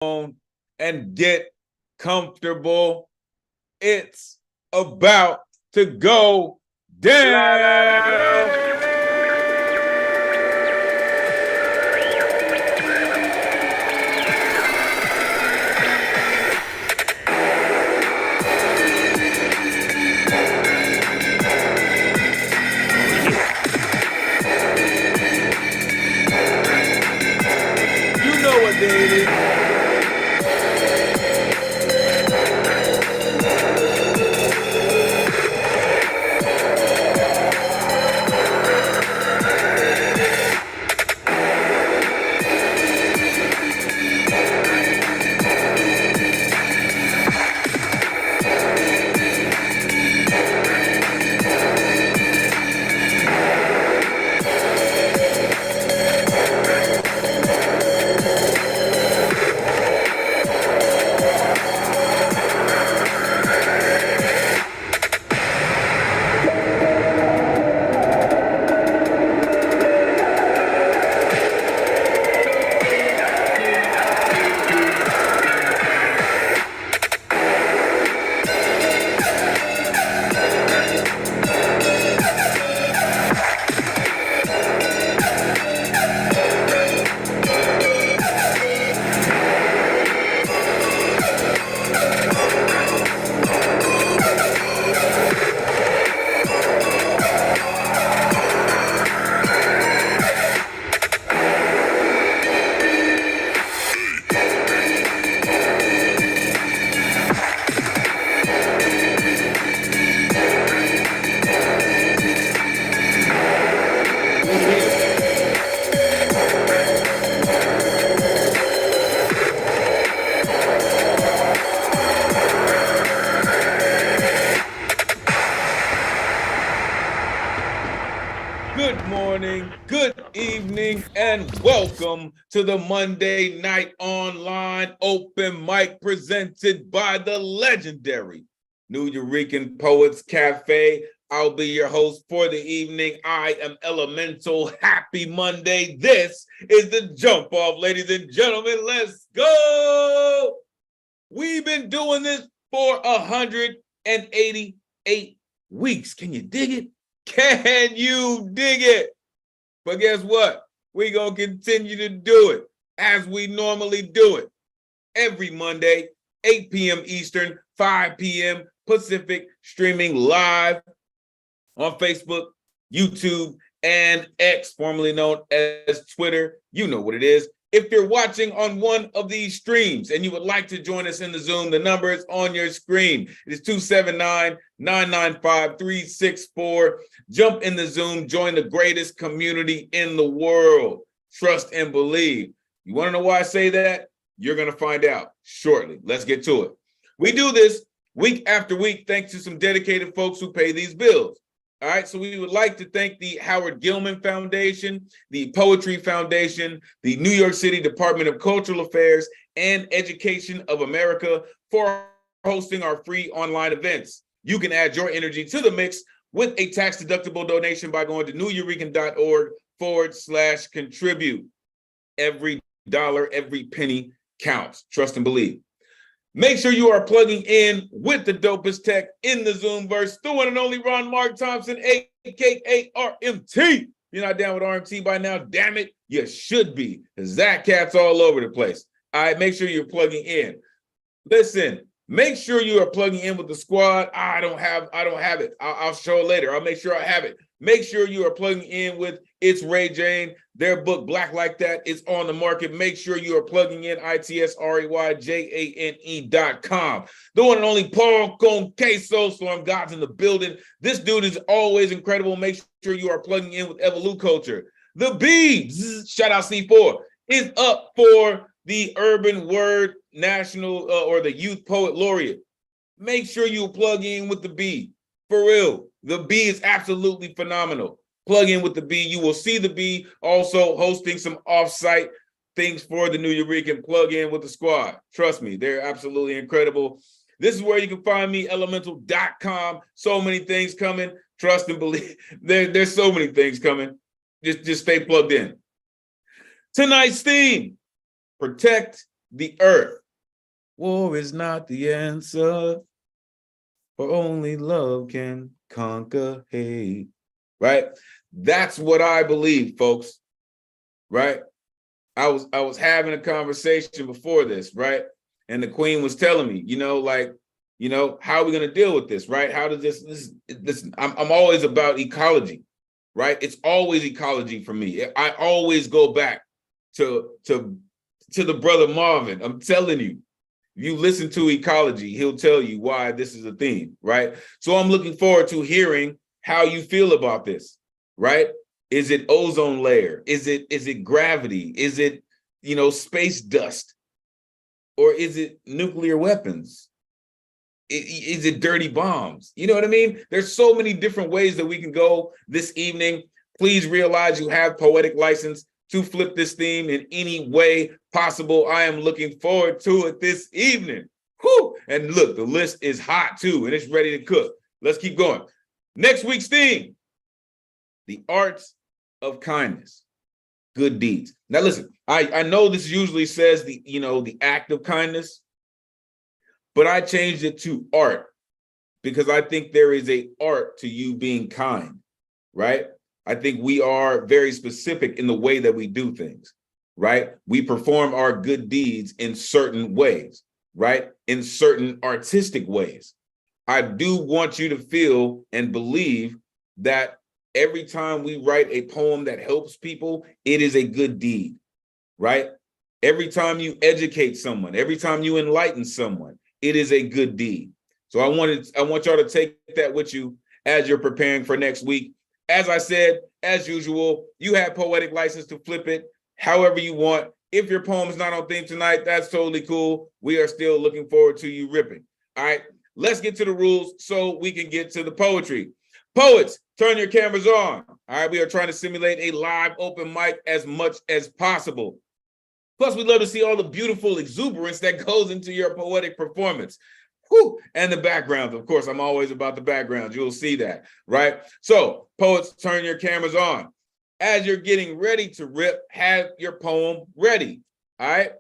and get comfortable. It's about to go down. You know what day it is. Good morning, good evening, and welcome to the Monday Night Online Open Mic presented by the legendary Nov-6 Poets Cafe. I'll be your host for the evening. I am Elemen2al. Happy Monday. This is the jump off, ladies and gentlemen. Let's go. We've been doing this for 188 weeks. Can you dig it? Can you dig it? But guess what? We're going to continue to do it as we normally do it. Every Monday, 8 p.m. Eastern, 5 p.m. Pacific, streaming live on Facebook, YouTube, and X, formerly known as Twitter. You know what it is. If you're watching on one of these streams and you would like to join us in the Zoom, the number is on your screen. It is 279-995-364. Jump in the Zoom, join the greatest community in the world. Trust and believe. You want to know why I say that? You're going to find out shortly. Let's get to it. We do this week after week thanks to some dedicated folks who pay these bills. All right, so we would like to thank the Howard Gilman Foundation, the Poetry Foundation, the New York City Department of Cultural Affairs, and Education of America for hosting our free online events. You can add your energy to the mix with a tax-deductible donation by going to newurekan.org/contribute. Every dollar, every penny counts. Trust and believe. Make sure you are plugging in with the dopest tech in the Zoomverse, the one and only Ron Mark Thompson, aka RMT. You're not down with RMT by now? Damn it, you should be, because that cat's all over the place. All right, make sure you're plugging in. Listen, make sure you are plugging in with the squad. I don't have it. I'll show it later. I'll make sure I have it. Make sure you are plugging in with It's Ray Jane. Their book, Black Like That, is on the market. Make sure you are plugging in itsrayjane.com. The one and only Paul Conqueso, so I'm God's in the building. This dude is always incredible. Make sure you are plugging in with Evolution Culture. The Bee, shout out C4, is up for the Urban Word National or the Youth Poet Laureate. Make sure you plug in with the Bee. For real, the Bee is absolutely phenomenal. Plug in with the Bee. You will see the Bee also hosting some off-site things for the New Eurekan. Plug in with the squad. Trust me, they're absolutely incredible. This is where you can find me, elemental.com. So many things coming. Trust and believe. There's so many things coming. Just stay plugged in. Tonight's theme, protect the earth. War is not the answer, for only love can conquer hate. Right? That's what I believe, folks. Right? I was having a conversation before this, right? And the queen was telling me, how are we going to deal with this, right? How does this I'm always about ecology, right? It's always ecology for me. I always go back to the brother Marvin. I'm telling you, if you listen to ecology, he'll tell you why this is a theme, right? So I'm looking forward to hearing how you feel about this, right? Is it ozone layer? Is it gravity? Is it, space dust? Or is it nuclear weapons? Is it dirty bombs? You know what I mean? There's so many different ways that we can go this evening. Please realize you have poetic license to flip this theme in any way possible. I am looking forward to it this evening. Whew. And look, the list is hot too, and it's ready to cook. Let's keep going. Next week's theme, the arts of kindness, good deeds. Now listen, I know this usually says the act of kindness, but I changed it to art because I think there is a art to you being kind, right? I think we are very specific in the way that we do things, right? We perform our good deeds in certain ways, right? In certain artistic ways. I do want you to feel and believe that every time we write a poem that helps people, it is a good deed, right? Every time you educate someone, every time you enlighten someone, it is a good deed. So I want y'all to take that with you as you're preparing for next week. As I said, as usual, you have poetic license to flip it however you want. If your poem is not on theme tonight, that's totally cool. We are still looking forward to you ripping. All right, let's get to the rules so we can get to the poetry. Poets, turn your cameras on. All right, we are trying to simulate a live open mic as much as possible. Plus, we love to see all the beautiful exuberance that goes into your poetic performance. Whew. And the background, of course, I'm always about the background. You'll see that, right? So, poets, turn your cameras on. As you're getting ready to rip, have your poem ready, all right?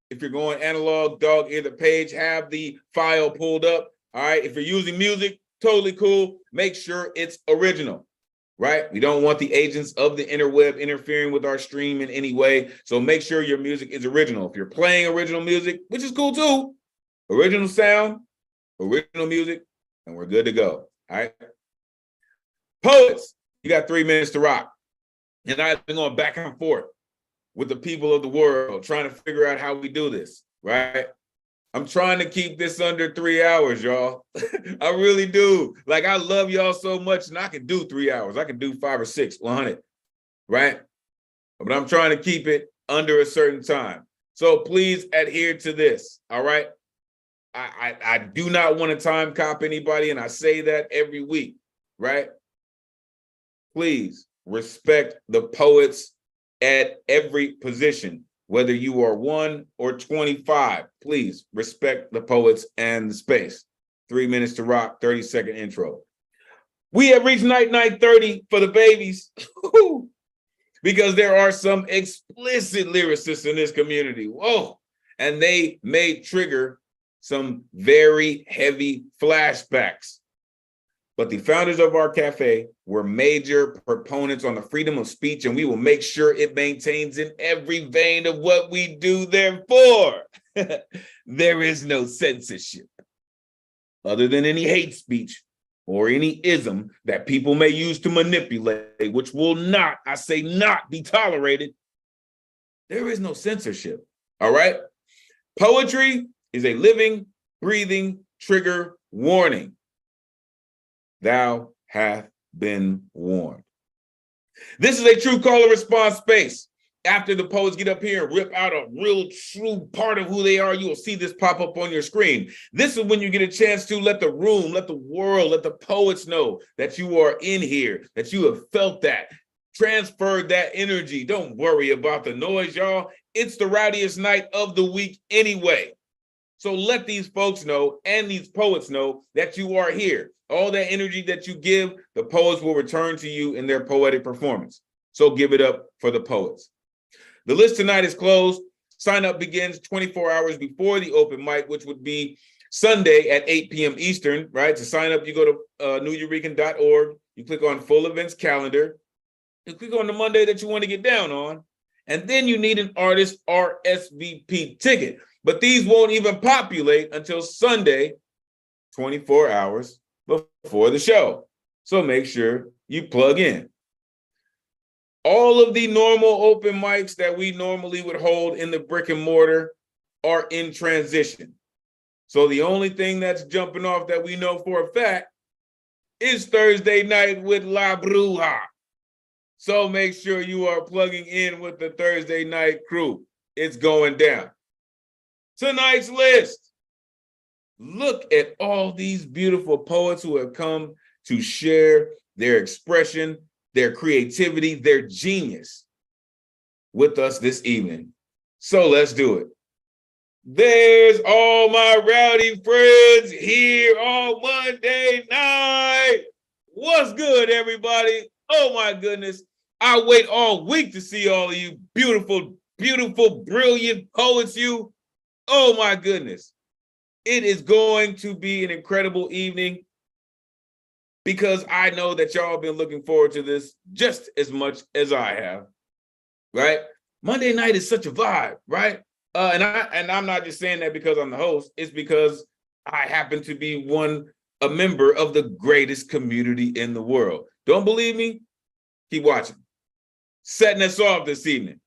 If you're going analog, dog ear the page, have the file pulled up, all right? If you're using music, totally cool. Make sure it's original, right? We don't want the agents of the interweb interfering with our stream in any way. So make sure your music is original. If you're playing original music, which is cool too, original sound, original music, and we're good to go, all right? Poets, you got 3 minutes to rock. And I've been going back and forth with the people of the world, trying to figure out how we do this, right? I'm trying to keep this under 3 hours, y'all. I really do. Like, I love y'all so much, and I can do 3 hours. I can do 5 or 6, 100, right? But I'm trying to keep it under a certain time. So please adhere to this, all right? I do not want to time cop anybody, and I say that every week, right? Please respect the poets at every position. Whether you are 1 or 25, please respect the poets and the space. 3 minutes to rock, 30-second intro. We have reached night 9:30 for the babies because there are some explicit lyricists in this community. Whoa. And they may trigger some very heavy flashbacks. But the founders of our cafe were major proponents on the freedom of speech, and we will make sure it maintains in every vein of what we do. Therefore, there is no censorship other than any hate speech or any ism that people may use to manipulate, which will not, I say not, be tolerated. There is no censorship, all right? Poetry is a living, breathing trigger warning. Thou hath been warned. This is a true call and response space. After the poets get up here and rip out a real true part of who they are, you will see this pop up on your screen. This is when you get a chance to let the room, let the world, let the poets know that you are in here, that you have felt that, transferred that energy. Don't worry about the noise, y'all. It's the rowdiest night of the week anyway. So let these folks know and these poets know that you are here. All that energy that you give, the poets will return to you in their poetic performance. So give it up for the poets. The list tonight is closed. Sign up begins 24 hours before the open mic, which would be Sunday at 8 p.m. Eastern, right? To sign up, you go to newyourekan.org, you click on full events calendar, you click on the Monday that you want to get down on, and then you need an artist RSVP ticket. But these won't even populate until Sunday, 24 hours before the show. So make sure you plug in. All of the normal open mics that we normally would hold in the brick and mortar are in transition. So the only thing that's jumping off that we know for a fact is Thursday night with La Bruja. So make sure you are plugging in with the Thursday night crew. It's going down. Tonight's list. Look at all these beautiful poets who have come to share their expression, their creativity, their genius with us this evening. So let's do it. There's all my rowdy friends here on Monday night. What's good, everybody? Oh my goodness. I wait all week to see all of you beautiful, beautiful, brilliant poets. You. Oh my goodness. It is going to be an incredible evening because I know that y'all have been looking forward to this just as much as I have, right? Monday night is such a vibe, right? And I'm not just saying that because I'm the host. It's because I happen to be a member of the greatest community in the world. Don't believe me? Keep watching. Setting us off this evening.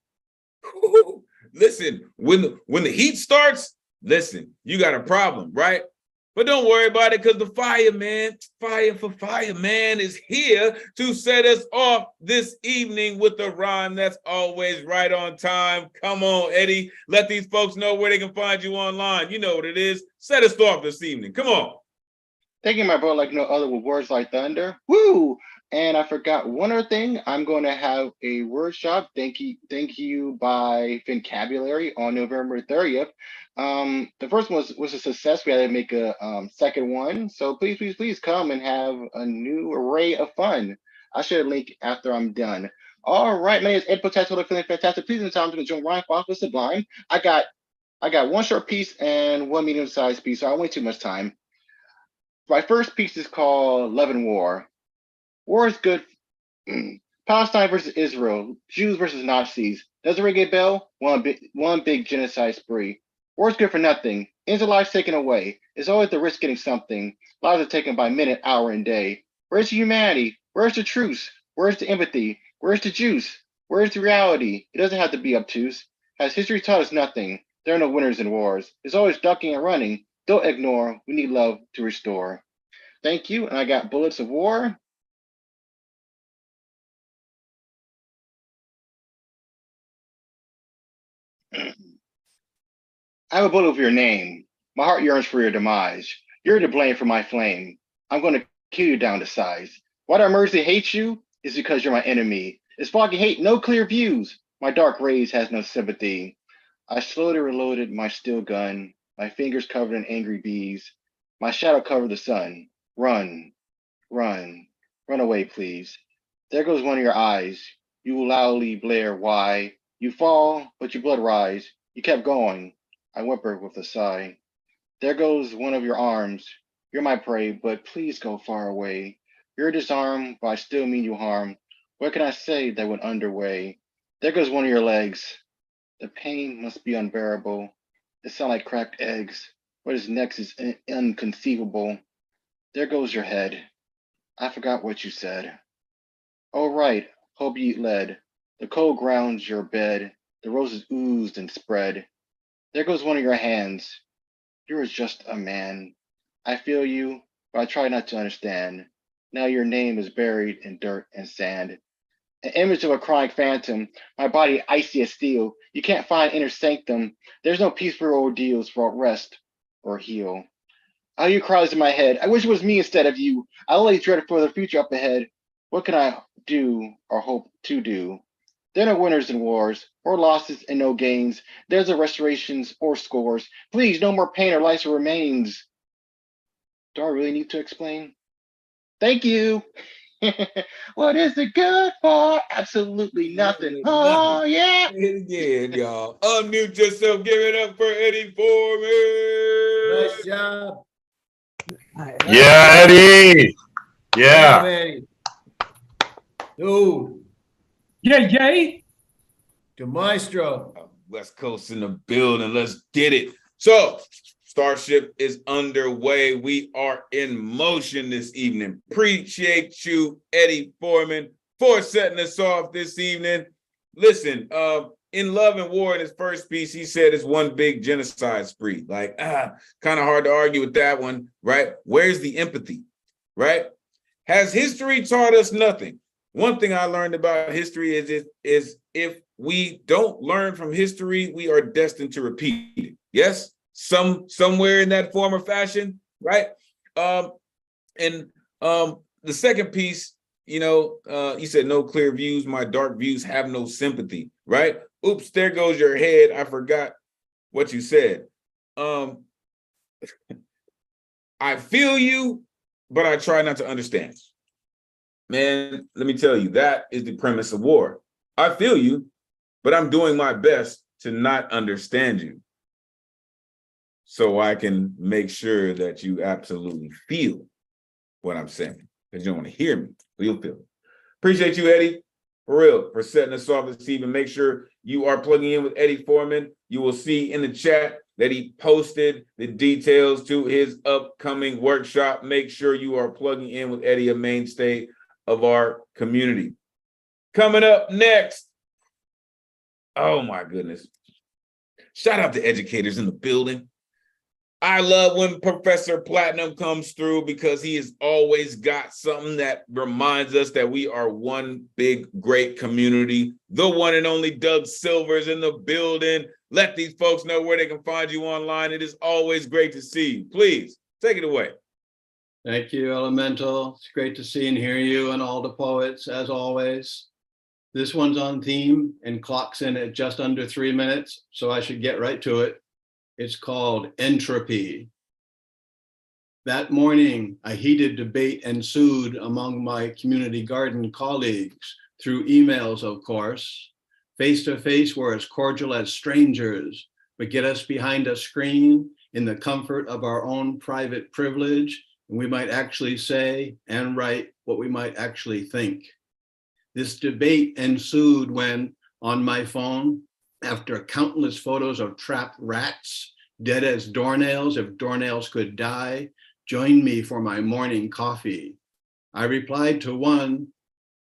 Listen, when the heat starts, listen, you got a problem, right? But don't worry about it because the Fire for Fire Man is here to set us off this evening with a rhyme that's always right on time. Come on, Eddie. Let these folks know where they can find you online. You know what it is. Set us off this evening. Come on. Thank you, my bro, like no other with words like thunder. Woo! And I forgot one other thing. I'm going to have a workshop. Thank you by Fincabulary on November 30th. The first one was a success. We had to make a second one. So please come and have a new array of fun. I'll share a link after I'm done. All right, my name is Ed Potato, feeling fantastic. Please in time to join Ryan Foster Sublime. I got one short piece and one medium-sized piece, so I don't wait too much time. My first piece is called Love and War. War is good. Palestine versus Israel, Jews versus Nazis. Does it ring a bell? One big genocide spree. War is good for nothing. Ends of lives taken away. It's always the risk getting something. Lives are taken by minute, hour, and day. Where's the humanity? Where's the truce? Where's the empathy? Where's the juice? Where's the reality? It doesn't have to be obtuse. Has history taught us nothing? There are no winners in wars. It's always ducking and running. Don't ignore. We need love to restore. Thank you. And I got Bullets of War. I have a bullet for your name. My heart yearns for your demise. You're to blame for my flame. I'm going to kill you down to size. Why do I mercilessly hate you? Is because you're my enemy. It's foggy hate, no clear views. My dark rays has no sympathy. I slowly reloaded my steel gun, my fingers covered in angry bees. My shadow covered the sun. Run, run, run away, please. There goes one of your eyes. You will loudly blare why. You fall, but your blood rise. You kept going. I whimpered with a sigh. There goes one of your arms. You're my prey, but please go far away. You're disarmed, but I still mean you harm. What can I say that went underway? There goes one of your legs. The pain must be unbearable. It sounds like cracked eggs. What is next is inconceivable. There goes your head. I forgot what you said. Oh, right. Hope you eat lead. The cold grounds your bed. The roses oozed and spread. There goes one of your hands. You are just a man. I feel you, but I try not to understand. Now your name is buried in dirt and sand. An image of a crying phantom, my body icy as steel. You can't find inner sanctum. There's no peace for ordeals, for rest or heal. All you cries in my head. I wish it was me instead of you. I only dread for the future up ahead. What can I do or hope to do? There are no winners in wars, or losses and no gains. There's no restorations or scores. Please, no more pain or life's remains. Do I really need to explain? Thank you. What is it good for? Absolutely nothing. Nothing. Oh, yeah. Say it again, y'all. Unmute yourself. Give it up for Eddie Foreman. Nice job. Yeah, Eddie. Yeah, Yeah. Eddie. Dude, Yay. to Maestro. West Coast in the building. Let's get it. So, Starship is underway. We are in motion this evening. Appreciate you, Eddie Foreman, for setting us off this evening. Listen, in Love and War, in his first piece, he said it's one big genocide spree. Like, kind of hard to argue with that one, right? Where's the empathy, right? Has history taught us nothing? One thing I learned about history is if we don't learn from history, we are destined to repeat it. Yes, somewhere in that form or fashion, right? The second piece, you said no clear views, my dark views have no sympathy, right? Oops, there goes your head. I forgot what you said. I feel you, but I try not to understand. Man, let me tell you, that is the premise of war. I feel you, but I'm doing my best to not understand you, so I can make sure that you absolutely feel what I'm saying, because you don't want to hear me, but you'll feel it. Appreciate you, Eddie, for real, for setting us off this evening. Make sure you are plugging in with Eddie Foreman. You will see in the chat that he posted the details to his upcoming workshop. Make sure you are plugging in with Eddie, a mainstay of our community. Coming up next, oh my goodness. Shout out to educators in the building. I love when Professor Platinum comes through because he has always got something that reminds us that we are one big, great community. The one and only Doug Silver's in the building. Let these folks know where they can find you online. It is always great to see you. Please, take it away. Thank you, Elemental. It's great to see and hear you and all the poets, as always. This one's on theme and clocks in at just under 3 minutes, so I should get right to it. It's called Entropy. That morning, a heated debate ensued among my community garden colleagues, through emails, of course. Face-to-face, we're as cordial as strangers, but get us behind a screen in the comfort of our own private privilege, and we might actually say and write what we might actually think. This debate ensued when, on my phone, after countless photos of trapped rats, dead as doornails if doornails could die, joined me for my morning coffee. I replied to one,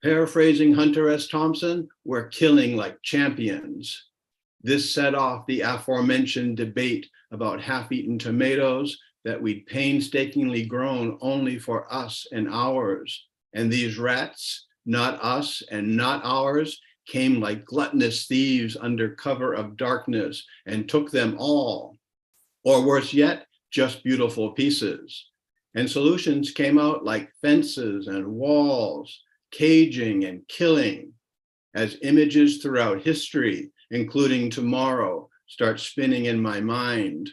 paraphrasing Hunter S. Thompson, we're killing like champions. This set off the aforementioned debate about half-eaten tomatoes that we'd painstakingly grown only for us and ours. And these rats, not us and not ours, came like gluttonous thieves under cover of darkness and took them all. Or worse yet, just beautiful pieces. And solutions came out like fences and walls, caging and killing, as images throughout history, including tomorrow, start spinning in my mind.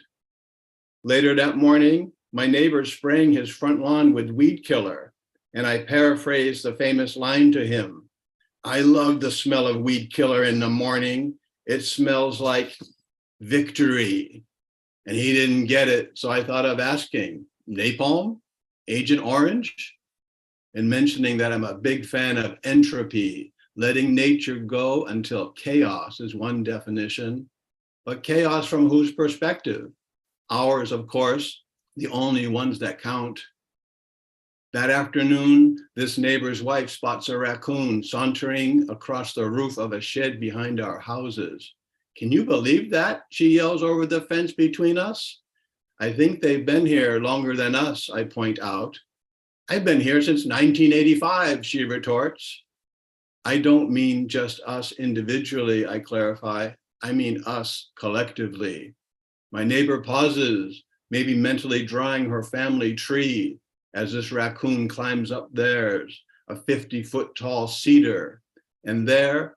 Later that morning, my neighbor spraying his front lawn with weed killer, and I paraphrased the famous line to him. I love the smell of weed killer in the morning. It smells like victory. And he didn't get it, so I thought of asking, napalm? Agent Orange? And mentioning that I'm a big fan of entropy, letting nature go until chaos is one definition. But chaos from whose perspective? Ours, of course, the only ones that count. That afternoon, this neighbor's wife spots a raccoon sauntering across the roof of a shed behind our houses. Can you believe that? She yells over the fence between us. I think they've been here longer than us, I point out. I've been here since 1985, she retorts. I don't mean just us individually, I clarify. I mean us collectively. My neighbor pauses, maybe mentally drawing her family tree as this raccoon climbs up theirs, a 50-foot tall cedar. And there,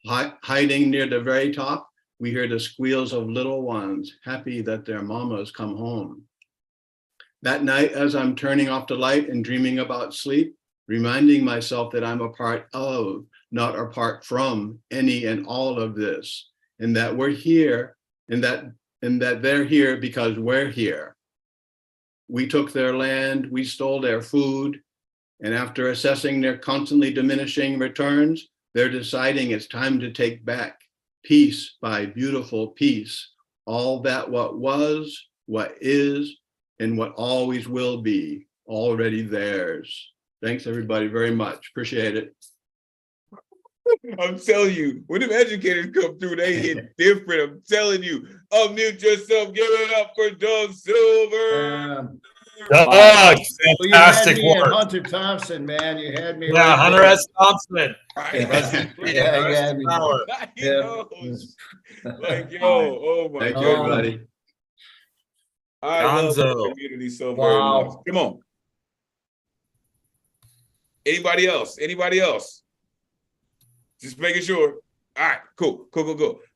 hiding near the very top, we hear the squeals of little ones, happy that their mamas come home. That night, as I'm turning off the light and dreaming about sleep, reminding myself that I'm a part of, not apart from any and all of this, and that we're here, and that they're here because we're here. We took their land, we stole their food, and after assessing their constantly diminishing returns, they're deciding it's time to take back, piece by beautiful piece, all that what was, what is, and what always will be, already theirs. Thanks everybody very much. Appreciate it. I'm telling you, when them educators come through, they hit different. I'm telling you, unmute yourself, give it up for Doug Silver. Doug, Well, you had fantastic me at work. Hunter Thompson, man. You had me Yeah, right Hunter there. S. Thompson. Yeah, you had me. Power. He Yeah. knows. Like, yo, oh my Thank you, God. everybody. I love the Gonzo. community so very much. Wow. Come on. Anybody else? Anybody else? Just making sure. All right, cool.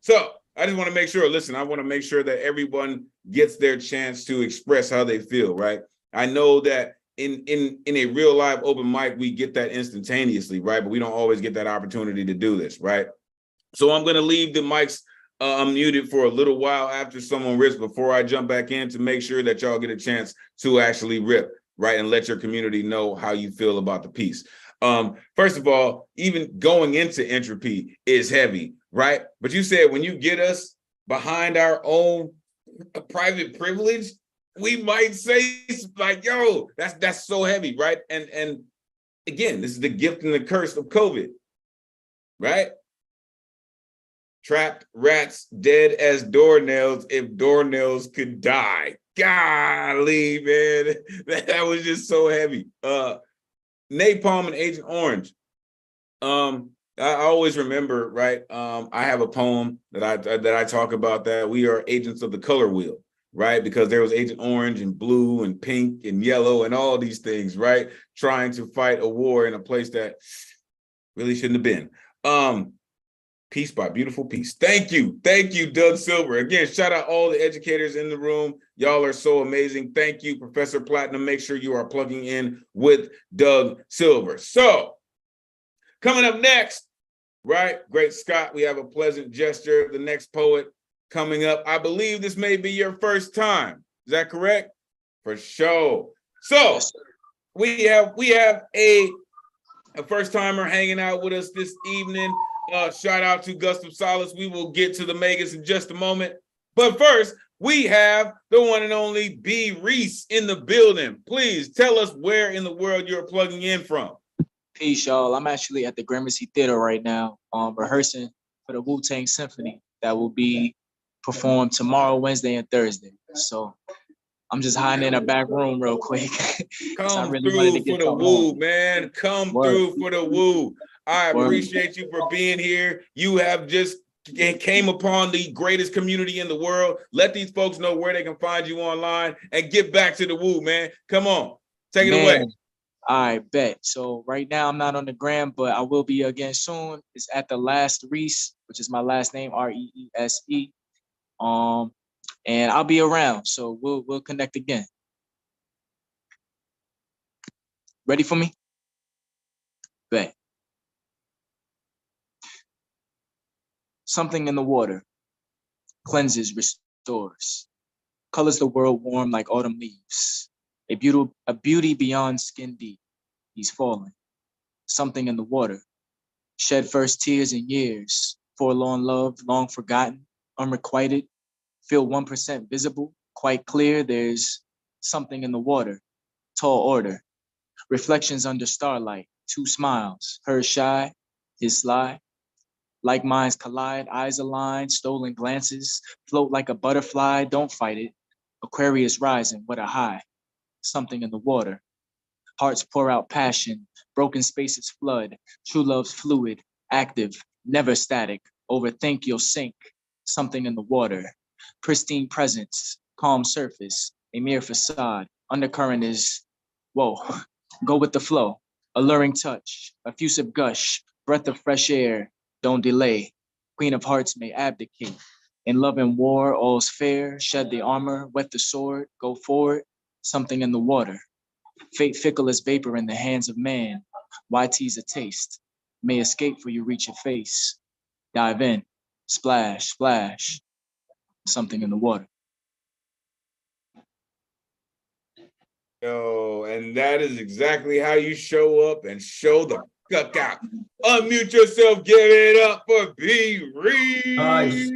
So I just want to make sure, listen, I want to make sure that everyone gets their chance to express how they feel, right? I know that in a real live open mic, we get that instantaneously, right? But we don't always get that opportunity to do this, right? So I'm going to leave the mics unmuted for a little while after someone rips before I jump back in to make sure that y'all get a chance to actually rip, right? And let your community know how you feel about the piece. First of all, even going into entropy is heavy, right? But you said when you get us behind our own private privilege, we might say like, yo, that's so heavy, right? And again, this is the gift and the curse of COVID, right? Trapped rats dead as doornails if doornails could die. Golly, man, that was just so heavy. Napalm and Agent Orange. I always remember, right? I have a poem that I talk about that we are agents of the color wheel, right? Because there was Agent Orange and blue and pink and yellow and all these things, right? Trying to fight a war in a place that really shouldn't have been. Peace by Beautiful Peace. Thank you, Doug Silver. Again, shout out all the educators in the room. Y'all are so amazing. Thank you, Professor Platinum. Make sure you are plugging in with Doug Silver. So, coming up next, right? Great Scott, we have a pleasant gesture. The next poet coming up. I believe this may be your first time. Is that correct? For sure. So, we have a first timer hanging out with us this evening. Shout out to Gustav Salas. We will get to the Megas in just a moment. But first, we have the one and only B. Reese in the building. Please tell us where in the world you're plugging in from. Peace, y'all. I'm actually at the Gramercy Theater right now, rehearsing for the Wu-Tang Symphony that will be performed tomorrow, Wednesday, and Thursday. So I'm just hiding in a back room real quick. Come through for the Wu, man. Come through for the Wu. I appreciate you for being here. You have just came upon the greatest community in the world. Let these folks know where they can find you online and get back to the Wu, man. Come on, take it away. All right, bet. So right now I'm not on the gram, but I will be again soon. It's at the Last Reese, which is my last name, Reese. And I'll be around, so we'll connect again. Ready for me? Bet. Something in the water cleanses, restores, colors the world warm like autumn leaves. A beauty beyond skin deep. He's falling. Something in the water. Shed first tears in years. Forlorn love, long forgotten, unrequited. Feel 1% visible, quite clear. There's something in the water. Tall order. Reflections under starlight. Two smiles. Hers shy, his sly. Like minds collide, eyes aligned, stolen glances. Float like a butterfly, don't fight it. Aquarius rising, what a high. Something in the water. Hearts pour out passion, broken spaces flood, true love's fluid, active, never static, overthink you'll sink, something in the water. Pristine presence, calm surface, a mere facade, undercurrent is, whoa, go with the flow, alluring touch, effusive gush, breath of fresh air, don't delay, Queen of Hearts may abdicate. In love and war, all's fair, shed the armor, wet the sword, go forward, something in the water. Fate fickle as vapor in the hands of man, Why tease a taste? May escape for you reach your face. Dive in, splash, splash. Something in the water. Yo, and that is exactly how you show up and show the fuck out. Unmute yourself, give it up for B. Reed. Nice.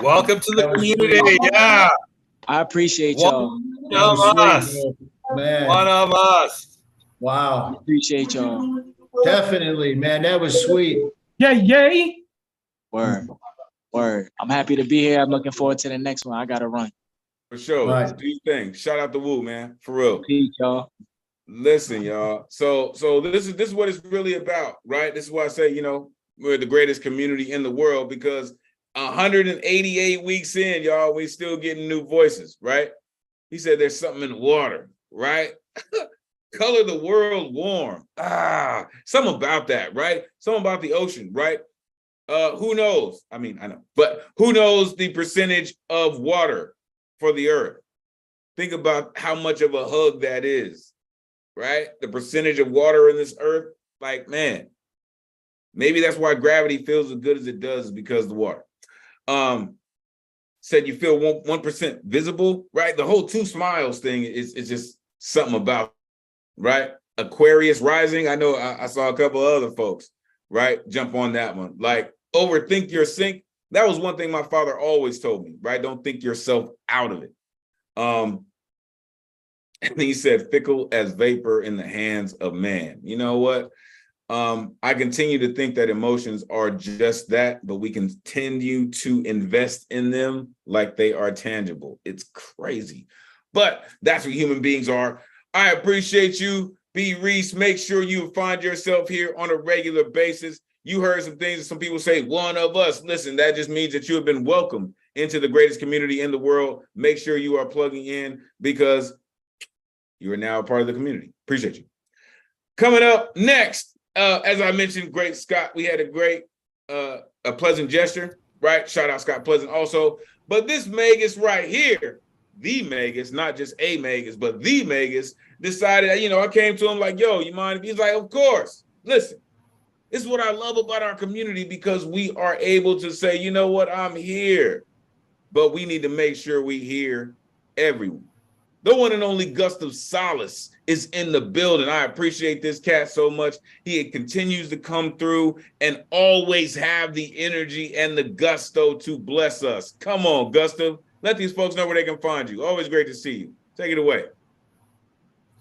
Welcome to the That was community. sweet. Yeah. I appreciate y'all. That was One of us. sweet, man. One of us. Wow. Appreciate y'all. Definitely, man. That was sweet. Yay. Word. Word. I'm happy to be here. I'm looking forward to the next one. I gotta run. For sure. Right. Do your thing. Shout out to Woo, man. For real. Peace, y'all. Listen, y'all. So this is what it's really about, right? This is why I say, you know, we're the greatest community in the world, because 188 weeks in, y'all, we still getting new voices, right? He said there's something in the water, right? Color the world warm. Something about that, right? Something about the ocean, right? Who knows? I mean, I know, but who knows the percentage of water for the earth? Think about how much of a hug that is, right? The percentage of water in this earth, like, man, maybe that's why gravity feels as good as it does, is because of the water. Said you feel 1% visible, right? The whole 2 smiles thing is just something about, right? Aquarius rising. I know I saw a couple of other folks, right, jump on that one. Like, overthink your sink. That was one thing my father always told me, right? Don't think yourself out of it. And he said, fickle as vapor in the hands of man. You know what? I continue to think that emotions are just that, but we continue to invest in them like they are tangible. It's crazy, but that's what human beings are. I appreciate you, B. Reese. Make sure you find yourself here on a regular basis. You heard some things that some people say, one of us. Listen, that just means that you have been welcomed into the greatest community in the world. Make sure you are plugging in, because you are now a part of the community. Appreciate you. Coming up next, as I mentioned, great Scott. We had a great, a pleasant gesture, right? Shout out Scott Pleasant also. But this Magus right here, the Magus, not just a Magus, but the Magus, decided, you know, I came to him like, yo, you mind? He's like, of course. Listen, this is what I love about our community, because we are able to say, you know what, I'm here, but we need to make sure we hear everyone. The one and only Gustav Solace is in the building. I appreciate this cat so much. He continues to come through and always have the energy and the gusto to bless us. Come on, Gustav. Let these folks know where they can find you. Always great to see you. Take it away.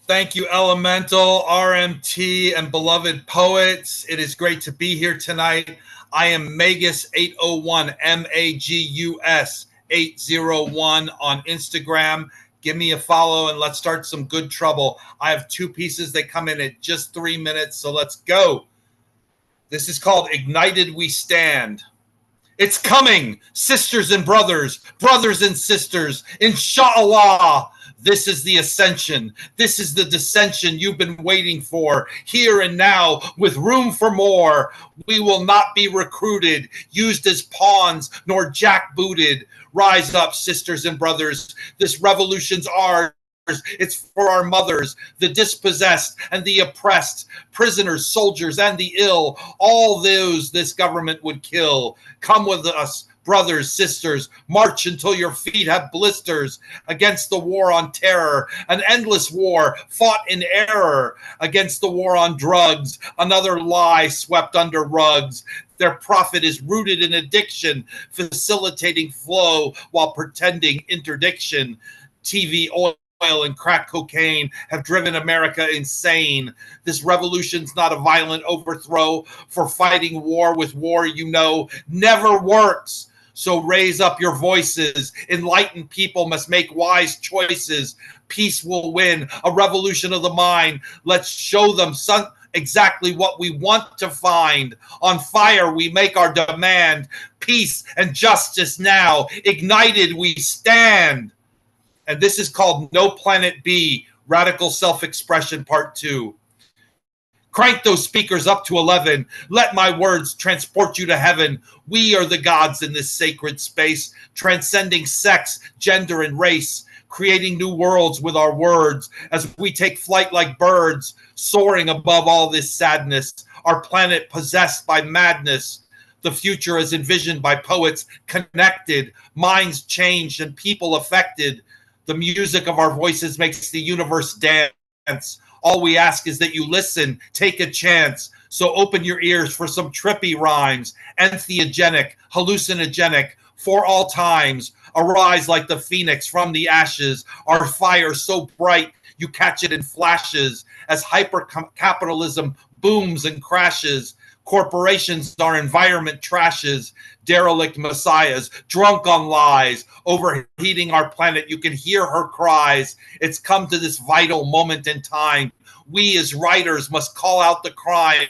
Thank you, Elemental, RMT, and beloved poets. It is great to be here tonight. I am Magus 801, MAGUS 801 on Instagram. Give me a follow and let's start some good trouble. I have 2 pieces that come in at just 3 minutes, so let's go. This is called Ignited We Stand. It's coming, sisters and brothers, brothers and sisters, inshallah. This is the ascension. This is the dissension you've been waiting for, here and now, with room for more. We will not be recruited, used as pawns, nor jackbooted. Rise up, sisters and brothers. This revolution's ours. It's for our mothers, the dispossessed and the oppressed, prisoners, soldiers, and the ill, all those this government would kill. Come with us, brothers, sisters, march until your feet have blisters against the war on terror, an endless war fought in error, against the war on drugs, another lie swept under rugs. Their profit is rooted in addiction, facilitating flow while pretending interdiction. TV, oil, and crack cocaine have driven America insane. This revolution's not a violent overthrow, for fighting war with war, you know, never works. So raise up your voices. Enlightened people must make wise choices. Peace will win, a revolution of the mind. Let's show them exactly what we want to find. On fire, we make our demand. Peace and justice now. Ignited, we stand. And this is called No Planet B, Radical Self-Expression Part 2. Crank those speakers up to 11. Let my words transport you to heaven. We are the gods in this sacred space, transcending sex, gender, and race. creating new worlds with our words as we take flight like birds, soaring above all this sadness, our planet possessed by madness. The future is envisioned by poets connected, minds changed, and people affected. The music of our voices makes the universe dance. All we ask is that you listen, take a chance. So open your ears for some trippy rhymes, entheogenic, hallucinogenic, for all times. Arise like the phoenix from the ashes, our fire so bright you catch it in flashes. As hyper-capitalism booms and crashes, corporations are environment trashes, derelict messiahs, drunk on lies, overheating our planet. You can hear her cries. It's come to this vital moment in time. We as writers must call out the crime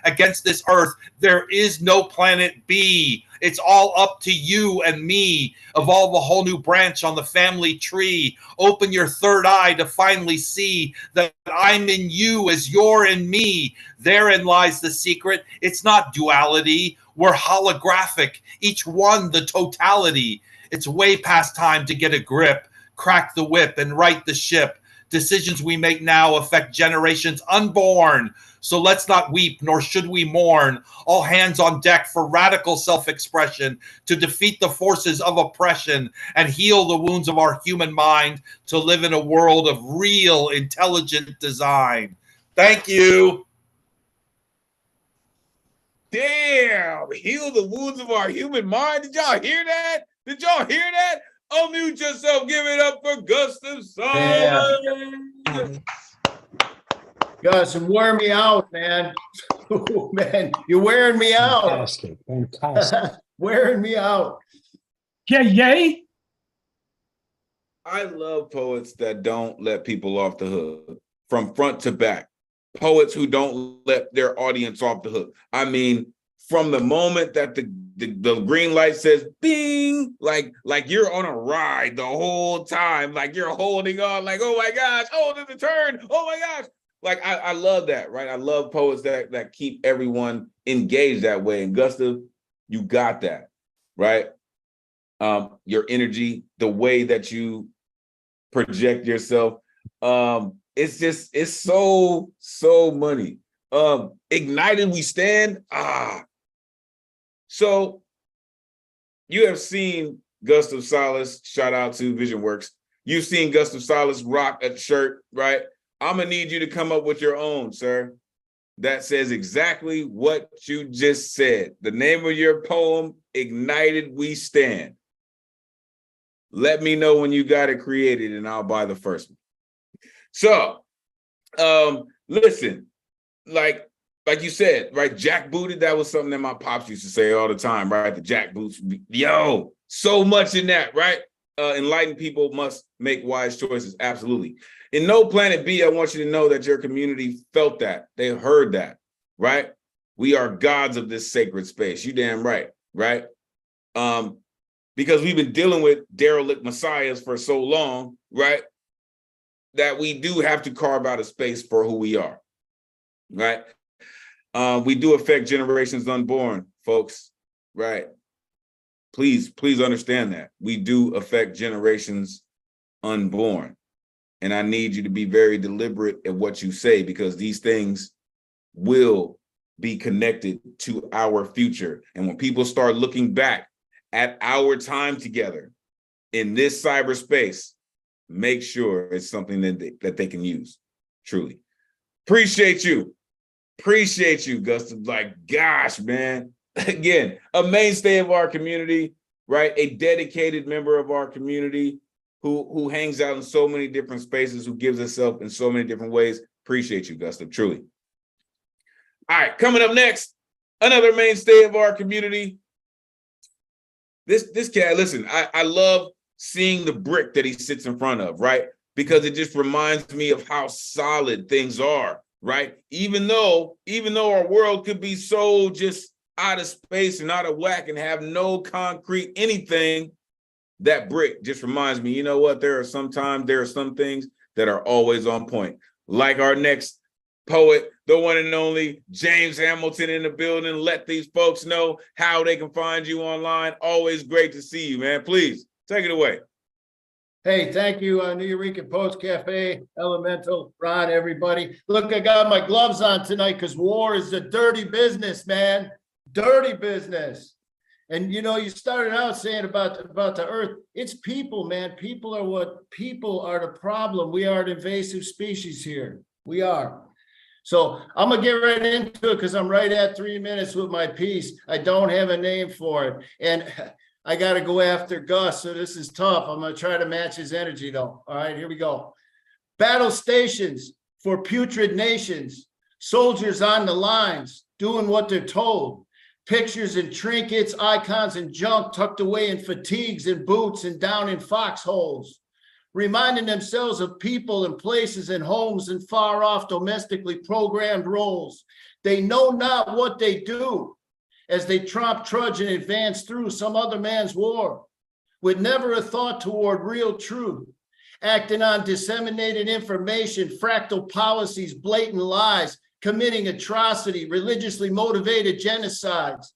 against this earth. There is no planet B. It's all up to you and me. Evolve a whole new branch on the family tree. Open your third eye to finally see that I'm in you as you're in me. Therein lies the secret. It's not duality. We're holographic, each one the totality. It's way past time to get a grip, crack the whip, and right the ship. Decisions we make now affect generations unborn. So let's not weep, nor should we mourn. All hands on deck for radical self-expression to defeat the forces of oppression and heal the wounds of our human mind to live in a world of real intelligent design. Thank you. Damn, heal the wounds of our human mind. Did y'all hear that? Did y'all hear that? Unmute yourself. Give it up for Gustav Silence. Gus, and wear me out, man. Oh, man, you're wearing me out. Fantastic. Fantastic. Wearing me out. Yay. I love poets that don't let people off the hook from front to back. Poets who don't let their audience off the hook. I mean, from the moment that the green light says bing, like you're on a ride the whole time, like you're holding on, like, oh my gosh, oh, there's a turn, oh my gosh. Like, I love that, right? I love poets that keep everyone engaged that way. And Gustav, you got that, right? Your energy, the way that you project yourself, it's so money. Ignited we stand. So you have seen Gustav Silence, shout out to VisionWorks. You've seen Gustav Silence rock a shirt, right? I'm gonna need you to come up with your own, sir. That says exactly what you just said. The name of your poem, Ignited We Stand. Let me know when you got it created and I'll buy the first one. So, listen, like you said, right? Jackbooted, that was something that my pops used to say all the time, right? The jackboots, yo, so much in that, right? Enlightened people must make wise choices, absolutely. In No Planet B, I want you to know that your community felt that. They heard that, right? We are gods of this sacred space. You damn right, right? Because we've been dealing with derelict messiahs for so long, right? That we do have to carve out a space for who we are, right? We do affect generations unborn, folks, right? Please understand that. We do affect generations unborn. And I need you to be very deliberate at what you say, because these things will be connected to our future. And when people start looking back at our time together in this cyberspace, make sure it's something that they can use, truly. Appreciate you, Gustav. Like, gosh, man. Again, a mainstay of our community, right? A dedicated member of our community who hangs out in so many different spaces, who gives herself in so many different ways. Appreciate you, Gustav, truly. All right, coming up next, another mainstay of our community. This cat, listen, I love seeing the brick that he sits in front of, right? Because it just reminds me of how solid things are, right? Even though our world could be so just out of space and out of whack and have no concrete anything, that brick just reminds me, you know what? There are some things that are always on point. Like our next poet, the one and only James Hamilton in the building. Let these folks know how they can find you online. Always great to see you, man. Please take it away. Hey, thank you, New Eureka Post Cafe, Elemental, Ron, everybody. Look, I got my gloves on tonight because war is a dirty business, man. Dirty business. And you know, you started out saying about the earth. It's people, man. People are the problem. We are an invasive species here. We are. So I'm gonna get right into it because I'm right at 3 minutes with my piece. I don't have a name for it. And I got to go after Gus, so this is tough. I'm going to try to match his energy, though. All right, here we go. Battle stations for putrid nations. Soldiers on the lines, doing what they're told. Pictures and trinkets, icons and junk tucked away in fatigues and boots and down in foxholes. Reminding themselves of people and places and homes and far off domestically programmed roles. They know not what they do, as they trudge and advance through some other man's war, with never a thought toward real truth, acting on disseminated information, fractal policies, blatant lies, committing atrocity, religiously motivated genocides,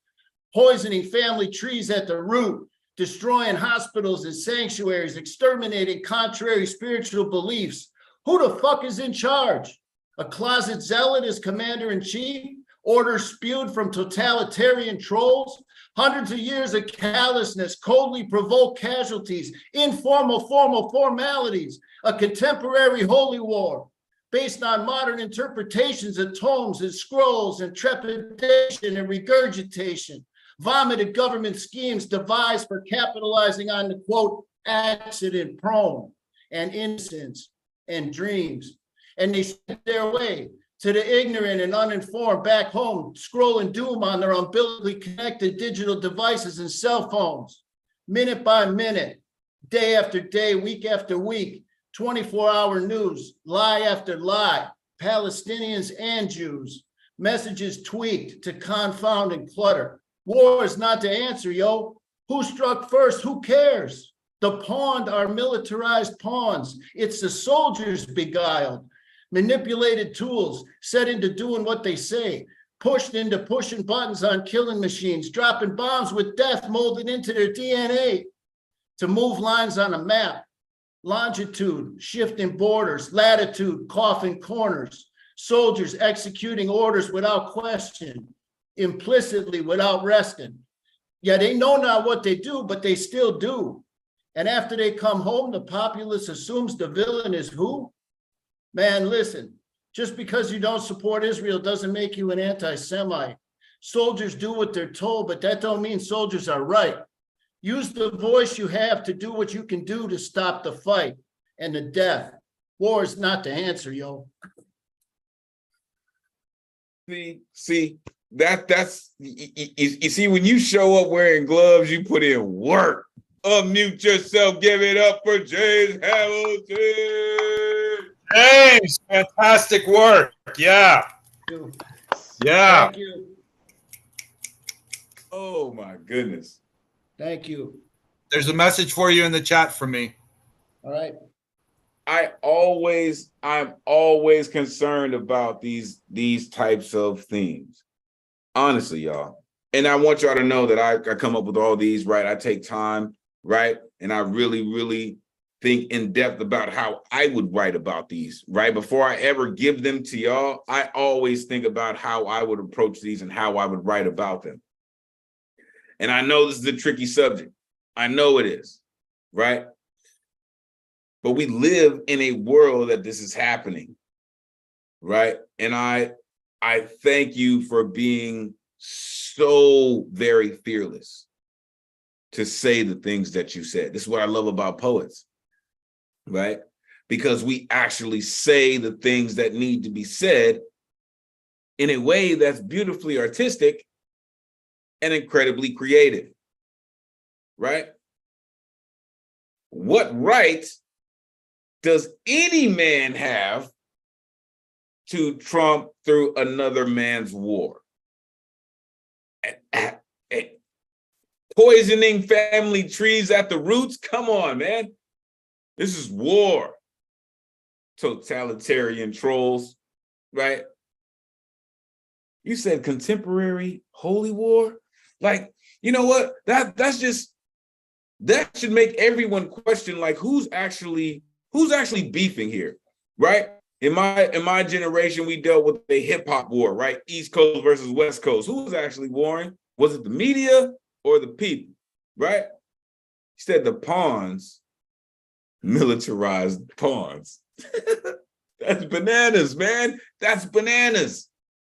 poisoning family trees at the root, destroying hospitals and sanctuaries, exterminating contrary spiritual beliefs. Who the fuck is in charge? A closet zealot as commander-in-chief? Orders spewed from totalitarian trolls, hundreds of years of callousness, coldly provoked casualties, informal, formal formalities, a contemporary holy war based on modern interpretations of tomes and scrolls and trepidation and regurgitation, vomited government schemes devised for capitalizing on the quote, accident prone and innocence and dreams. And they sent their way to the ignorant and uninformed back home, scrolling doom on their umbilically connected digital devices and cell phones, minute by minute, day after day, week after week, 24-hour news, lie after lie, Palestinians and Jews, messages tweaked to confound and clutter. War is not the answer, yo. Who struck first? Who cares? The pawned are militarized pawns. It's the soldiers beguiled. Manipulated tools set into doing what they say, pushed into pushing buttons on killing machines, dropping bombs with death molded into their DNA to move lines on a map, longitude, shifting borders, latitude, coughing corners, soldiers executing orders without question, implicitly without resting. Yeah, they know not what they do, but they still do. And after they come home, the populace assumes the villain is who? Man, listen, just because you don't support Israel doesn't make you an anti-Semite. Soldiers do what they're told, but that don't mean soldiers are right. Use the voice you have to do what you can do to stop the fight and the death. War is not the answer, yo. See, that's you see, when you show up wearing gloves, you put in work. Unmute yourself, give it up for James Hamilton. James, fantastic work. Yeah. Yeah. Thank you. Oh my goodness. Thank you. There's a message for you in the chat from me. All right. I'm always concerned about these types of themes. Honestly, y'all. And I want y'all to know that I come up with all these, right? I take time, right? And I really, really think in depth about how I would write about these, right? Before I ever give them to y'all, I always think about how I would approach these and how I would write about them. And I know this is a tricky subject. I know it is, right? But we live in a world that this is happening, right? And I thank you for being so very fearless to say the things that you said. This is what I love about poets, right? Because we actually say the things that need to be said in a way that's beautifully artistic and incredibly creative, right? What right does any man have to trump through another man's war? Poisoning family trees at the roots? Come on, man. This is war. Totalitarian trolls, right? You said contemporary holy war? Like, you know what? That's just that should make everyone question, like, who's actually beefing here, right? In my generation, we dealt with the hip hop war, right? East Coast versus West Coast. Who was actually warring? Was it the media or the people, right? He said the pawns militarized pawns. That's bananas, man. That's bananas,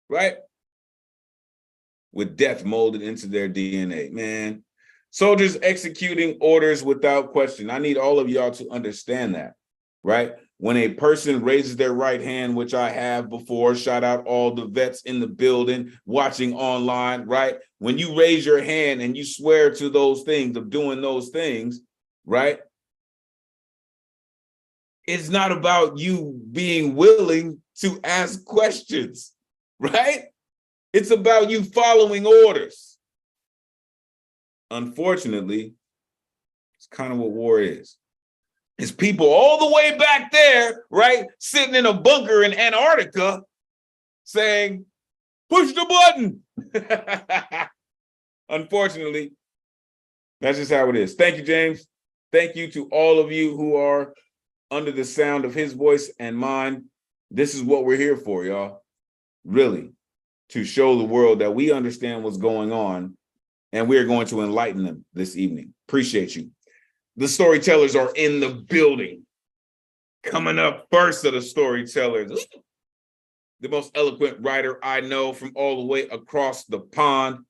right? With death molded into their DNA, man. Soldiers executing orders without question. I need all of y'all to understand that, right? When a person raises their right hand, which I have before, shout out all the vets in the building, watching online, right? When you raise your hand and you swear to those things, of doing those things, right? It's not about you being willing to ask questions, right? It's about you following orders. Unfortunately, it's kind of what war is. It's people all the way back there, right? Sitting in a bunker in Antarctica saying, push the button. Unfortunately, that's just how it is. Thank you, James. Thank you to all of you who are under the sound of his voice and mine. This is what we're here for, y'all. Really, to show the world that we understand what's going on, and we are going to enlighten them this evening. Appreciate you. The storytellers are in the building. Coming up first of the storytellers, the most eloquent writer I know from all the way across the pond,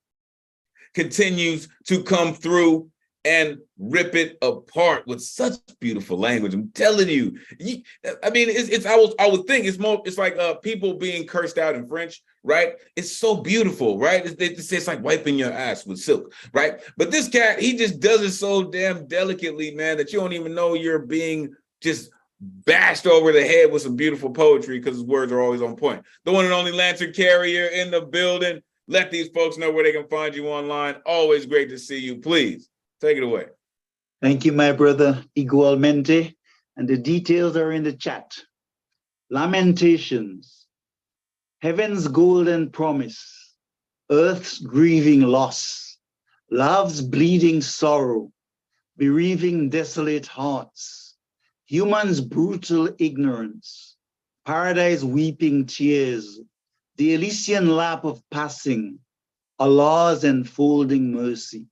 continues to come through and rip it apart with such beautiful language. I'm telling you, I mean, I would think it's like people being cursed out in French, right? It's so beautiful, right? It's like wiping your ass with silk, right? But this cat, he just does it so damn delicately, man, that you don't even know you're being just bashed over the head with some beautiful poetry, because his words are always on point. The one and only Lantern Carrier in the building. Let these folks know where they can find you online. Always great to see you. Please take it away. Thank you, my brother, igualmente. And the details are in the chat. Lamentations, heaven's golden promise, earth's grieving loss, love's bleeding sorrow, bereaving desolate hearts, humans' brutal ignorance, paradise weeping tears, the Elysian lap of passing, Allah's enfolding mercy.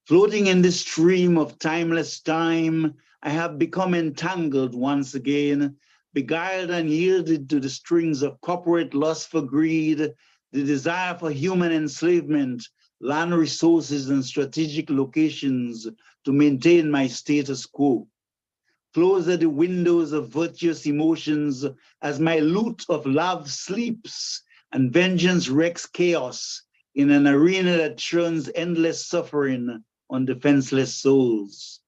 Floating in this stream of timeless time, I have become entangled once again, beguiled and yielded to the strings of corporate lust for greed, the desire for human enslavement, land resources and strategic locations to maintain my status quo. Close are the windows of virtuous emotions as my loot of love sleeps and vengeance wreaks chaos in an arena that churns endless suffering on defenseless souls.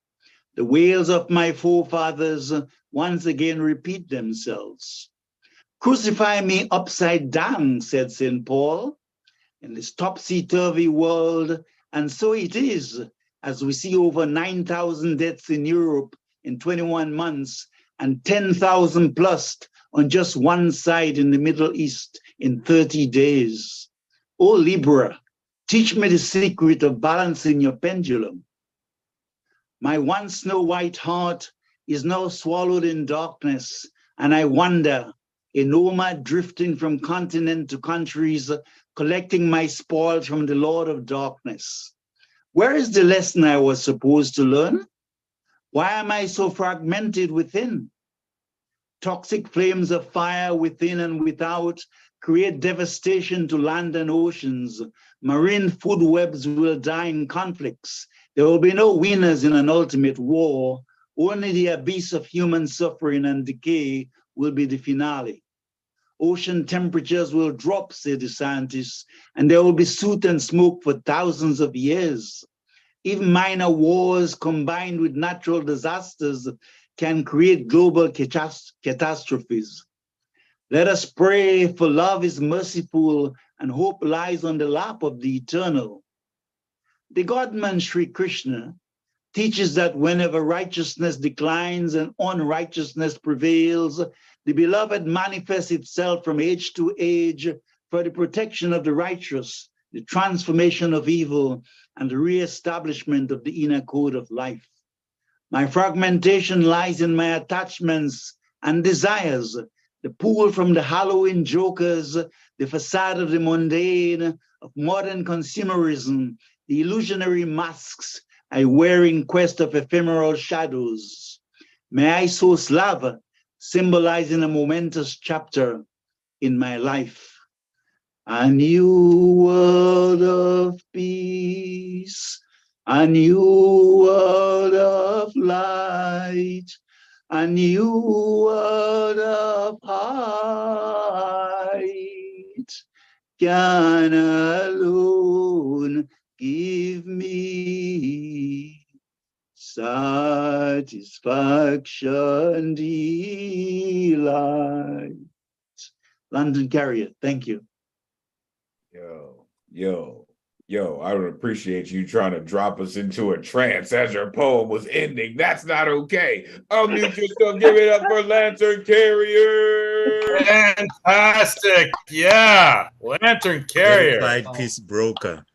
The wails of my forefathers once again repeat themselves. Crucify me upside down, said St. Paul, in this topsy-turvy world, and so it is, as we see over 9,000 deaths in Europe in 21 months and 10,000 plus on just one side in the Middle East in 30 days. O Libra, teach me the secret of balancing your pendulum. My once snow-white heart is now swallowed in darkness, and I wander, a nomad drifting from continent to countries, collecting my spoils from the Lord of Darkness. Where is the lesson I was supposed to learn? Why am I so fragmented within? Toxic flames of fire within and without create devastation to land and oceans. Marine food webs will die in conflicts. There will be no winners in an ultimate war. Only the abyss of human suffering and decay will be the finale. Ocean temperatures will drop, say the scientists, and there will be soot and smoke for thousands of years. Even minor wars combined with natural disasters can create global catastrophes. Let us pray, for love is merciful and hope lies on the lap of the eternal. The God-man Sri Krishna teaches that whenever righteousness declines and unrighteousness prevails, the beloved manifests itself from age to age for the protection of the righteous, the transformation of evil, and the reestablishment of the inner code of life. My fragmentation lies in my attachments and desires, the pull from the Halloween jokers, the facade of the mundane, of modern consumerism, the illusionary masks I wear in quest of ephemeral shadows. May I sow love, symbolizing a momentous chapter in my life. A new world of peace, a new world of light, a new world of height can alone give me satisfaction, delight. London Carrier, thank you. Yo, I would appreciate you trying to drop us into a trance as your poem was ending. That's not okay. Unmute yourself. Give it up for Lantern Carrier. Fantastic. Yeah. Lantern Carrier. Certified peace broker.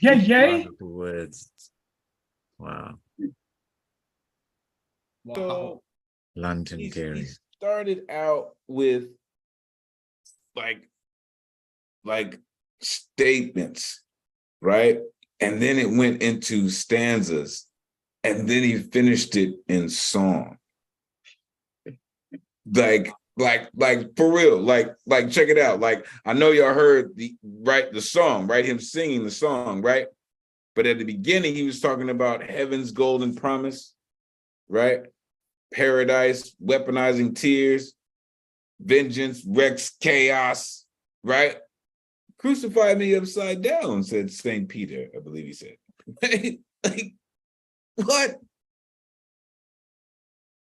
Yay. Wonderful words. Wow. So Lantern he Carrier. started out with like statements, right? And then it went into stanzas, and then he finished it in song. Like for real, like check it out. Like, I know y'all heard the song, right? Him singing the song, right? But at the beginning, he was talking about heaven's golden promise, right? Paradise, weaponizing tears, vengeance, wrecks, chaos, right? Crucify me upside down, said St. Peter, I believe he said. Like, what?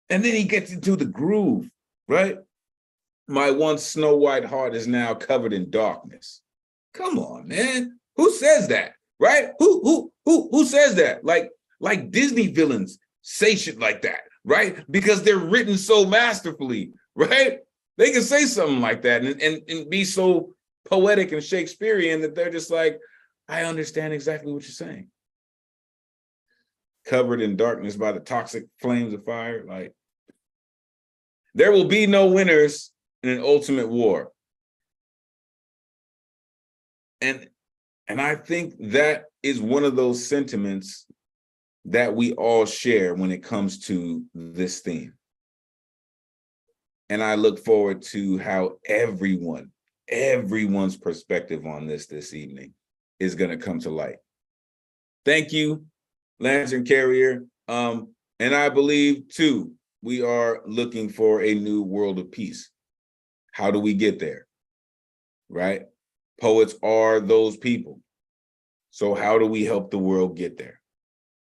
And then he gets into the groove, right? My once snow white heart is now covered in darkness. Come on, man. Who says that, right? Who says that? Like Disney villains say shit like that, right? Because they're written so masterfully, right? They can say something like that and be so poetic and Shakespearean that they're just like, I understand exactly what you're saying. Covered in darkness by the toxic flames of fire. Like, there will be no winners in an ultimate war. And I think that is one of those sentiments that we all share when it comes to this theme. And I look forward to how everyone's perspective on this evening is going to come to light. Thank you, Lantern Carrier. And I believe, too, we are looking for a new world of peace. How do we get there? Right? Poets are those people. So how do we help the world get there?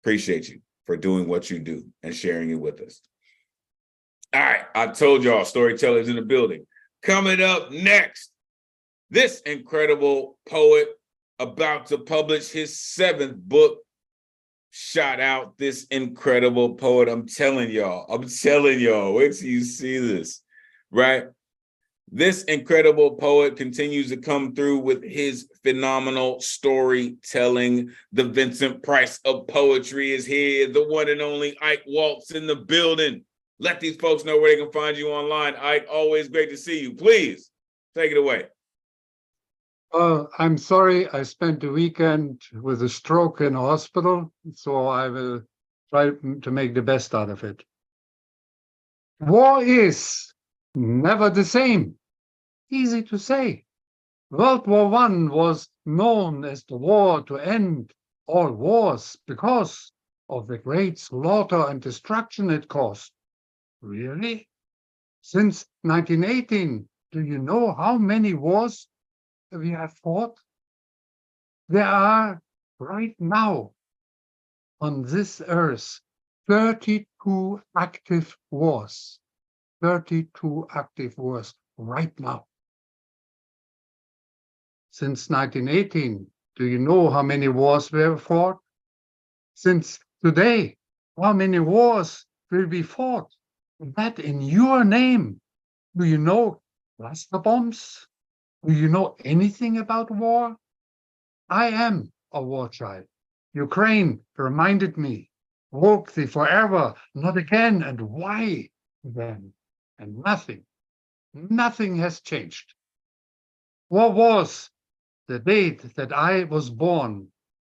Appreciate you for doing what you do and sharing it with us. All right, I told y'all, storytellers in the building. Coming up next, this incredible poet about to publish his 7th book. Shout out this incredible poet. I'm telling y'all, wait till you see this, right? This incredible poet continues to come through with his phenomenal storytelling. The Vincent Price of poetry is here. The one and only Ike Waltz in the building. Let these folks know where they can find you online. Ike, always great to see you. Please take it away. I'm sorry, I spent the weekend with a stroke in a hospital, so I will try to make the best out of it. War is never the same. Easy to say. World War I was known as the war to end all wars because of the great slaughter and destruction it caused. Really? Since 1918, do you know how many wars we have fought? There are right now on this earth 32 active wars. 32 active wars right now. Since 1918, do you know how many wars were fought? Since today, how many wars will be fought? That in your name. Do you know cluster bombs? Do you know anything about war? I am a war child. Ukraine reminded me, woke thee forever, not again, and why then? And nothing has changed. War was the date that I was born,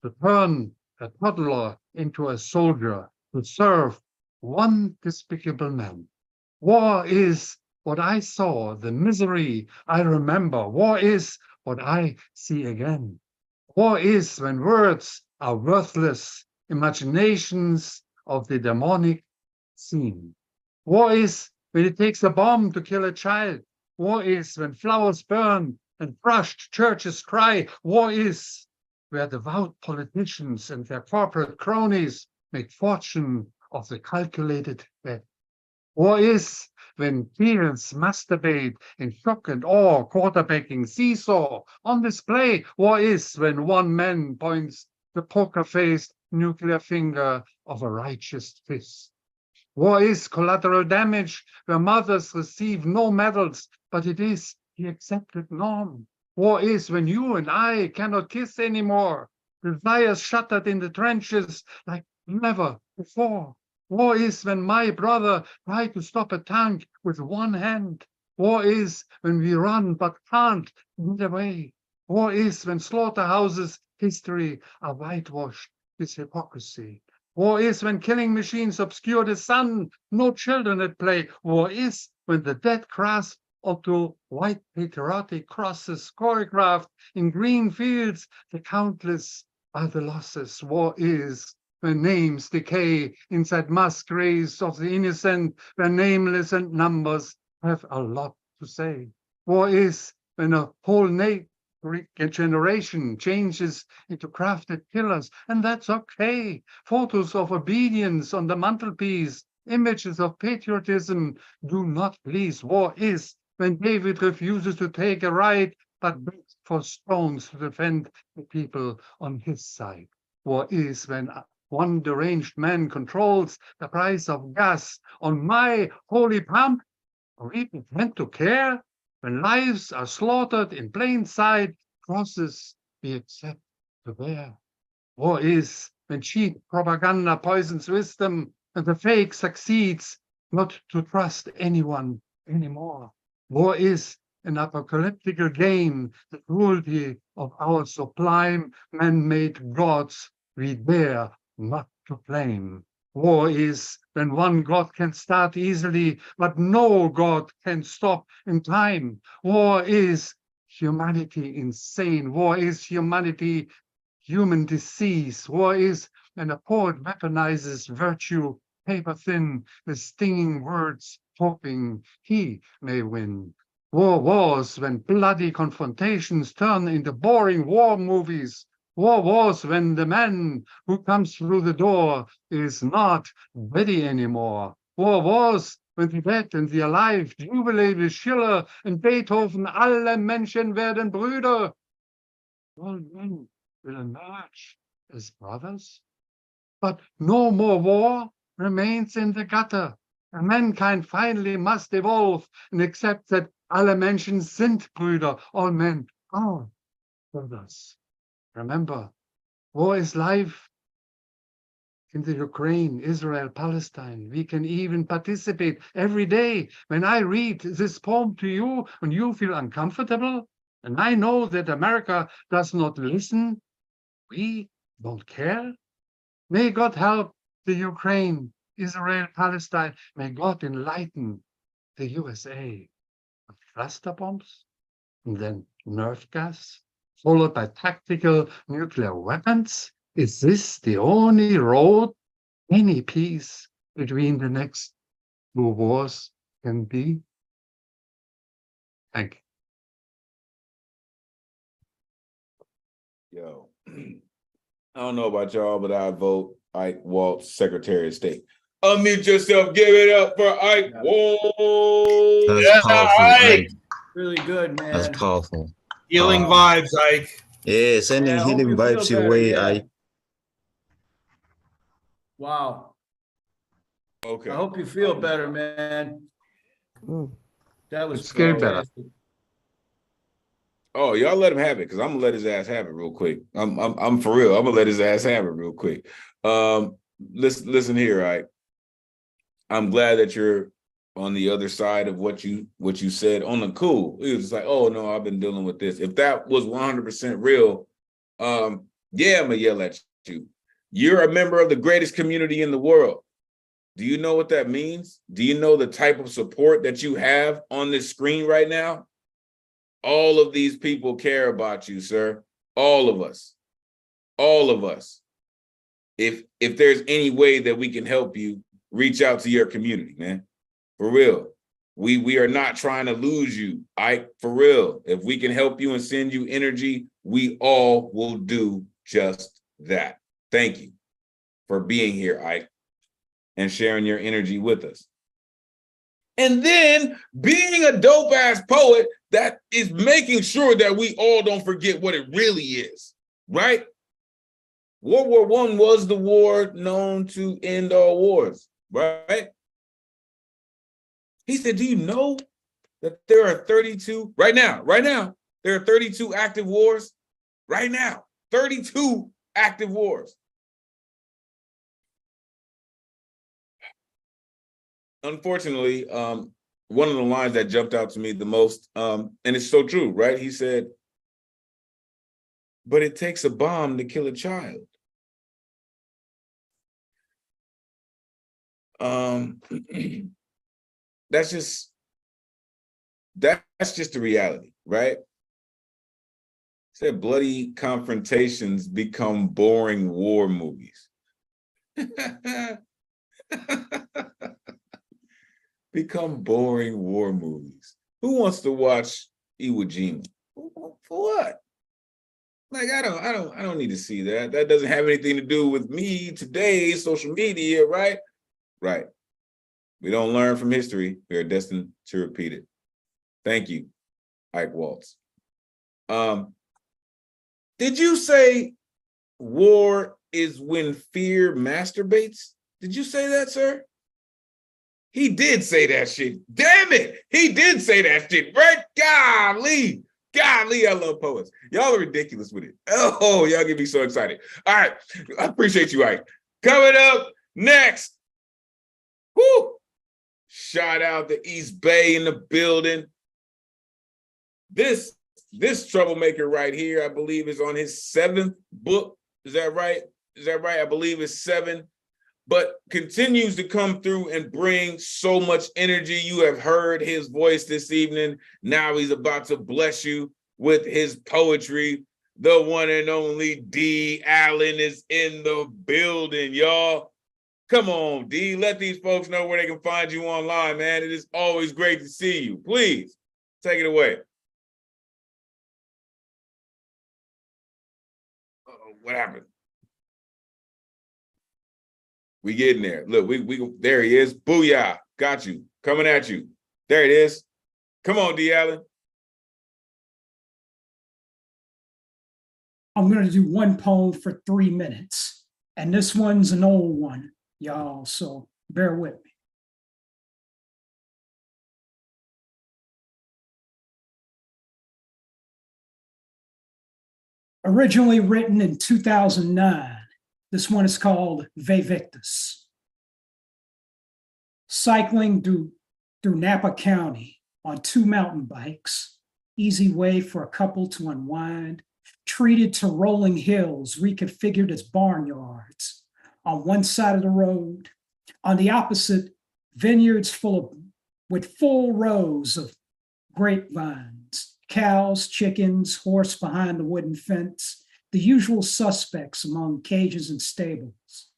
to turn a toddler into a soldier, to serve one despicable man. War is what I saw, the misery I remember. War is what I see again. War is when words are worthless, imaginations of the demonic scene. War is when it takes a bomb to kill a child. War is when flowers burn and crushed churches cry. War is where devout politicians and their corporate cronies make fortune of the calculated bet. War is when peers masturbate in shock and awe, quarterbacking seesaw on display. War is when one man points the poker-faced nuclear finger of a righteous fist. War is collateral damage where mothers receive no medals, but it is the accepted norm. War is when you and I cannot kiss anymore. Desires shattered in the trenches like never before. War is when my brother tried to stop a tank with one hand. War is when we run but can't get away. War is when slaughterhouses' history are whitewashed with hypocrisy. War is when killing machines obscure the sun, no children at play. War is when the dead grasp onto white patriotic crosses choreographed in green fields, the countless are the losses. War is when names decay inside mass graves of the innocent, where nameless and numbers have a lot to say. War is when a whole generation changes into crafted killers, and that's okay. Photos of obedience on the mantelpiece, images of patriotism do not please. War is when David refuses to take a right, but begs for stones to defend the people on his side. War is when one deranged man controls the price of gas on my holy pump. Or we pretend to care when lives are slaughtered in plain sight, crosses we accept to bear. War is when cheap propaganda poisons wisdom and the fake succeeds not to trust anyone anymore. War is an apocalyptical game, the cruelty of our sublime man-made gods we dare not to blame. War is when one God can start easily, but no God can stop in time. War is humanity insane. War is humanity, human disease. War is when a poet weaponizes virtue paper thin with stinging words, hoping he may win. War was when bloody confrontations turn into boring war movies. War was when the man who comes through the door is not ready anymore. War was when the dead and the alive jubilate with Schiller and Beethoven. Alle Menschen werden Brüder. All men will emerge as brothers. But no more war remains in the gutter. And mankind finally must evolve and accept that alle Menschen sind Brüder. All men are brothers. Remember, war is life in the Ukraine, Israel, Palestine. We can even participate every day. When I read this poem to you and you feel uncomfortable, and I know that America does not listen, we don't care. May God help the Ukraine, Israel, Palestine. May God enlighten the USA with cluster bombs and then nerve gas, followed by tactical nuclear weapons? Is this the only road any peace between the next two wars can be? Thank you. Yo, I don't know about y'all, but I vote Ike Waltz, Secretary of State. Unmute yourself. Give it up for Ike Waltz. That's powerful, Ike. Really good, man. That's powerful. Healing vibes, Ike. Yeah, sending Yeah, I hope healing you feel vibes your better, way, yeah. Ike. Wow. Okay. I hope you feel better, man. That was It's getting better. fantastic. Oh, y'all let him have it, because I'm gonna let his ass have it real quick. I'm for real. I'm gonna let his ass have it real quick. Listen here, right? I'm glad that you're on the other side of what you said on the cool. It was just like, oh no, I've been dealing with this. If that was 100% real, yeah, I'm gonna yell at you. You're a member of the greatest community in the world. Do you know what that means? Do you know the type of support that you have on this screen right now? All of these people care about you, sir. All of us. All of us. If there's any way that we can help you, reach out to your community, man. For real. We are not trying to lose you. For real. If we can help you and send you energy, we all will do just that. Thank you for being here, Ike, and sharing your energy with us. And then being a dope ass poet that is making sure that we all don't forget what it really is, right? World War I was the war known to end all wars, right? He said, do you know that there are 32, right now, there are 32 active wars, right now, 32 active wars. Unfortunately, one of the lines that jumped out to me the most, and it's so true, right? He said, but it takes a bomb to kill a child. That's just the reality, right? He said bloody confrontations become boring war movies. Become boring war movies. Who wants to watch Iwo Jima? For what? Like, I don't need to see that. That doesn't have anything to do with me today, social media, right? Right. We don't learn from history. We are destined to repeat it. Thank you, Ike Waltz. Did you say war is when fear masturbates? Did you say that, sir? He did say that shit. Damn it. He did say that shit, right? Golly, I love poets. Y'all are ridiculous with it. Oh, y'all get me so excited. All right. I appreciate you, Ike. Coming up next. Whoo! Shout out to East Bay in the building. This troublemaker right here, I believe, is on his 7th book. Is that right? I believe it's 7. But continues to come through and bring so much energy. You have heard his voice this evening. Now he's about to bless you with his poetry. The one and only D. Allen is in the building, y'all. Come on, D. Let these folks know where they can find you online, man. It is always great to see you. Please, take it away. Uh-oh, what happened? We getting there. Look, we there he is. Booyah. Got you. Coming at you. There it is. Come on, D. Allen. I'm going to do one poem for 3 minutes. And this one's an old one, y'all, so bear with me. Originally written in 2009. This one is called Ve Victus. Cycling through Napa County on 2 mountain bikes, easy way for a couple to unwind, treated to rolling hills reconfigured as barnyards. On one side of the road, on the opposite, vineyards with full rows of grapevines, cows, chickens, horse behind the wooden fence, the usual suspects among cages and stables.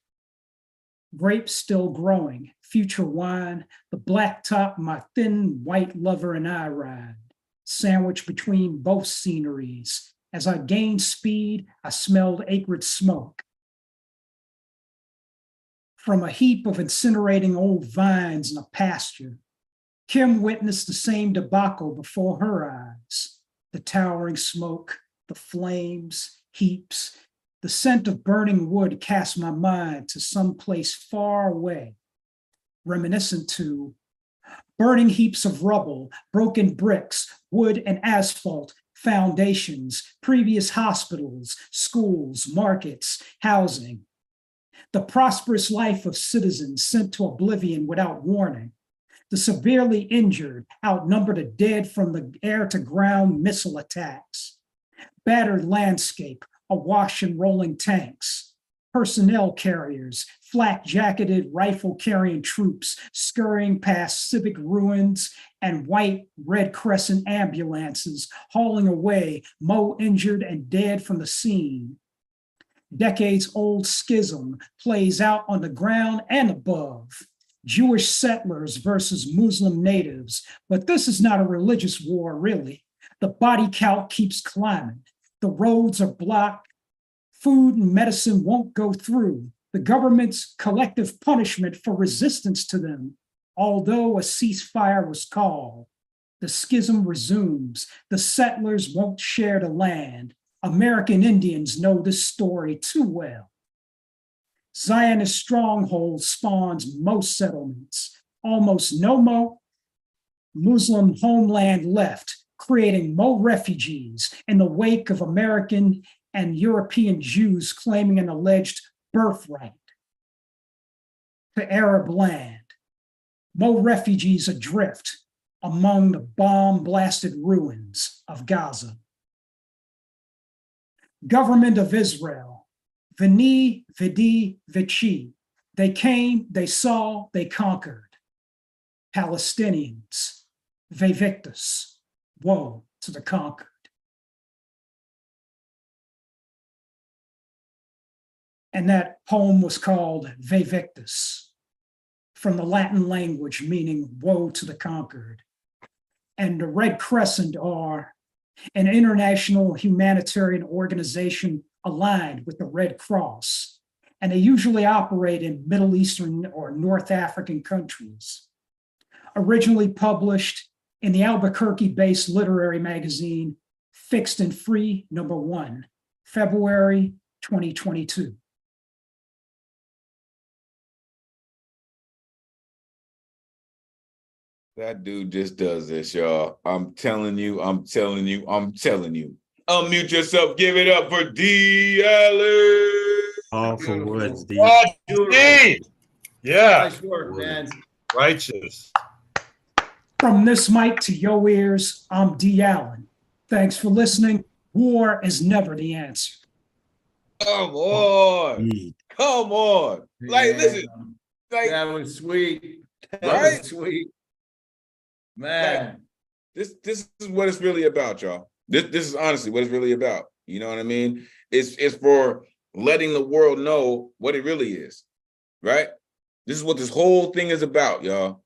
Grapes still growing, future wine, the blacktop my thin white lover and I ride, sandwiched between both sceneries. As I gained speed, I smelled acrid smoke. From a heap of incinerating old vines in a pasture, Kim witnessed the same debacle before her eyes. The towering smoke, the flames, heaps, the scent of burning wood cast my mind to some place far away, reminiscent to burning heaps of rubble, broken bricks, wood and asphalt foundations, previous hospitals, schools, markets, housing. The prosperous life of citizens sent to oblivion without warning. The severely injured outnumbered the dead from the air-to-ground missile attacks. Battered landscape, awash in rolling tanks. Personnel carriers, flak-jacketed rifle-carrying troops scurrying past civic ruins and white Red Crescent ambulances hauling away injured and dead from the scene. Decades-old schism plays out on the ground and above. Jewish settlers versus Muslim natives, but this is not a religious war, really. The body count keeps climbing. The roads are blocked. Food and medicine won't go through. The government's collective punishment for resistance to them, although a ceasefire was called. The schism resumes. The settlers won't share the land. American Indians know this story too well. Zionist stronghold spawns most settlements. Almost no Muslim homeland left, creating more refugees in the wake of American and European Jews claiming an alleged birthright to Arab land. More refugees adrift among the bomb-blasted ruins of Gaza. Government of Israel, Veni, Vidi, Vici. They came, they saw, they conquered. Palestinians, Ve Victus, woe to the conquered. And that poem was called Ve Victus, from the Latin language meaning woe to the conquered. And the Red Crescent are an international humanitarian organization aligned with the Red Cross, and they usually operate in Middle Eastern or North African countries. Originally published in the Albuquerque-based literary magazine, Fixed and Free, #1, February 2022. That dude just does this, y'all. I'm telling you. Unmute yourself. Give it up for D. Allen. Powerful words, D. Oh, D. Yeah. Nice work, man. Righteous. From this mic to your ears, I'm D. Allen. Thanks for listening. War is never the answer. Come on. Come on. Like, Yeah. listen. Like, That was sweet. That right? was sweet. Man. Like, this is what it's really about, y'all. This is honestly what it's really about. You know what I mean? It's for letting the world know what it really is, right? This is what this whole thing is about, y'all.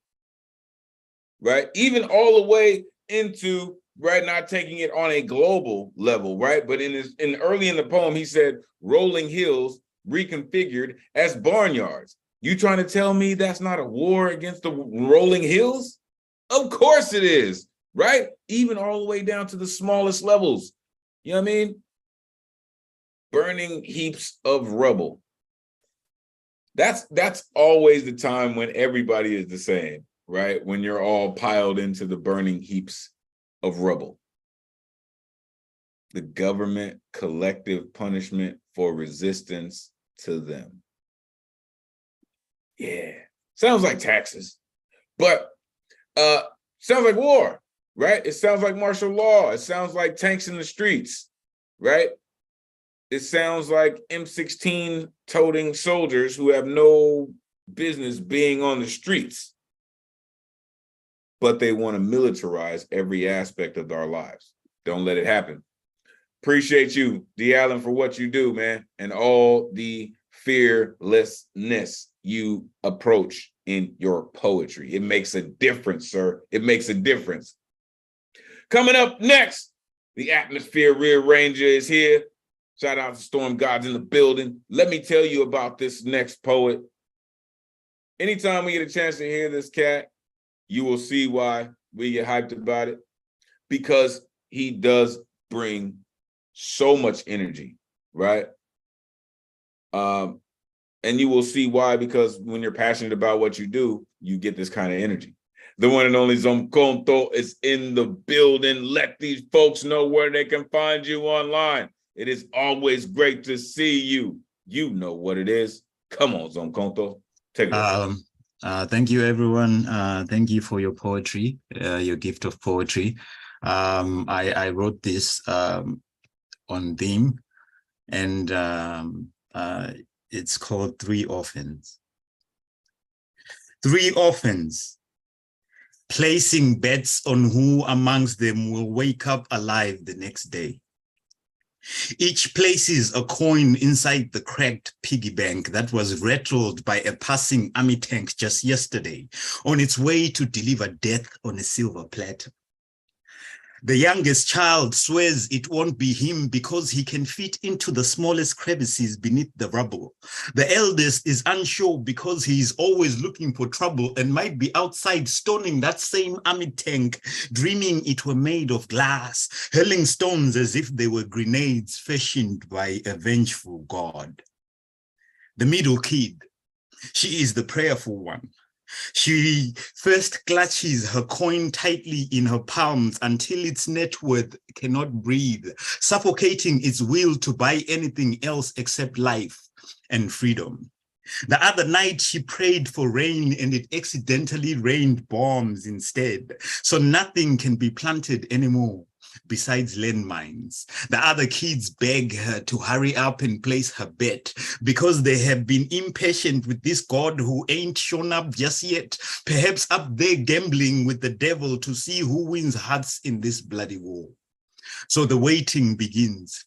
Right? Even all the way into, right, not taking it on a global level, right? But early in the poem, he said, rolling hills reconfigured as barnyards. You trying to tell me that's not a war against the rolling hills? Of course it is, right? Even all the way down to the smallest levels. You know what I mean? Burning heaps of rubble. That's always the time when everybody is the same, right? When you're all piled into the burning heaps of rubble. The government collective punishment for resistance to them. Yeah, sounds like taxes, but sounds like war, right? It sounds like martial law. It sounds like tanks in the streets, right? It sounds like M16 toting soldiers who have no business being on the streets, but they want to militarize every aspect of our lives. Don't let it happen. Appreciate you, D. Allen, for what you do, man, and all the fearlessness you approach in your poetry. It makes a difference, sir. It makes a difference. Coming up next, the Atmosphere Rearranger is here. Shout out to Storm Gods in the building. Let me tell you about this next poet. Anytime we get a chance to hear this cat, you will see why we get hyped about it, because he does bring so much energy, right? And you will see why, because when you're passionate about what you do, you get this kind of energy. The one and only Zomkonto is in the building. Let these folks know where they can find you online. It is always great to see you. You know what it is. Come on, Zomkonto. Take it away. Thank you, everyone. Thank you for your poetry, your gift of poetry. I wrote this on theme, and it's called 3 Orphans. 3 orphans, placing bets on who amongst them will wake up alive the next day. Each places a coin inside the cracked piggy bank that was rattled by a passing army tank just yesterday on its way to deliver death on a silver platter. The youngest child swears it won't be him because he can fit into the smallest crevices beneath the rubble. The eldest is unsure because he is always looking for trouble and might be outside stoning that same army tank, dreaming it were made of glass, hurling stones as if they were grenades fashioned by a vengeful god. The middle kid, she is the prayerful one. She first clutches her coin tightly in her palms until its net worth cannot breathe, suffocating its will to buy anything else except life and freedom. The other night, she prayed for rain and it accidentally rained bombs instead, so nothing can be planted anymore besides landmines. The other kids beg her to hurry up and place her bet because they have been impatient with this God who ain't shown up just yet, perhaps up there gambling with the devil to see who wins hearts in this bloody war. So the waiting begins.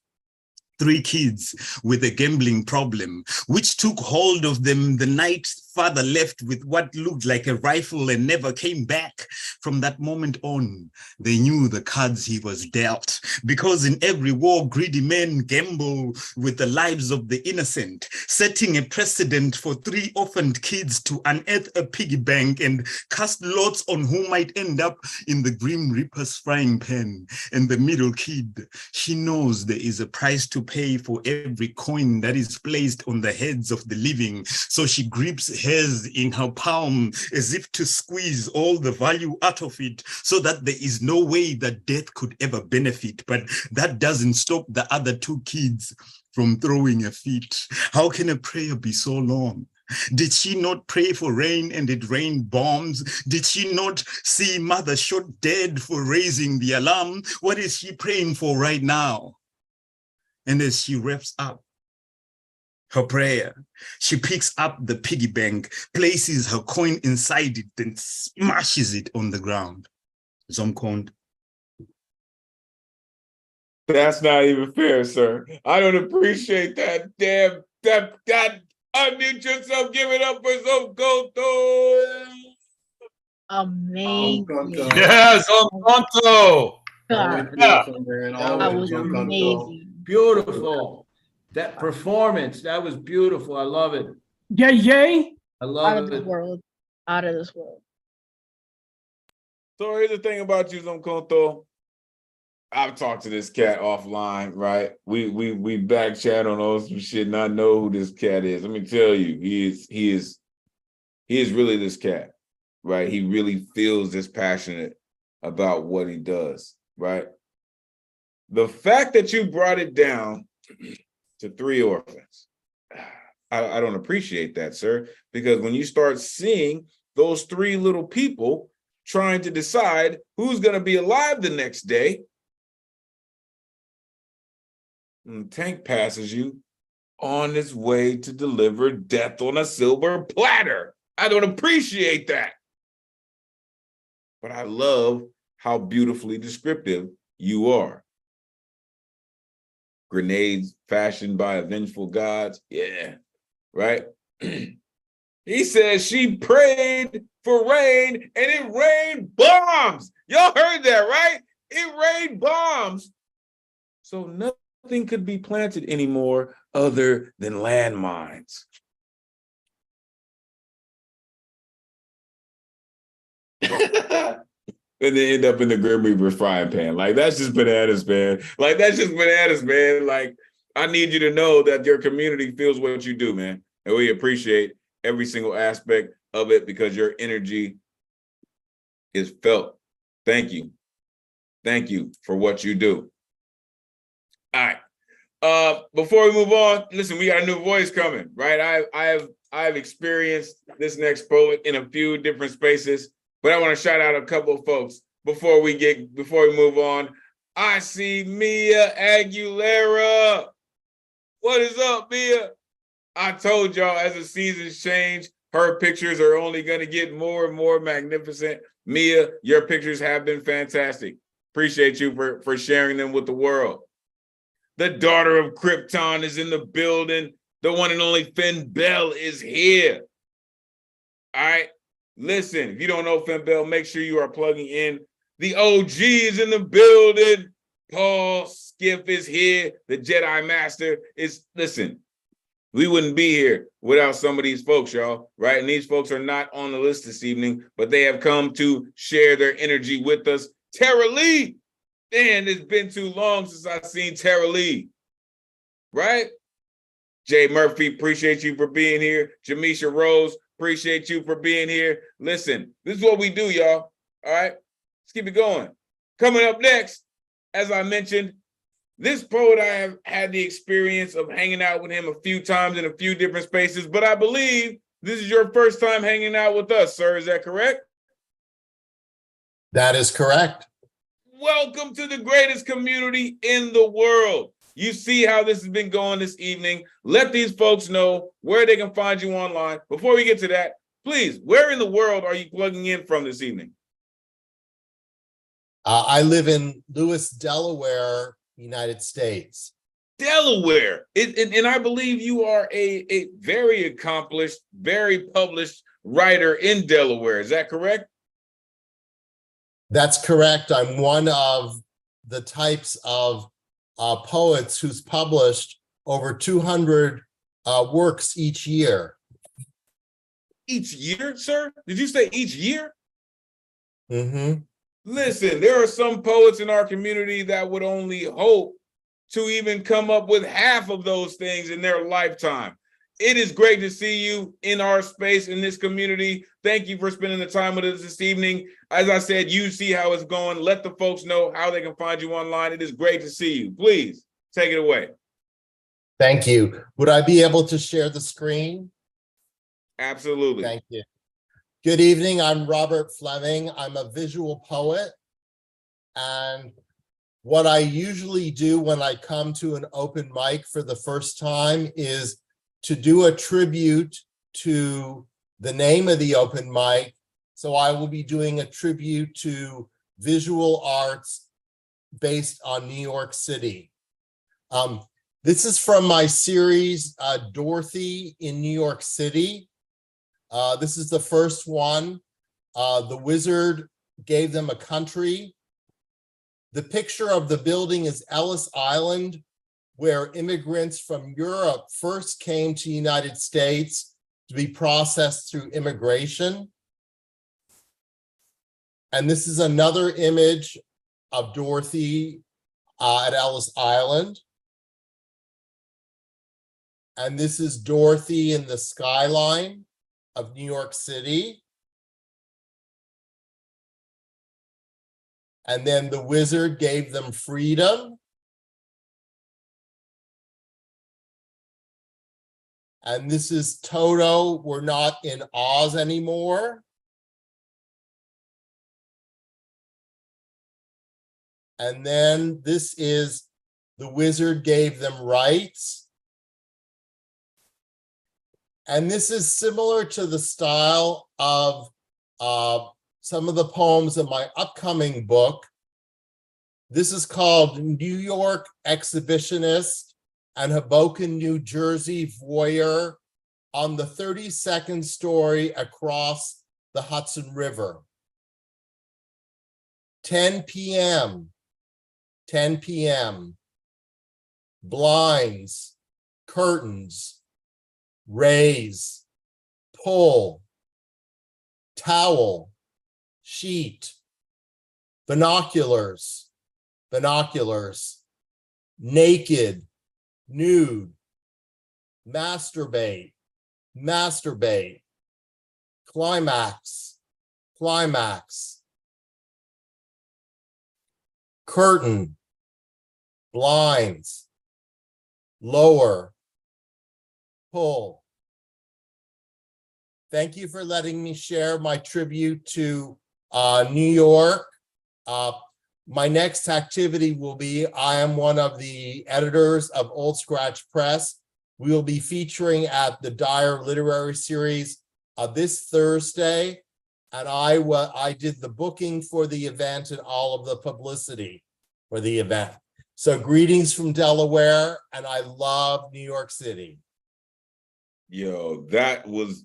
3 kids with a gambling problem, which took hold of them the night father left with what looked like a rifle and never came back. From that moment on, they knew the cards he was dealt, because in every war, greedy men gamble with the lives of the innocent, setting a precedent for 3 orphaned kids to unearth a piggy bank and cast lots on who might end up in the Grim Reaper's frying pan. And the middle kid, she knows there is a price to pay for every coin that is placed on the heads of the living, so she grips hers in her palm as if to squeeze all the value out of it, so that there is no way that death could ever benefit. But that doesn't stop the other 2 kids from throwing a fit. How can a prayer be so long? Did she not pray for rain and it rained bombs? Did she not see mother shot dead for raising the alarm? What is she praying for right now? And as she wraps up her prayer, she picks up the piggy bank, places her coin inside it, then smashes it on the ground. Zomkond. That's not even fair, sir. I don't appreciate that. Damn, that unmute yourself. Give it up for Zomkonto. Amazing. Yes, Zomkonto. That was amazing. Beautiful. That performance, that was beautiful. I love it. Yay, yay. I Out love of this it. world. Out of this world. So here's the thing about you, Zomkonto. I've talked to this cat offline, right? We back chat on all some shit, and I know who this cat is. Let me tell you, he is really this cat, right? He really feels this passionate about what he does, right? The fact that you brought it down to 3 orphans, I don't appreciate that, sir, because when you start seeing those 3 little people trying to decide who's going to be alive the next day, and the tank passes you on its way to deliver death on a silver platter. I don't appreciate that. But I love how beautifully descriptive you are. Grenades fashioned by vengeful gods. Yeah, right? He says she prayed for rain and it rained bombs. Y'all heard that, right? It rained bombs. So nothing could be planted anymore other than landmines. And they end up in the Grim Reaper's frying pan. Like, that's just bananas, man. Like, that's just bananas, man. Like, I need you to know that your community feels what you do, man. And we appreciate every single aspect of it because your energy is felt. Thank you. Thank you for what you do. All right. Before we move on, listen, we got a new voice coming, right? I've experienced this next poet in a few different spaces, but I want to shout out a couple of folks before we move on. I see Mia Aguilera. What is up, Mia? I told y'all as the seasons change, her pictures are only going to get more and more magnificent. Mia, your pictures have been fantastic. Appreciate you for sharing them with the world. The daughter of Krypton is in the building. The one and only Finn Bell is here. All right. Listen, if you don't know Finn Bell, make sure you are plugging in. The OG is in the building. Paul Skiff is here. The Jedi Master is, listen, we wouldn't be here without some of these folks, y'all, right? And these folks are not on the list this evening, but they have come to share their energy with us. Tara Lee. Man, it's been too long since I've seen Tara Lee, right? Jay Murphy, appreciate you for being here. Jamisha Rose, appreciate you for being here. Listen, this is what we do, y'all, all right? Let's keep it going. Coming up next, as I mentioned, this poet, I have had the experience of hanging out with him a few times in a few different spaces, but I believe this is your first time hanging out with us, sir. Is that correct? That is correct. Welcome to the greatest community in the world. You see how this has been going this evening. Let these folks know where they can find you online. Before we get to that, please, where in the world are you plugging in from this evening? I live in Lewis, Delaware, United States. Delaware. And I believe you are a very accomplished, very published writer in Delaware. Is that correct? That's correct. I'm one of the types of poets who's published over 200 works each year. Each year, sir? Did you say each year? Mm-hmm. Listen, there are some poets in our community that would only hope to even come up with half of those things in their lifetime. It is great to see you in our space, in this community. Thank you for spending the time with us this evening. As I said, you see how it's going. Let the folks know how they can find you online. It is great to see you. Please take it away. Thank you. Would I be able to share the screen? Absolutely. Thank you. Good evening. I'm Robert Fleming. I'm a visual poet. And what I usually do when I come to an open mic for the first time is to do a tribute to the name of the open mic. So I will be doing a tribute to visual arts based on New York City. This is from my series, Dorothy in New York City. This is the first one. The wizard gave them a country. The picture of the building is Ellis Island, where immigrants from Europe first came to the United States to be processed through immigration. And this is another image of Dorothy at Ellis Island. And this is Dorothy in the skyline of New York City. And then the wizard gave them freedom. And this is Toto, we're not in Oz anymore. And then this is the wizard gave them rights. And this is similar to the style of some of the poems in my upcoming book. This is called New York Exhibitionist and Hoboken, New Jersey Voyeur on the 32nd story across the Hudson River. 10 p.m., 10 p.m., blinds, curtains, raise, pull, towel, sheet, binoculars, naked, nude, masturbate, climax, curtain, blinds, lower, pull. Thank you for letting me share my tribute to New York. My next activity will be, I am one of the editors of Old Scratch Press. We will be featuring at the Dyer Literary Series this Thursday. And I did the booking for the event and all of the publicity for the event. So greetings from Delaware, and I love New York City. Yo, that was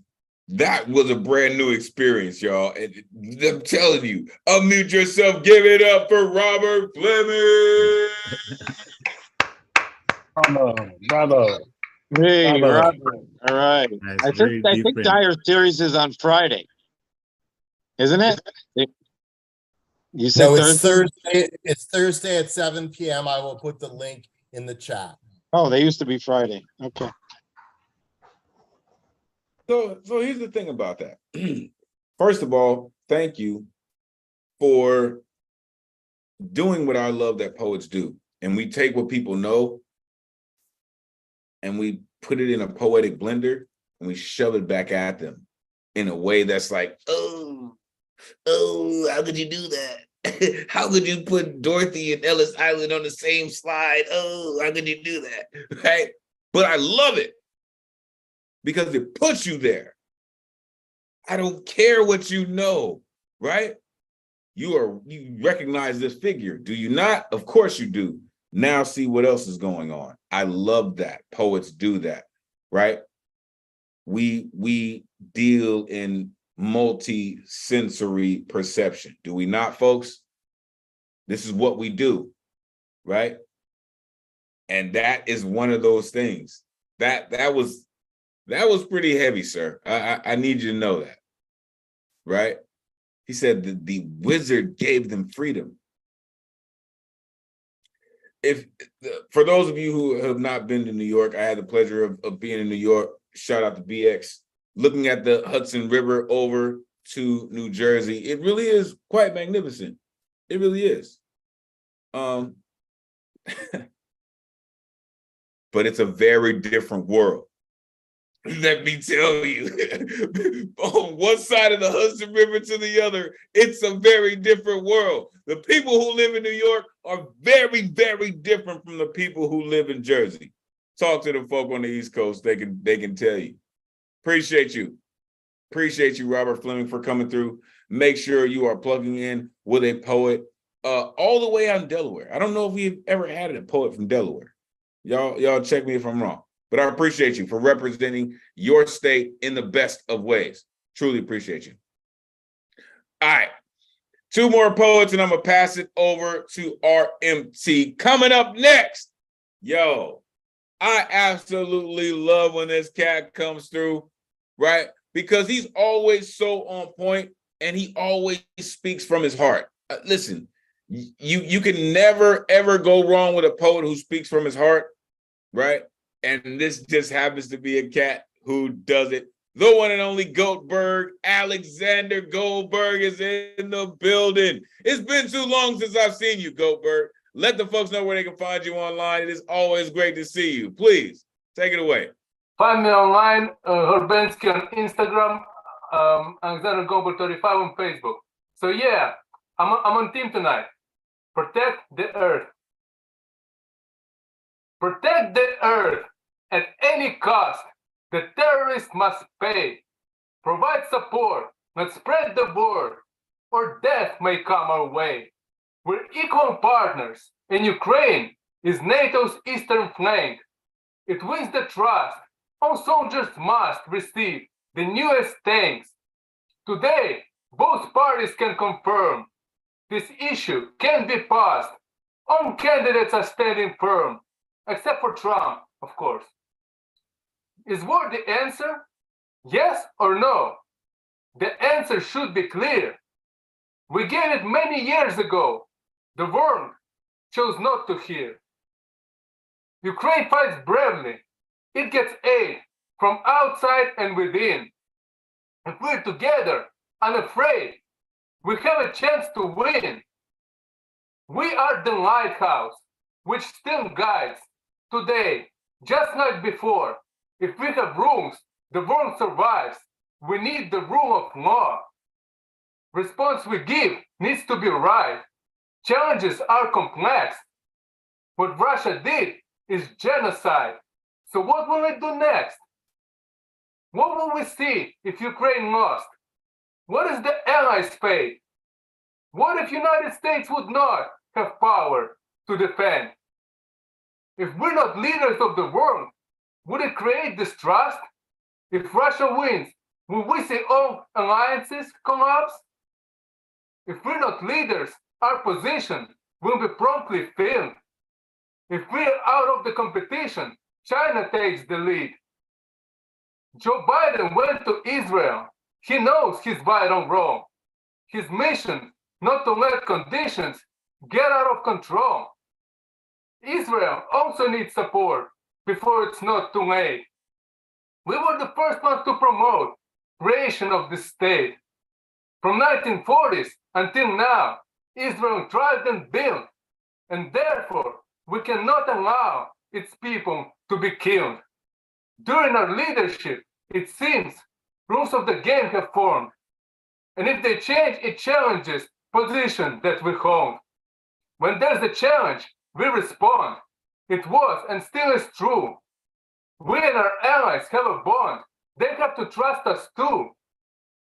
a brand new experience, y'all. And I'm telling you, unmute yourself, give it up for Robert Fleming. Bravo. Hey, Bravo. Robert. All right. That's I very think different. Dyer Series is on Friday, isn't it? You said No, it's Thursday? Thursday. It's Thursday at 7 p.m. I will put the link in the chat. Oh, they used to be Friday. Okay. So here's the thing about that. First of all, thank you for doing what I love that poets do. And we take what people know and we put it in a poetic blender and we shove it back at them in a way that's like, oh, how could you do that? How could you put Dorothy and Ellis Island on the same slide? Oh, how could you do that? Right? But I love it because it puts you there. I don't care what you know, right? You recognize this figure. Do you not? Of course you do. Now see what else is going on. I love that. Poets do that, right? We deal in multi-sensory perception. Do we not, folks? This is what we do, right? And that is one of those things. That was pretty heavy, sir. I need you to know that, right? He said the wizard gave them freedom. For those of you who have not been to New York, I had the pleasure of being in New York. Shout out to BX. Looking at the Hudson River over to New Jersey, it really is quite magnificent. It really is. But it's a very different world. Let me tell you, on one side of the Hudson River to the other, it's a very different world. The people who live in New York are very, very different from the people who live in Jersey. Talk to the folk on the East Coast, they can tell you. Appreciate you. Appreciate you, Robert Fleming, for coming through. Make sure you are plugging in with a poet all the way out in Delaware. I don't know if we've ever had a poet from Delaware. Y'all check me if I'm wrong. But I appreciate you for representing your state in the best of ways. Truly appreciate you. All right. 2 more poets, and I'm going to pass it over to RMT. Coming up next, yo, I absolutely love when this cat comes through, right? Because he's always so on point, and he always speaks from his heart. Listen, you can never, ever go wrong with a poet who speaks from his heart, right? And this just happens to be a cat who does it. The one and only Goldberg, Alexander Goldberg, is in the building. It's been too long since I've seen you, Goldberg. Let the folks know where they can find you online. It is always great to see you. Please, take it away. Find me online, Herbensky on Instagram, Alexander Goldberg 35 on Facebook. So yeah, I'm on team tonight. Protect the earth. Protect the earth at any cost. The terrorists must pay. Provide support, not spread the word, or death may come our way. We're equal partners, and Ukraine is NATO's eastern flank. It wins the trust. All soldiers must receive the newest tanks. Today, both parties can confirm this issue can be passed. All candidates are standing firm. Except for Trump, of course. Is war the answer? Yes or no? The answer should be clear. We gave it many years ago. The world chose not to hear. Ukraine fights bravely. It gets aid from outside and within. If we're together, unafraid, we have a chance to win. We are the lighthouse, which still guides. Today, just like before, if we have rooms, the world survives. We need the rule of law. Response we give needs to be right. Challenges are complex. What Russia did is genocide. So what will it do next? What will we see if Ukraine lost? What is the Allies' fate? What if United States would not have power to defend? If we're not leaders of the world, would it create distrust? If Russia wins, will we see all alliances collapse? If we're not leaders, our position will be promptly filled. If we're out of the competition, China takes the lead. Joe Biden went to Israel. He knows he's right on wrong. His mission, not to let conditions get out of control. Israel also needs support before it's not too late. We were the first ones to promote creation of the state. From 1940s until now, Israel thrived and built, and therefore we cannot allow its people to be killed. During our leadership, it seems rules of the game have formed, and if they change, it challenges position that we hold. When there's a challenge, we respond. It was and still is true. We and our allies have a bond. They have to trust us too.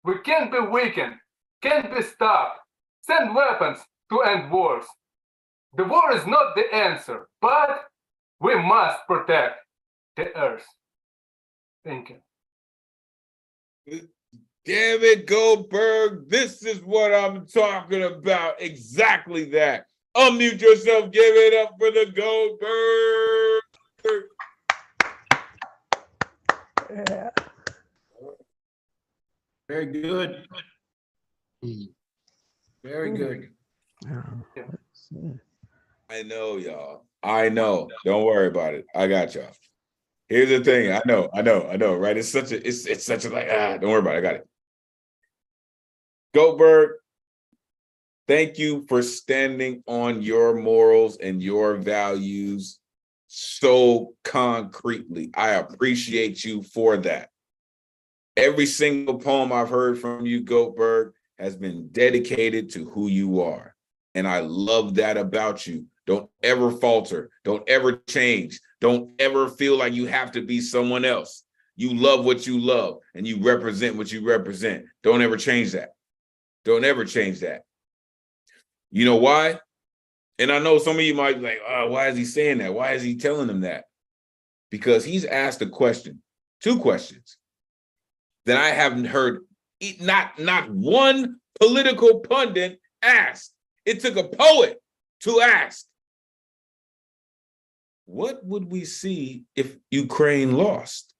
We can't be weakened, can't be stopped. Send weapons to end wars. The war is not the answer, but we must protect the earth. Thank you. Damn it, Goldberg. This is what I'm talking about. Exactly that. Unmute yourself. Give it up for the Goldberg. Yeah. Very good. Very good. I know, y'all. I know. Don't worry about it. I got y'all. Here's the thing. I know, right? It's such a like, don't worry about it. I got it. Goldberg, thank you for standing on your morals and your values so concretely. I appreciate you for that. Every single poem I've heard from you, Goldberg, has been dedicated to who you are. And I love that about you. Don't ever falter. Don't ever change. Don't ever feel like you have to be someone else. You love what you love and you represent what you represent. Don't ever change that. Don't ever change that. You know why? And I know some of you might be like, why is he saying that? Why is he telling them that? Because he's asked a question, two questions that I haven't heard, not one political pundit asked. It took a poet to ask, what would we see if Ukraine lost?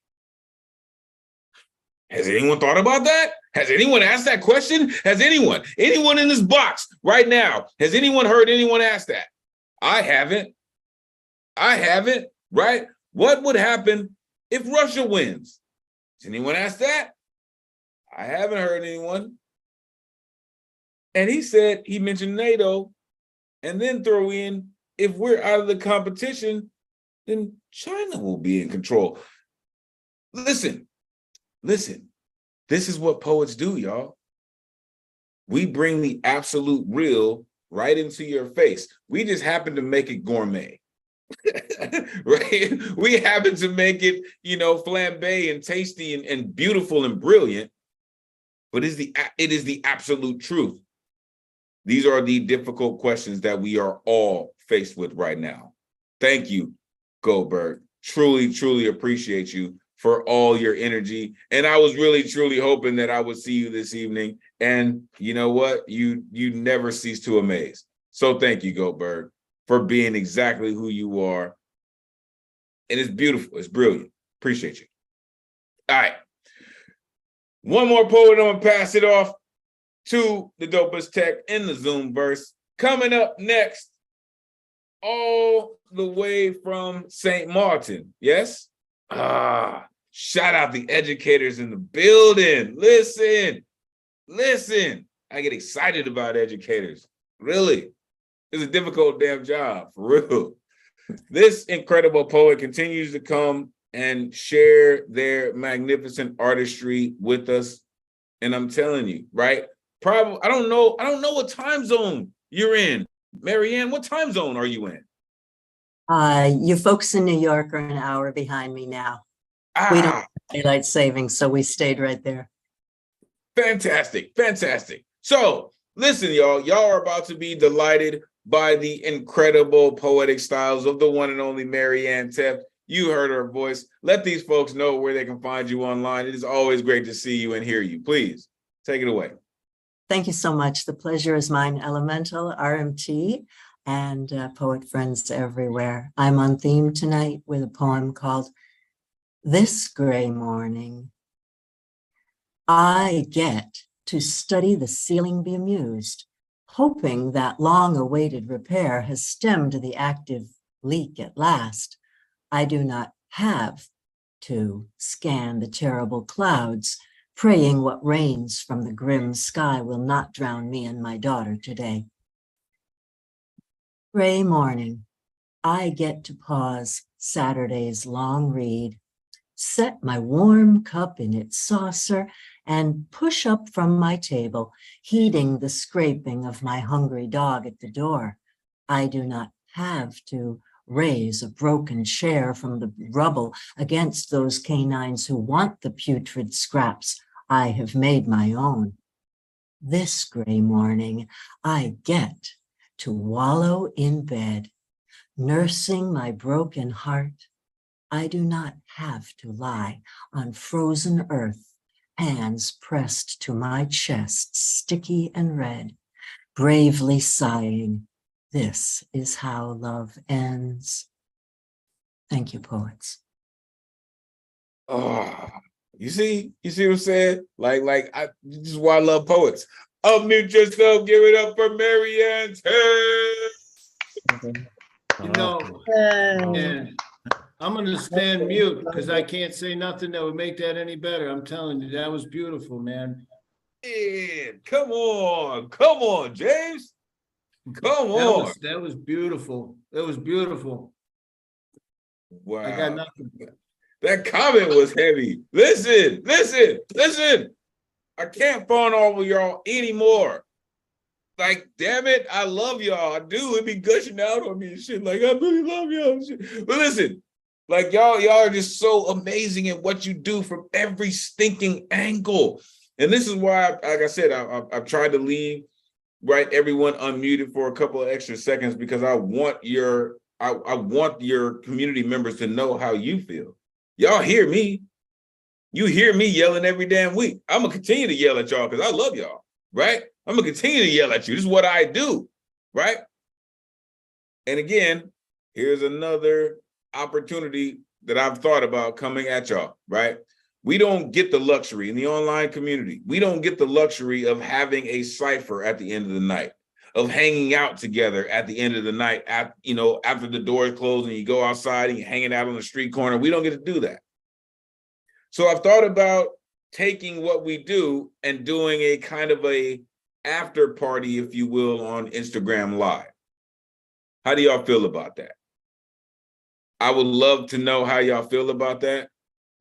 Has anyone thought about that? Has anyone asked that question? Has anyone in this box right now, has anyone heard anyone ask that? I haven't, right? What would happen if Russia wins? Has anyone asked that? I haven't heard anyone. And he mentioned NATO, and then throw in, if we're out of the competition, then China will be in control. Listen, this is what poets do, y'all. We bring the absolute real right into your face. We just happen to make it gourmet, right? We happen to make it, flambe and tasty and beautiful and brilliant, but it is the absolute truth. These are the difficult questions that we are all faced with right now. Thank you, Goldberg. Truly, truly appreciate you for all your energy. And I was really, truly hoping that I would see you this evening. And you know what? You never cease to amaze. So thank you, Goldberg, for being exactly who you are. And it's beautiful. It's brilliant. Appreciate you. All right. One more poet. I'm going to pass it off to the dopest tech in the Zoom verse. Coming up next, all the way from St. Martin. Yes? Shout out the educators in the building. Listen. I get excited about educators. Really. It's a difficult damn job, for real. This incredible poet continues to come and share their magnificent artistry with us. And I'm telling you, right? Probably, I don't know what time zone you're in. Marianne, what time zone are you in? You folks in New York are an hour behind me now. We don't have daylight savings, so we stayed right there. Fantastic, fantastic. So listen, y'all are about to be delighted by the incredible poetic styles of the one and only Marianne Teft. You heard her voice. Let these folks know where they can find you online. It is always great to see you and hear you. Please take it away. Thank you so much. The pleasure is mine. Elemental, RMT, and poet friends everywhere. I'm on theme tonight with a poem called This Gray Morning. I get to study the ceiling bemused, hoping that long-awaited repair has stemmed the active leak at last. I do not have to scan the terrible clouds, praying what rains from the grim sky will not drown me and my daughter today. Gray morning, I get to pause Saturday's long read, set my warm cup in its saucer, and push up from my table, heeding the scraping of my hungry dog at the door. I do not have to raise a broken chair from the rubble against those canines who want the putrid scraps I have made my own. This gray morning, I get to wallow in bed, nursing my broken heart. I do not have to lie on frozen earth, hands pressed to my chest, sticky and red, bravely sighing, this is how love ends. Thank you, poets. Oh, you see what I'm saying? This is why I love poets. Unmute yourself, give it up for Marianne Teft. You know, and I'm going to stand mute because I can't say nothing that would make that any better. I'm telling you, that was beautiful, man. Yeah, come on, James. Come on. That was beautiful. It was beautiful. Wow. I got nothing. That comment was heavy. Listen. I can't phone over y'all anymore. Like, damn it, I love y'all. I do. It be gushing out on me and shit. Like, I really love y'all and shit. But listen, like y'all are just so amazing at what you do from every stinking angle. And this is why, like I said, I've tried to leave, right, everyone unmuted for a couple of extra seconds because I want your community members to know how you feel. Y'all hear me. You hear me yelling every damn week. I'm going to continue to yell at y'all because I love y'all, right? I'm going to continue to yell at you. This is what I do, right? And again, here's another opportunity that I've thought about coming at y'all, right? We don't get the luxury in the online community. We don't get the luxury of having a cipher at the end of the night, of hanging out together at the end of the night, after the doors close and you go outside and you're hanging out on the street corner. We don't get to do that. So I've thought about taking what we do and doing a kind of a after party, if you will, on Instagram Live. How do y'all feel about that? I would love to know how y'all feel about that,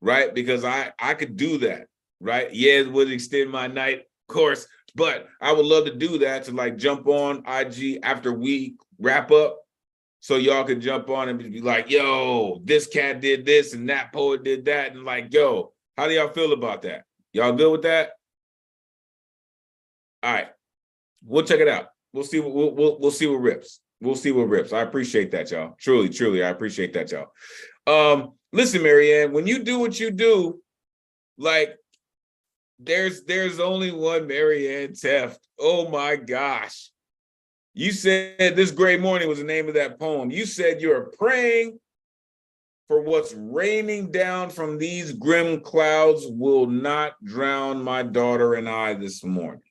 right? Because I could do that, right? Yeah, it would extend my night, of course, but I would love to do that, to like jump on IG after we wrap up so y'all could jump on and be like, yo, this cat did this and that poet did that. And like, yo, how do y'all feel about that? Y'all good with that? All right, we'll check it out. We'll see what rips. We'll see what rips. I appreciate that, y'all. Truly, I appreciate that, y'all. Listen, Marianne, when you do what you do, like there's only one Marianne Teft. Oh my gosh. You said This Gray Morning was the name of that poem. You said you're praying for what's raining down from these grim clouds will not drown my daughter and I this morning.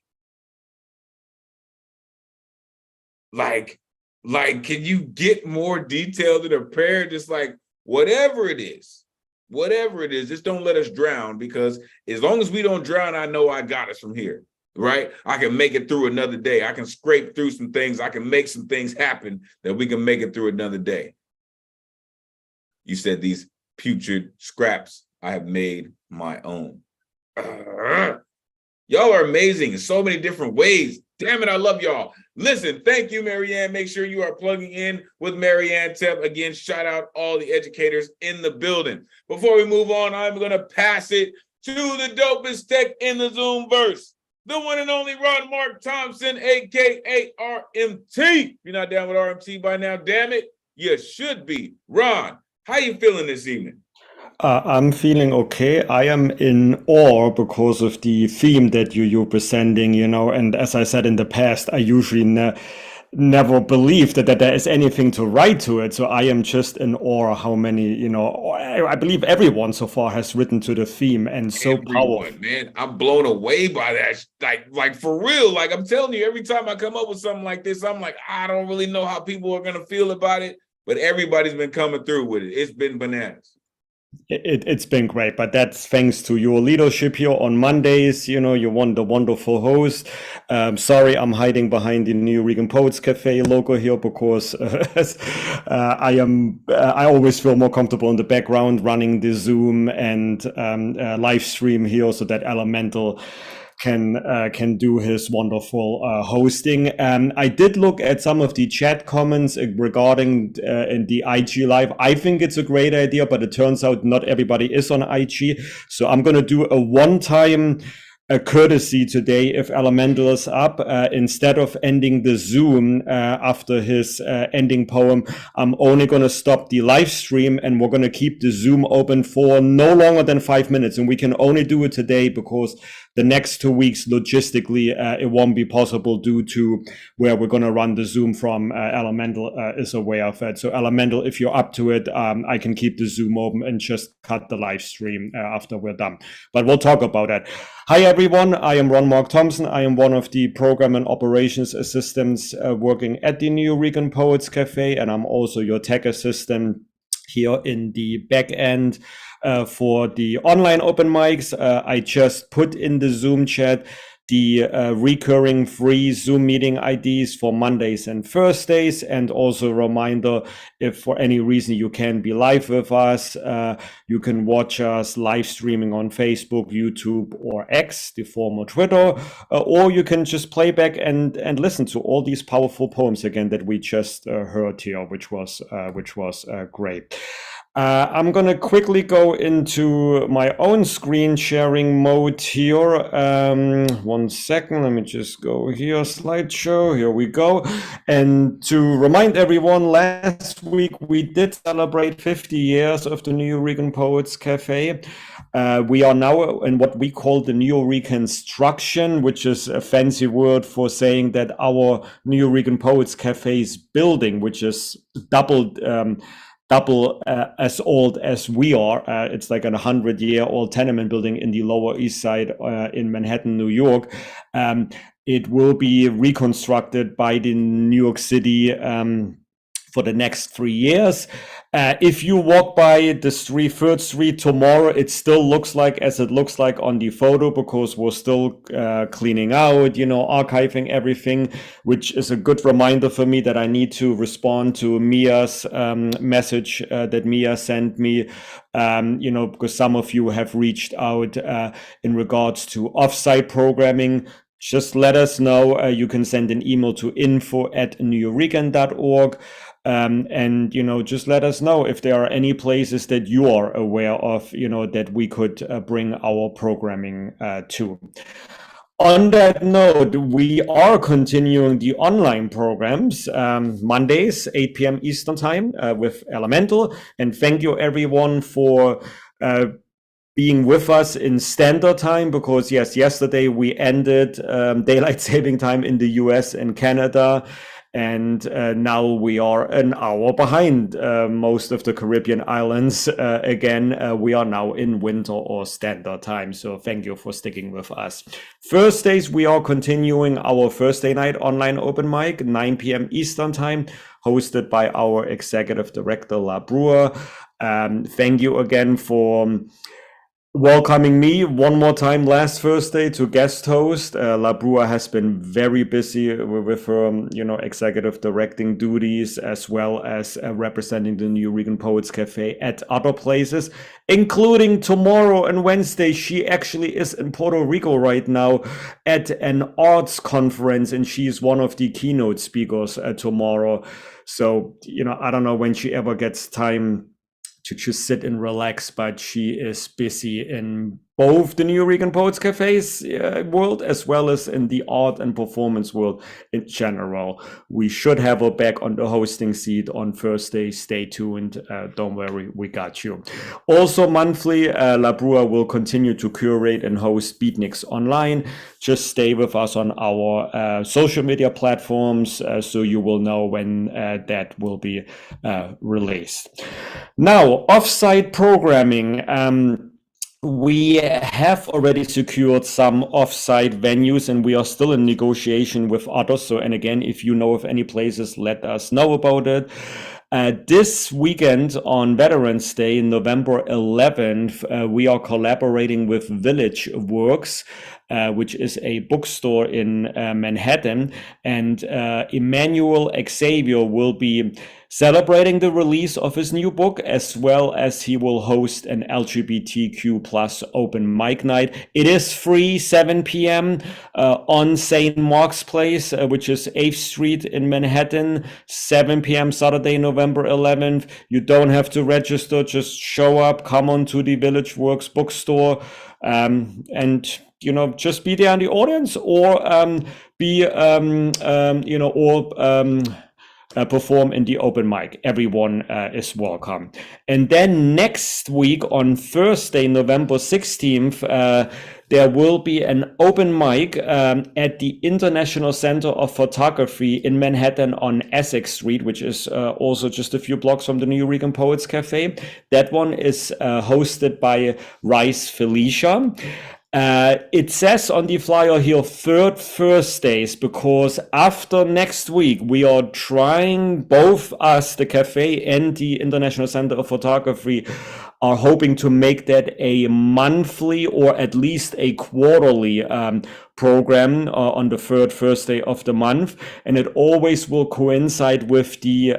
Like, can you get more detailed in a prayer? Just like, whatever it is, just don't let us drown, because as long as we don't drown, I know I got us from here. right? I can make it through another day. I can scrape through some things. I can make some things happen that we can make it through another day. You said these putrid scraps I have made my own. Y'all are amazing in so many different ways. Damn it, I love y'all. Listen, thank you, Marianne. Make sure you are plugging in with Marianne Tep. Again, shout out all the educators in the building. Before we move on, I'm going to pass it to the dopest tech in the Zoomverse, the one and only Ron Mark Thompson, aka RMT. If you're not down with RMT by now, damn it, you should be. Ron, how you feeling this evening? I'm feeling okay. I am in awe because of the theme that you're presenting, you know, and as I said in the past, I usually never believed that there is anything to write to it. So I am just in awe how many, you know, I believe everyone so far has written to the theme, and so powerful. Man, I'm blown away by that. Like for real. Like I'm telling you, every time I come up with something like this, I'm like, I don't really know how people are going to feel about it, but everybody's been coming through with it. It's been bananas. It's been great, but that's thanks to your leadership here on Mondays. You know, you're the wonderful host. Sorry, I'm hiding behind the New Regan Poets Cafe logo here because I always feel more comfortable in the background running the Zoom and live stream here, so that Elemen2al can do his wonderful hosting. I did look at some of the chat comments regarding in the IG live. I think it's a great idea, but it turns out not everybody is on IG. So I'm going to do a one-time courtesy today. If Elemen2al is up, instead of ending the Zoom after his ending poem, I'm only going to stop the live stream, and we're going to keep the Zoom open for no longer than 5 minutes. And we can only do it today because the next 2 weeks, logistically, it won't be possible due to where we're going to run the Zoom from. Elemen2al is aware of it. So Elemen2al, if you're up to it, I can keep the Zoom open and just cut the live stream after we're done. But we'll talk about that. Hi, everyone. I am Ron Mark Thompson. I am one of the program and operations assistants working at the New Regan Poets Cafe, and I'm also your tech assistant here in the back end for the online open mics. I just put in the Zoom chat the recurring free Zoom meeting IDs for Mondays and Thursdays, and also a reminder, if for any reason you can't be live with us, you can watch us live streaming on Facebook, YouTube, or X, the former Twitter, or you can just play back and listen to all these powerful poems again that we just heard here, which was great. I'm going to quickly go into my own screen sharing mode here. 1 second, let me just go here, slideshow, here we go. And to remind everyone, last week we did celebrate 50 years of the New Regan Poets Cafe. We are now in what we call the New Reconstruction, which is a fancy word for saying that our New Regan Poets Cafe's building, which is double as old as we are. It's like a 100-year-old tenement building in the Lower East Side in Manhattan, New York. It will be reconstructed by the New York City for the next 3 years. If you walk by the 3rd Street tomorrow, it still looks like as it looks like on the photo, because we're still cleaning out, you know, archiving everything, which is a good reminder for me that I need to respond to Mia's message that Mia sent me, you know, because some of you have reached out in regards to offsite programming. Just let us know. You can send an email to info@newregan.org. And, you know, just let us know if there are any places that you are aware of, you know, that we could bring our programming to. On that note, we are continuing the online programs, Mondays, 8 p.m. Eastern time with Elemen2al. And thank you everyone for being with us in standard time, because yes, yesterday we ended daylight saving time in the US and Canada. And now we are an hour behind most of the Caribbean islands. Again, we are now in winter or standard time. So thank you for sticking with us. Thursdays, we are continuing our Thursday night online open mic, 9 p.m. Eastern time, hosted by our executive director, La Brewer. Thank you again for welcoming me one more time last Thursday to guest host. La Brua has been very busy with her, executive directing duties, as well as representing the New Regan Poets Cafe at other places, including tomorrow and Wednesday. She actually is in Puerto Rico right now at an arts conference, and she's one of the keynote speakers tomorrow. So, I don't know when she ever gets time to just sit and relax, but she is busy in both the New Regan Poets Cafe's world, as well as in the art and performance world in general. We should have her back on the hosting seat on Thursday. Stay tuned. Don't worry, we got you. Also monthly, La Brua will continue to curate and host Beatniks Online. Just stay with us on our social media platforms so you will know when that will be released. Now, offsite programming. We have already secured some offsite venues, and we are still in negotiation with others. So, and again, if you know of any places, let us know about it. This weekend on Veterans Day, November 11th, we are collaborating with Village Works, which is a bookstore in Manhattan, and Emmanuel Xavier will be celebrating the release of his new book, as well as he will host an LGBTQ plus open mic night. It is free, 7 p.m. On St. Mark's Place, which is 8th Street in Manhattan, 7 p.m. Saturday, November 11th. You don't have to register, just show up, come on to the Village Works bookstore, and just be there in the audience, or perform in the open mic. Everyone is welcome. And then next week on Thursday, November 16th, there will be an open mic at the International Center of Photography in Manhattan on Essex Street, which is also just a few blocks from the New Regan Poets Cafe. That one is hosted by Rice Felicia. It says on the flyer here, third Thursdays, because after next week, we are trying, both us, the cafe, and the International Center of Photography, are hoping to make that a monthly or at least a quarterly program on the third Thursday of the month. And it always will coincide with the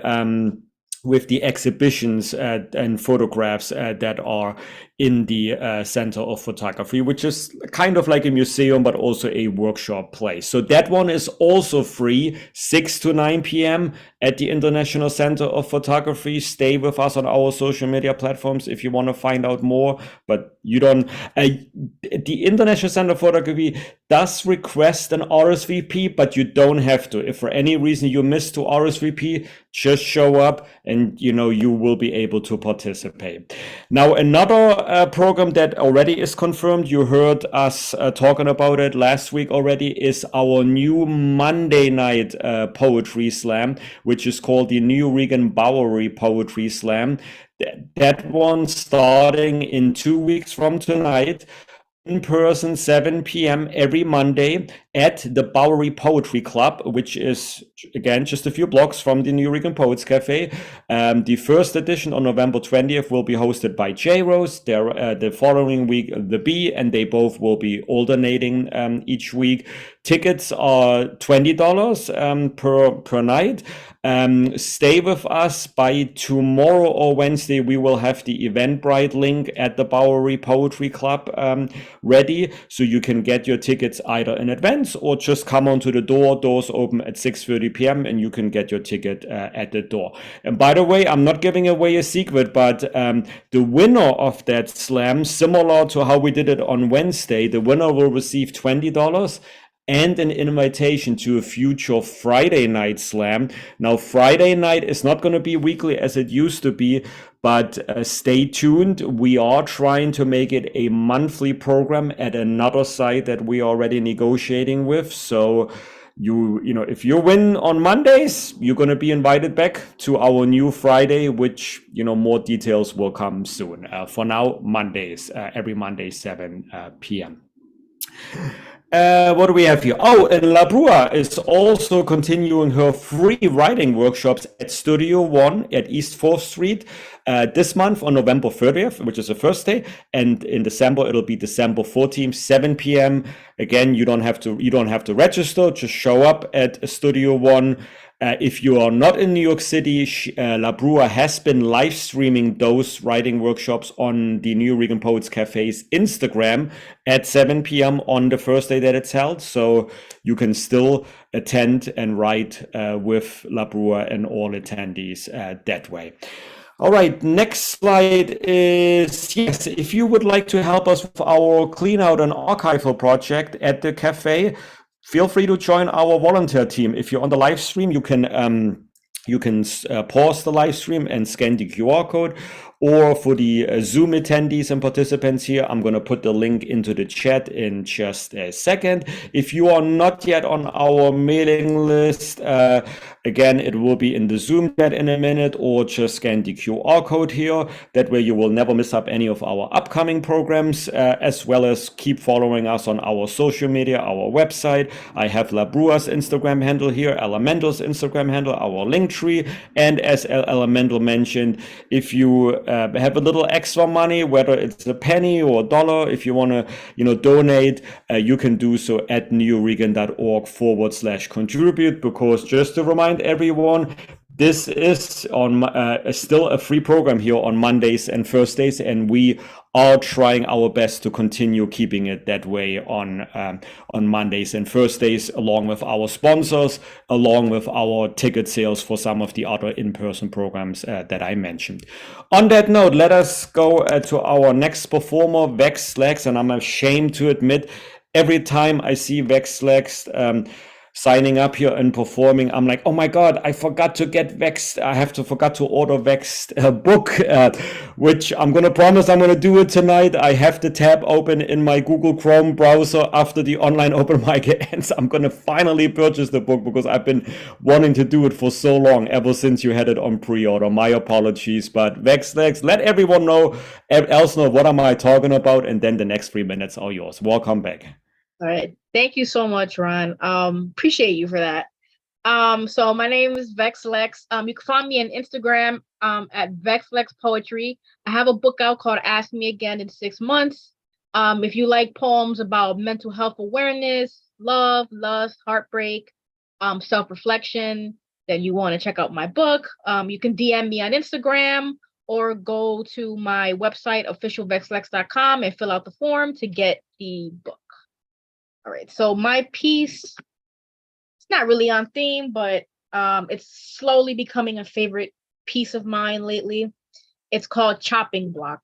exhibitions and photographs that are in the Center of Photography, which is kind of like a museum, but also a workshop place. So that one is also free, 6 to 9 p.m. at the International Center of Photography. Stay with us on our social media platforms if you want to find out more, but you don't. The International Center of Photography does request an RSVP, but you don't have to. If for any reason you miss to RSVP, just show up and you will be able to participate. Now, another program that already is confirmed, you heard us talking about it last week already, is our new Monday night poetry slam, which is called the New Regan Bowery Poetry Slam. That one starting in 2 weeks from tonight, in person, 7 p.m. every Monday at the Bowery Poetry Club, which is, again, just a few blocks from the New Regan Poets Cafe. The first edition on November 20th will be hosted by J. Rose. The following week, The Bee, and they both will be alternating each week. Tickets are $20 per night. Stay with us. By tomorrow or Wednesday, we will have the Eventbrite link at the Bowery Poetry Club ready, so you can get your tickets either in advance or just come onto the door. Doors open at 6:30 p.m. and you can get your ticket at the door. And by the way, I'm not giving away a secret, but the winner of that slam, similar to how we did it on Wednesday, the winner will receive $20 and an invitation to a future Friday night slam. Now, Friday night is not going to be weekly as it used to be, but stay tuned. We are trying to make it a monthly program at another site that we are already negotiating with. So if you win on Mondays, you're going to be invited back to our new Friday, which, more details will come soon. For now, Mondays, every Monday, 7 p.m. What do we have here? Oh, and La Brua is also continuing her free writing workshops at Studio One at East 4th Street this month on November 30th, which is the first day, and in December it'll be December 14th, 7 p.m. Again, you don't have to register. Just show up at Studio One. If you are not in New York City, La Brua has been live streaming those writing workshops on the New Regan Poets Cafe's Instagram at 7 p.m. on the first day that it's held. So you can still attend and write with La Brua and all attendees that way. All right, next slide is, yes, if you would like to help us with our clean out and archival project at the cafe, feel free to join our volunteer team. If you're on the live stream, you can pause the live stream and scan the QR code. Or for the Zoom attendees and participants here, I'm going to put the link into the chat in just a second. If you are not yet on our mailing list, again, it will be in the Zoom chat in a minute, or just scan the QR code here. That way you will never miss up any of our upcoming programs, as well as keep following us on our social media, our website. I have La Brua's Instagram handle here, Elemen2al's Instagram handle, our link tree, and as Elemen2al mentioned, if you have a little extra money, whether it's a penny or a dollar, if you want to, donate, you can do so at newregan.org/contribute, because just to remind everyone, this is on still a free program here on Mondays and Thursdays, and we are trying our best to continue keeping it that way on Mondays and Thursdays, along with our sponsors, along with our ticket sales for some of the other in-person programs that I mentioned. On that note, let us go to our next performer, Vex Slacks, and I'm ashamed to admit, every time I see Vex Slacks signing up here and performing, I'm like, oh my God, I forgot to get Vexed. I forgot to order Vexed book, which I'm going to promise I'm going to do it tonight. I have the tab open in my Google Chrome browser after the online open mic ends. I'm going to finally purchase the book, because I've been wanting to do it for so long, ever since you had it on pre-order. My apologies, but Vex Slacks, let everyone else know what am I talking about, and then the next 3 minutes are yours. Welcome back. All right. Thank you so much, Ron. Appreciate you for that. So my name is Vex Lex. You can find me on Instagram at VexLex Poetry. I have a book out called Ask Me Again in 6 months. If you like poems about mental health awareness, love, lust, heartbreak, self-reflection, then you want to check out my book. You can DM me on Instagram or go to my website, officialvexlex.com, and fill out the form to get the book. All right, so my piece, it's not really on theme, but it's slowly becoming a favorite piece of mine lately. It's called Chopping Block.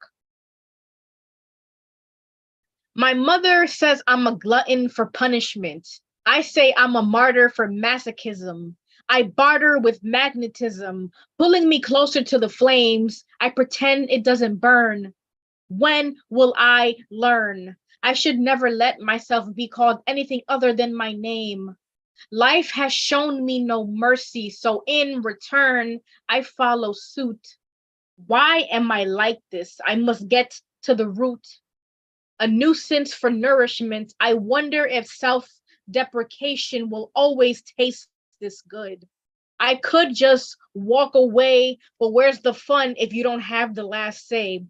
My mother says I'm a glutton for punishment. I say I'm a martyr for masochism. I barter with magnetism, pulling me closer to the flames. I pretend it doesn't burn. When will I learn? I should never let myself be called anything other than my name. Life has shown me no mercy, so in return, I follow suit. Why am I like this? I must get to the root. A nuisance for nourishment. I wonder if self-deprecation will always taste this good. I could just walk away, but where's the fun if you don't have the last say?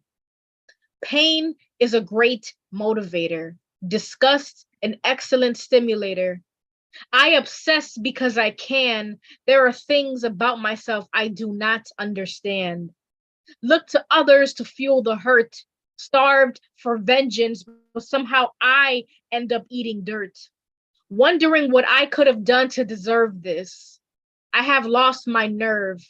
Pain is a great motivator. Disgust, an excellent stimulator. I obsess because I can. There are things about myself I do not understand. Look to others to fuel the hurt. Starved for vengeance, but somehow I end up eating dirt. Wondering what I could have done to deserve this. I have lost my nerve.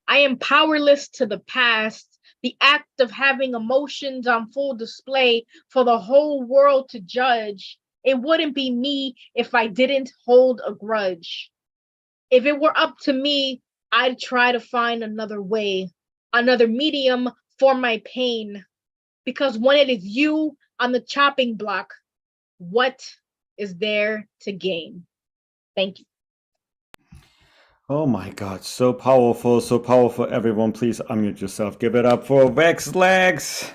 I am powerless to the past. The act of having emotions on full display for the whole world to judge. It wouldn't be me if I didn't hold a grudge. If it were up to me, I'd try to find another way, another medium for my pain. Because when it is you on the chopping block, what is there to gain? Thank you. Oh my God, so powerful, everyone. Please unmute yourself. Give it up for Vex Legs.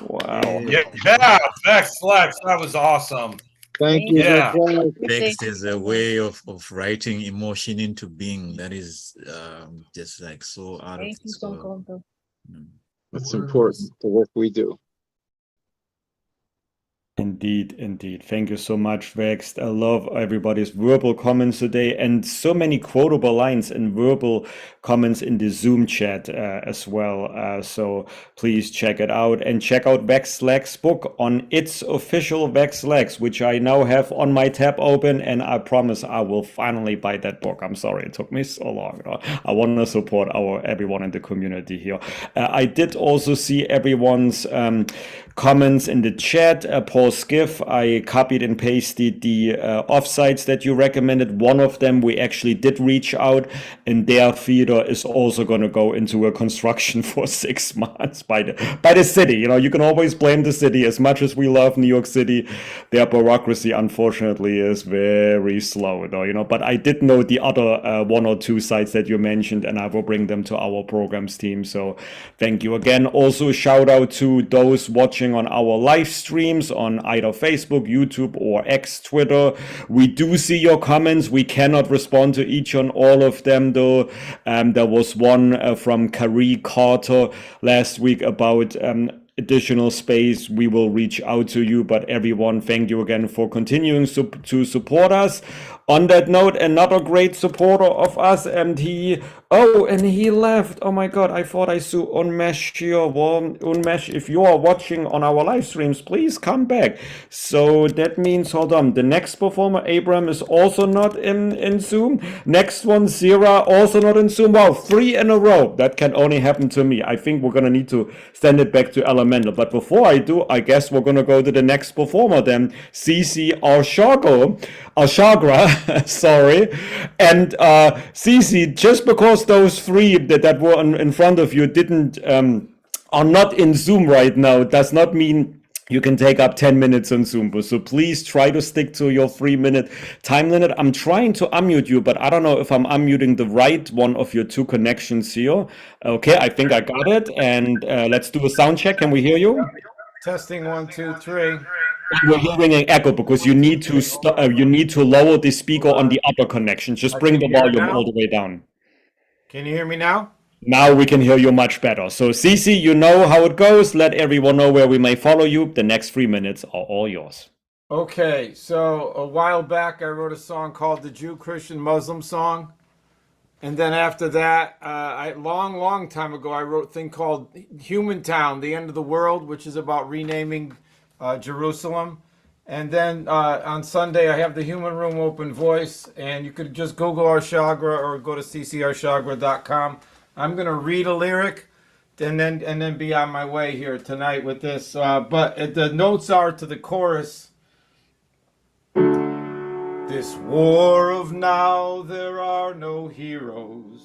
Wow. Yeah, Vex Lex, that was awesome. Thank you. Yeah. Text is a way of writing emotion into being that is just like so out of this world. That's important, the work we do. Indeed, indeed. Thank you so much, Vext. I love everybody's verbal comments today and so many quotable lines and verbal comments in the Zoom chat as well. So please check it out and check out Vex Lex book on its official Vex Lex, which I now have on my tab open, and I promise I will finally buy that book. I'm sorry it took me so long. I want to support everyone in the community here. I did also see everyone's comments in the chat. Paul Skiff, I copied and pasted the offsites that you recommended. One of them we actually did reach out, and their theater is also going to go into a construction for 6 months by the city. You know, you can always blame the city. As much as we love New York City, their bureaucracy unfortunately is very slow, though. You know, but I did know the other 1 or 2 sites that you mentioned, and I will bring them to our programs team. So thank you again. Also, shout out to those watching on our live streams on either Facebook, YouTube, or X, Twitter. We do see your comments. We cannot respond to each and all of them, though. There was one from Carrie Carter last week about additional space. We will reach out to you, but everyone, thank you again for continuing to support us. On that note, another great supporter of us, and he left. Oh my God, I thought I saw Unmesh here. Well, Unmesh, if you are watching on our live streams, please come back. So that means, hold on, the next performer, Abram, is also not in Zoom. Next one, Zira, also not in Zoom. Wow, 3 in a row. That can only happen to me. I think we're gonna need to send it back to Elemen2al. But before I do, I guess we're gonna go to the next performer then, Cici Alshagra, sorry. And Cici, just because those 3 that were in front of you didn't are not in Zoom right now, does not mean you can take up 10 minutes on Zoom. So please try to stick to your 3-minute time limit. I'm trying to unmute you, but I don't know if I'm unmuting the right one of your 2 connections here. Okay, I think I got it. And let's do a sound check. Can we hear you? Testing 1, 2, 3. We're hearing an echo because you need to lower the speaker on the upper connection. Just bring the volume all the way down. Can you hear me now? Now we can hear you much better. So Cici, you know how it goes. Let everyone know where we may follow you. The next 3 minutes are all yours. Okay, so a while back I wrote a song called the Jew, Christian, Muslim song. And then after that, long time ago, I wrote a thing called Humantown, the End of the World, which is about renaming Jerusalem. And then on Sunday, I have the Human Room Open Voice, and you could just Google Arshagra or go to ccarshagra.com. I'm going to read a lyric and then be on my way here tonight with this. But the notes are to the chorus. This war of now, there are no heroes,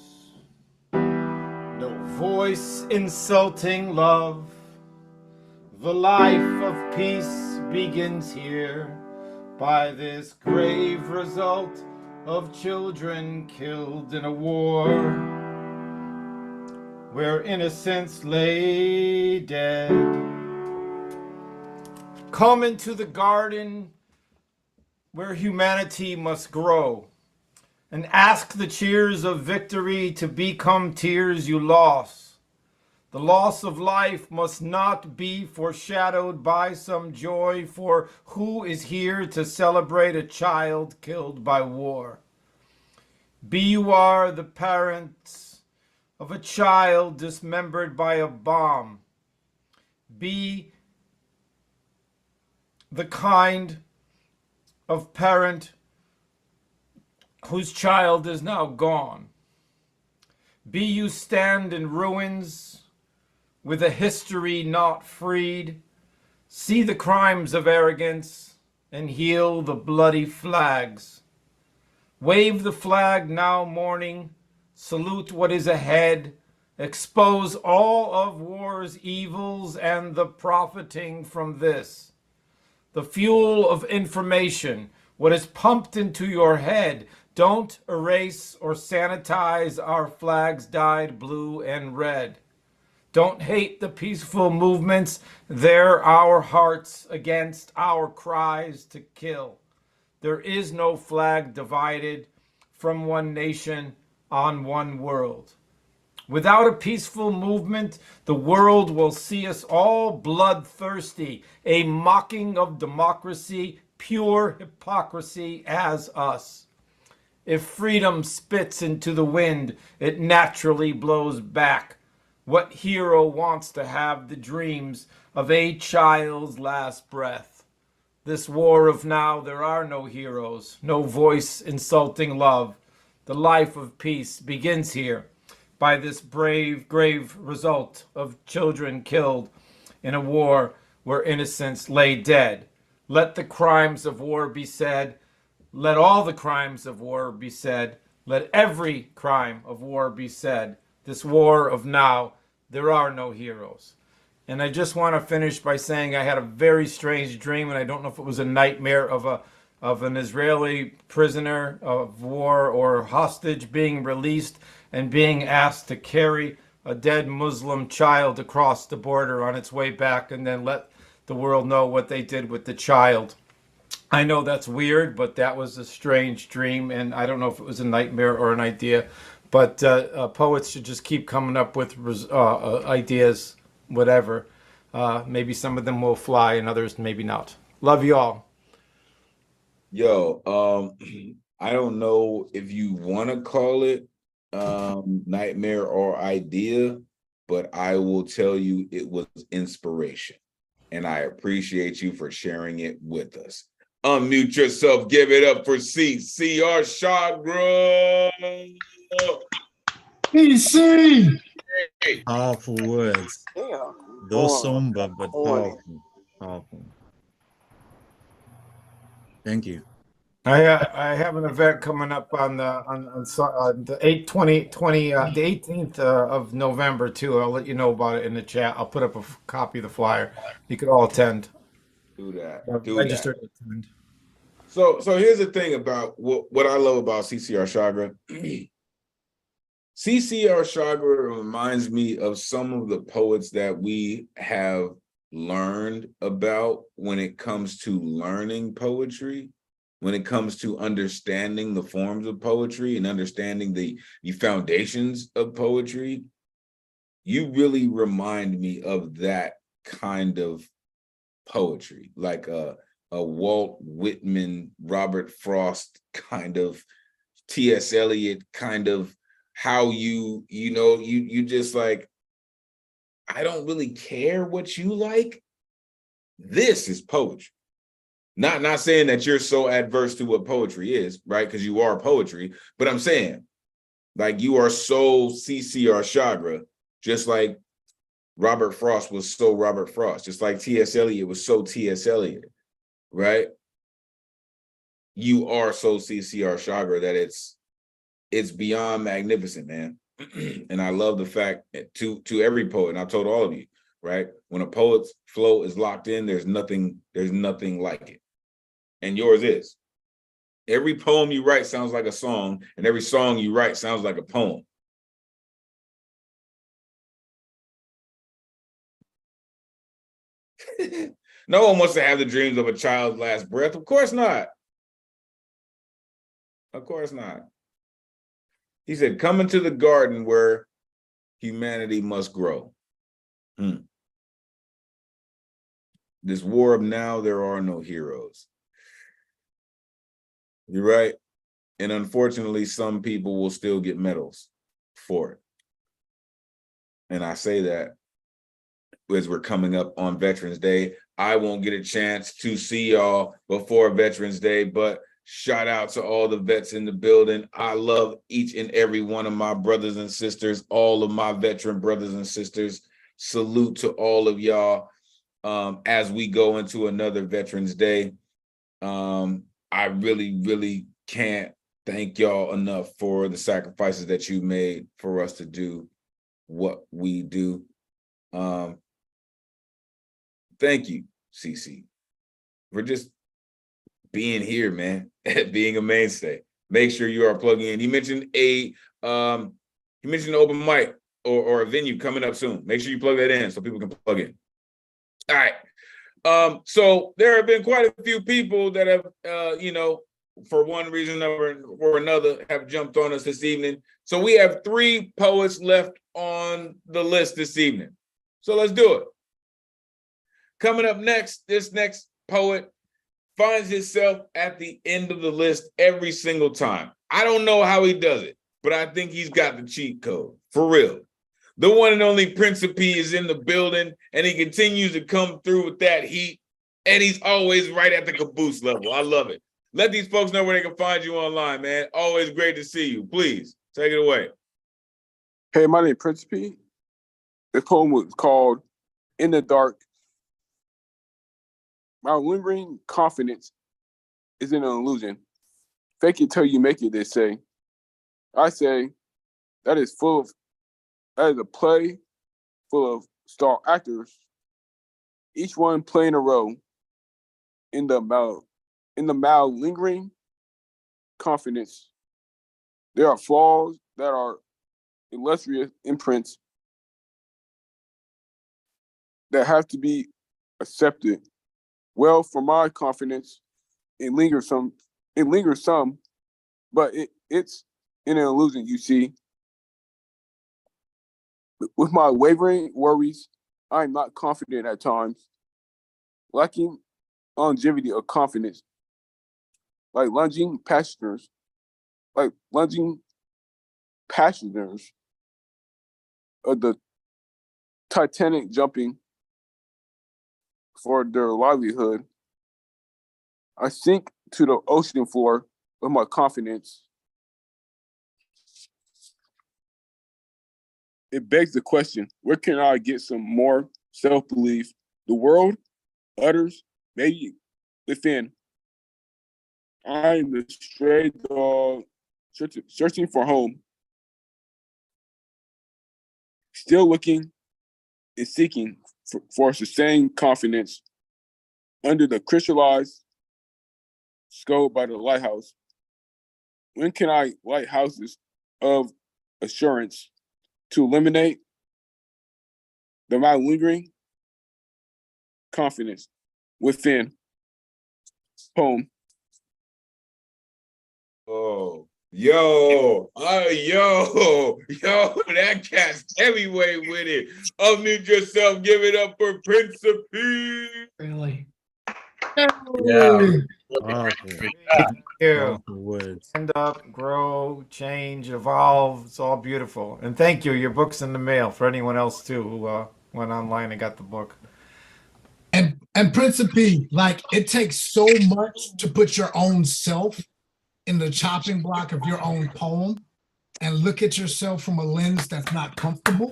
no voice insulting love. The life of peace begins here by this grave result of children killed in a war where innocents lay dead. Come into the garden where humanity must grow, and ask the cheers of victory to become tears you lost. The loss of life must not be foreshadowed by some joy, for who is here to celebrate a child killed by war? You are the parents of a child dismembered by a bomb. Be the kind of parent whose child is now gone. You stand in ruins with a history not freed. See the crimes of arrogance and heal the bloody flags. Wave the flag now mourning, salute what is ahead, expose all of war's evils and the profiting from this. The fuel of information, what is pumped into your head. Don't erase or sanitize our flags dyed blue and red. Don't hate the peaceful movements. They're our hearts against our cries to kill. There is no flag divided from one nation on one world. Without a peaceful movement, the world will see us all bloodthirsty, a mocking of democracy, pure hypocrisy as us. If freedom spits into the wind, it naturally blows back. What hero wants to have the dreams of a child's last breath? This war of now, there are no heroes, no voice insulting love. The life of peace begins here by this brave, grave result of children killed in a war where innocents lay dead. Let the crimes of war be said. Let all the crimes of war be said. Let every crime of war be said. This war of now, there are no heroes. And I just want to finish by saying I had a very strange dream, and I don't know if it was a nightmare of an Israeli prisoner of war or hostage being released and being asked to carry a dead Muslim child across the border on its way back and then let the world know what they did with the child. I know that's weird, but that was a strange dream, and I don't know if it was a nightmare or an idea, but poets should just keep coming up with ideas, whatever. Maybe some of them will fly and others maybe not. Love you all. Yo, I don't know if you want to call it nightmare or idea, but I will tell you it was inspiration. And I appreciate you for sharing it with us. Unmute yourself. Give it up for CCR Chakra. PC. Powerful words. Though somber, but powerful. Powerful. Thank you. I have an event coming up on the 18th of November too. I'll let you know about it in the chat. I'll put up a copy of the flyer. You could all attend. Do that. Register to attend. So here's the thing about what I love about CCR Chakra. CCR Chakra reminds me of some of the poets that we have learned about when it comes to learning poetry, when it comes to understanding the forms of poetry and understanding the foundations of poetry. You really remind me of that kind of poetry, like a Walt Whitman, Robert Frost kind of, T.S. Eliot kind of, how you just like, I don't really care what you like. This is poetry. Not saying that you're so adverse to what poetry is, right? Because you are poetry, but I'm saying like you are so CCR Chakra, just like Robert Frost was so Robert Frost, just like T.S. Eliot was so T.S. Eliot, right? You are so CCR Chakra that it's beyond magnificent, man. And I love the fact that to every poet, and I told all of you, right? When a poet's flow is locked in, there's nothing like it. And yours is. Every poem you write sounds like a song, and every song you write sounds like a poem. No one wants to have the dreams of a child's last breath. Of course not. Of course not. He said, come into the garden where humanity must grow. This war of now, there are no heroes. You're right. And unfortunately, some people will still get medals for it. And I say that as we're coming up on Veterans Day. I won't get a chance to see y'all before Veterans Day, but shout out to all the vets in the building. I love each and every one of my brothers and sisters, all of my veteran brothers and sisters. Salute to all of y'all as we go into another Veterans Day. I really, really can't thank y'all enough for the sacrifices that you made for us to do what we do. Thank you, CC, for just being here, man, being a mainstay. Make sure you are plugging in. He mentioned an open mic or a venue coming up soon. Make sure you plug that in so people can plug in. All right. So there have been quite a few people that have, for one reason or another, have jumped on us this evening. So we have 3 poets left on the list this evening. So let's do it. Coming up next, this next poet finds himself at the end of the list every single time. I don't know how he does it, but I think he's got the cheat code, for real. The one and only Prince of P is in the building, and he continues to come through with that heat, and he's always right at the caboose level. I love it. Let these folks know where they can find you online, man. Always great to see you. Please, take it away. Hey, my name is Prince P. The poem was called In the Dark. My lingering confidence is in an illusion. Fake it till you make it, they say. I say that is a play full of star actors, each one playing a role in the malingering confidence. There are flaws that are illustrious imprints that have to be accepted. Well, for my confidence, it lingers some, but it's in an illusion, you see. With my wavering worries, I am not confident at times, lacking longevity of confidence, like lunging passengers of the Titanic jumping for their livelihood. I sink to the ocean floor with my confidence. It begs the question, where can I get some more self-belief? The world, others, maybe within. I am the stray dog searching for home, still looking and seeking for sustained confidence under the crystallized scope by the lighthouse. When can I light houses of assurance to eliminate the malingering confidence within? Poem. Oh, that cat's heavyweight with it. Unmute yourself, give it up for Prince of P. Really? Yeah. Stand up, grow, change, evolve. It's all beautiful. And thank you. Your book's in the mail for anyone else too who went online and got the book. And Prince of P, like, it takes so much to put your own self in the chopping block of your own poem and look at yourself from a lens that's not comfortable.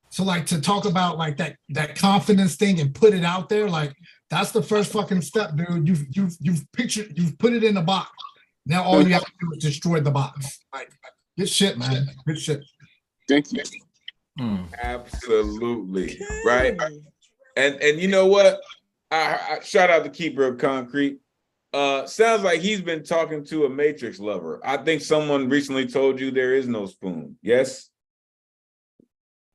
So like to talk about like that confidence thing and put it out there, like that's the first fucking step, dude. You've put it in the box. Now all you have to do is destroy the box. Like, good shit, man. Good shit. Thank you. Absolutely. Right. And you know what? I shout out the keeper of concrete. Sounds like he's been talking to a Matrix lover. I think someone recently told you there is no spoon. Yes?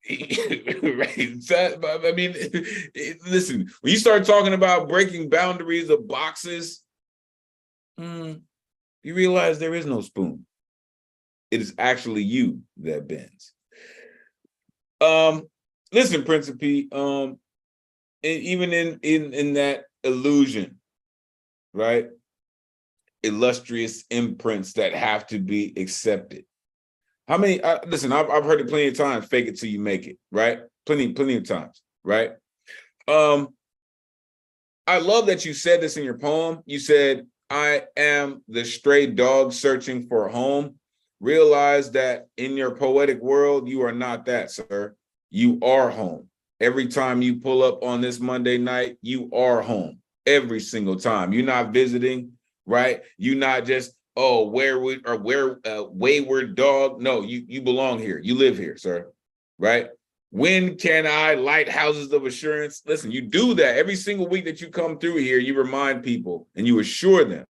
Right. I mean, listen, when you start talking about breaking boundaries of boxes, you realize there is no spoon. It is actually you that bends. Listen, Prince of P, even in that illusion, right? Illustrious imprints that have to be accepted. How many, listen, I've heard it plenty of times, fake it till you make it, right? Plenty of times, right? I love that you said this in your poem. You said, I am the stray dog searching for a home. Realize that in your poetic world, you are not that, sir. You are home. Every time you pull up on this Monday night, you are home. Every single time. You're not visiting, right? You're not just, oh, wayward dog. No, you belong here. You live here, sir, right? When can I light houses of assurance? Listen, you do that every single week that you come through here. You remind people and you assure them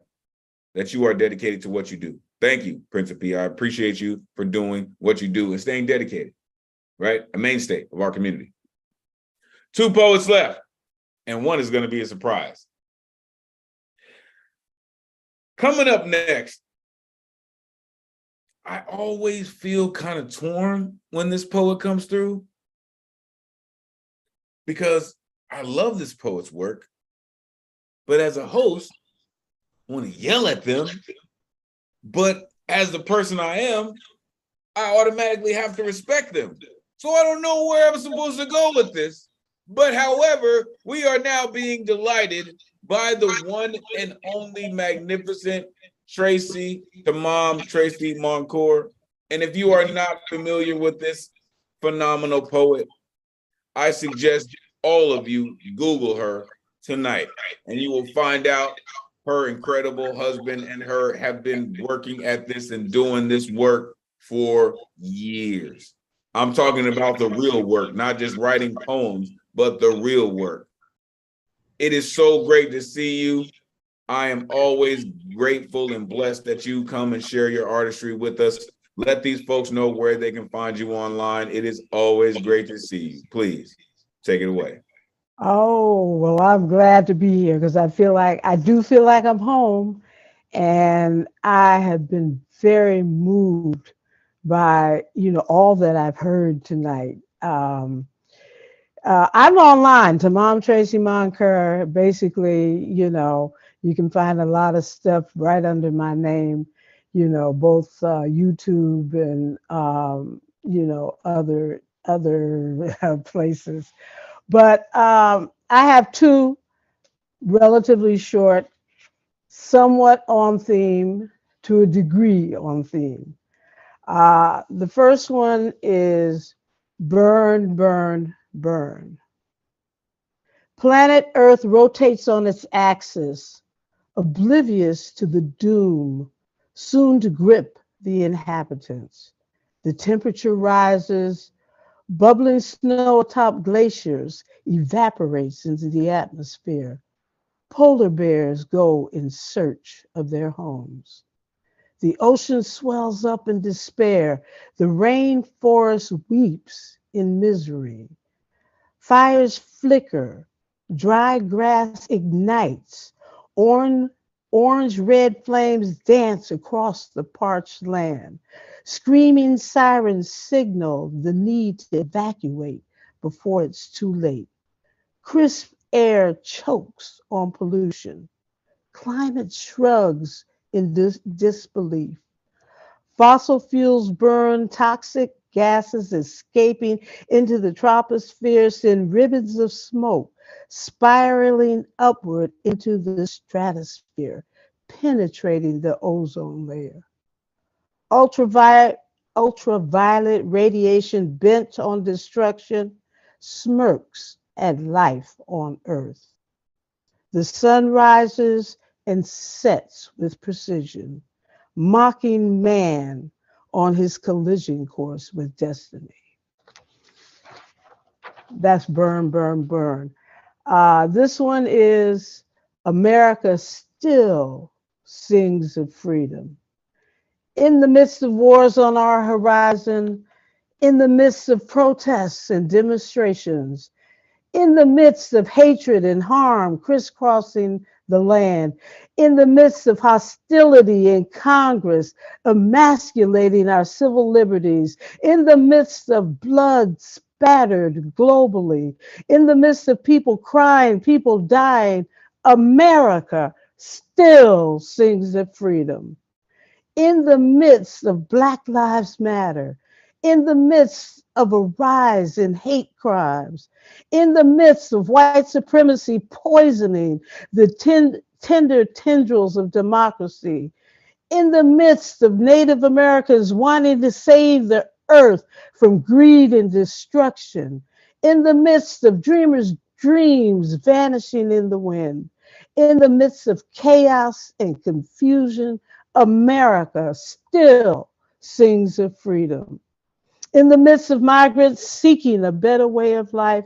that you are dedicated to what you do. Thank you, Prince of P. I appreciate you for doing what you do and staying dedicated, right? A mainstay of our community. 2 poets left, and one is going to be a surprise. Coming up next, I always feel kind of torn when this poet comes through because I love this poet's work, but as a host, I want to yell at them. But as the person I am, I automatically have to respect them. So I don't know where I'm supposed to go with this. But however, we are now being delighted by the one and only magnificent Tracy, the mom, Tracy Moncour. And if you are not familiar with this phenomenal poet, I suggest all of you Google her tonight, and you will find out her incredible husband and her have been working at this and doing this work for years. I'm talking about the real work, not just writing poems, but the real work. It is so great to see you. I am always grateful and blessed that you come and share your artistry with us. Let these folks know where they can find you online. It is always great to see you. Please take it away. Oh, well, I'm glad to be here because I do feel like I'm home, and I have been very moved by, all that I've heard tonight. I'm online to Mom Tracy Moncour. Basically, you can find a lot of stuff right under my name, both YouTube and, other places. But I have two relatively short, somewhat on theme to a degree on theme. The first one is Burn, Burn, Burn. Planet Earth rotates on its axis, oblivious to the doom soon to grip the inhabitants. The temperature rises, bubbling snow atop glaciers evaporates into the atmosphere. Polar bears go in search of their homes. The ocean swells up in despair. The rainforest weeps in misery. Fires flicker. Dry grass ignites. Orange-red flames dance across the parched land. Screaming sirens signal the need to evacuate before it's too late. Crisp air chokes on pollution. Climate shrugs in disbelief. Fossil fuels burn, toxic gases escaping into the troposphere send ribbons of smoke spiraling upward into the stratosphere, penetrating the ozone layer. Ultraviolet radiation bent on destruction smirks at life on Earth. The sun rises and sets with precision, mocking man on his collision course with destiny. That's Burn, Burn, Burn. This one is America Still Sings of Freedom. In the midst of wars on our horizon, in the midst of protests and demonstrations, in the midst of hatred and harm crisscrossing the land, in the midst of hostility in Congress, emasculating our civil liberties, in the midst of blood spattered globally, in the midst of people crying, people dying, America still sings of freedom. In the midst of Black Lives Matter, in the midst of a rise in hate crimes, in the midst of white supremacy poisoning the tender tendrils of democracy, in the midst of Native Americans wanting to save the earth from greed and destruction, in the midst of dreamers' dreams vanishing in the wind, in the midst of chaos and confusion, America still sings of freedom. In the midst of migrants seeking a better way of life,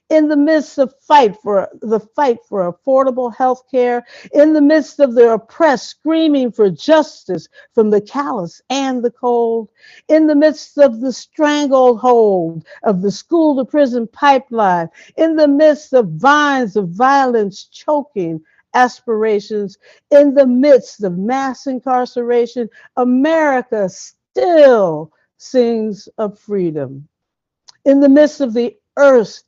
in the midst of the fight for affordable health care, in the midst of the oppressed screaming for justice from the callous and the cold, in the midst of the stranglehold of the school to prison pipeline, in the midst of vines of violence choking aspirations. In the midst of mass incarceration, America still sings of freedom. In the midst of the Earth's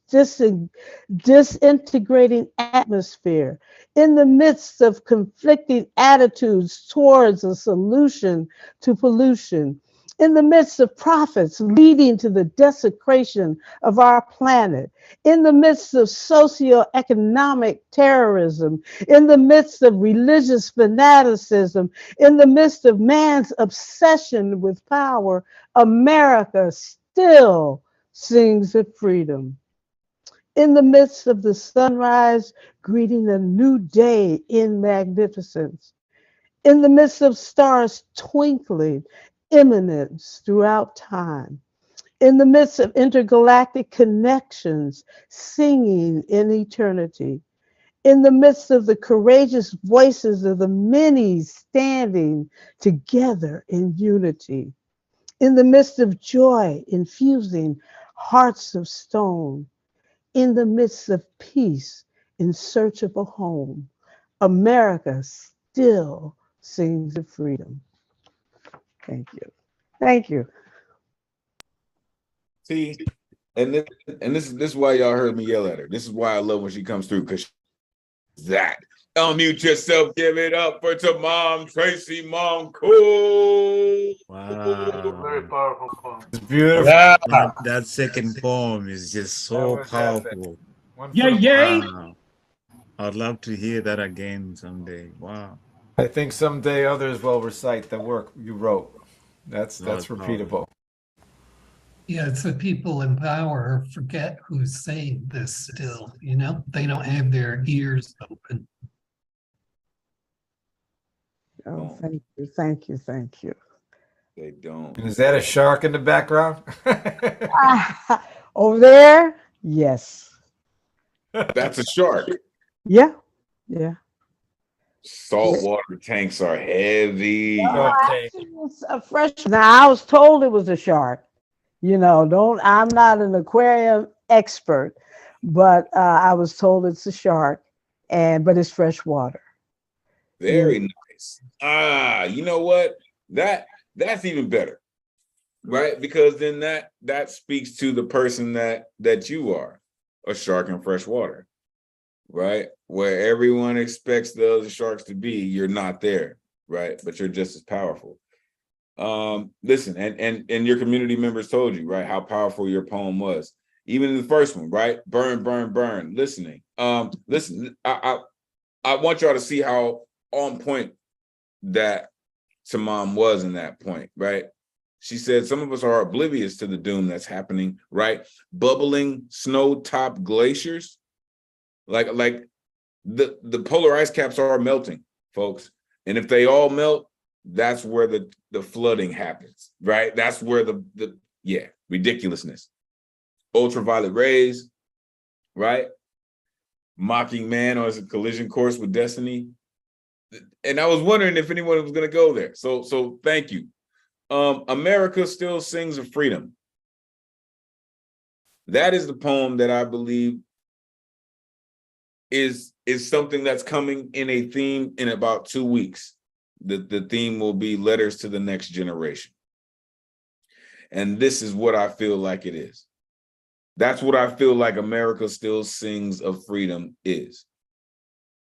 disintegrating atmosphere, in the midst of conflicting attitudes towards a solution to pollution, in the midst of prophets leading to the desecration of our planet, in the midst of socioeconomic terrorism, in the midst of religious fanaticism, in the midst of man's obsession with power, America still sings of freedom. In the midst of the sunrise, greeting a new day in magnificence. In the midst of stars twinkling, imminence throughout time. In the midst of intergalactic connections, singing in eternity. In the midst of the courageous voices of the many standing together in unity. In the midst of joy infusing hearts of stone, in the midst of peace in search of a home, America still sings of freedom. Thank you. Thank you. See, and this is why y'all heard me yell at her. This is why I love when she comes through, because that. Unmute yourself, give it up for Mom Tracy Moncool. Wow. Very powerful poem. It's beautiful. Yeah. That second poem is just so powerful. Yay. Wow. I'd love to hear that again someday. Wow. I think someday others will recite the work you wrote. That's Lord, repeatable. Yeah, it's the people in power forget who's saying this still, you know? They don't have their ears open. Oh, thank you, thank you, thank you. They don't. And is that a shark in the background? Over there? Yes. That's a shark. Yeah, yeah. Saltwater tanks are heavy. It's a fresh. Now, I was told it was a shark. You know, I'm not an aquarium expert, but I was told it's a shark, but it's fresh water. Very nice. You know what? That's even better, right? Because then that speaks to the person that you are, a shark in fresh water, right? Where everyone expects the other sharks to be, you're not there, right? But you're just as powerful. Listen, and your community members told you, right, how powerful your poem was. Even in the first one, right? Burn, burn, burn. Listening. Listen, I want y'all to see how on point that Tamam was in that point, right? She said some of us are oblivious to the doom that's happening, right? Bubbling snow-topped glaciers, like the polar ice caps are melting, folks. And if they all melt, that's where the flooding happens, right? That's where the ridiculousness. Ultraviolet rays, right? Mocking man on his collision course with destiny. And I was wondering if anyone was going to go there. So thank you. America still sings of freedom. That is the poem that I believe is something that's coming in a theme in about 2 weeks. The theme will be letters to the next generation. And this is what I feel like it is. That's what I feel like America still sings of freedom is,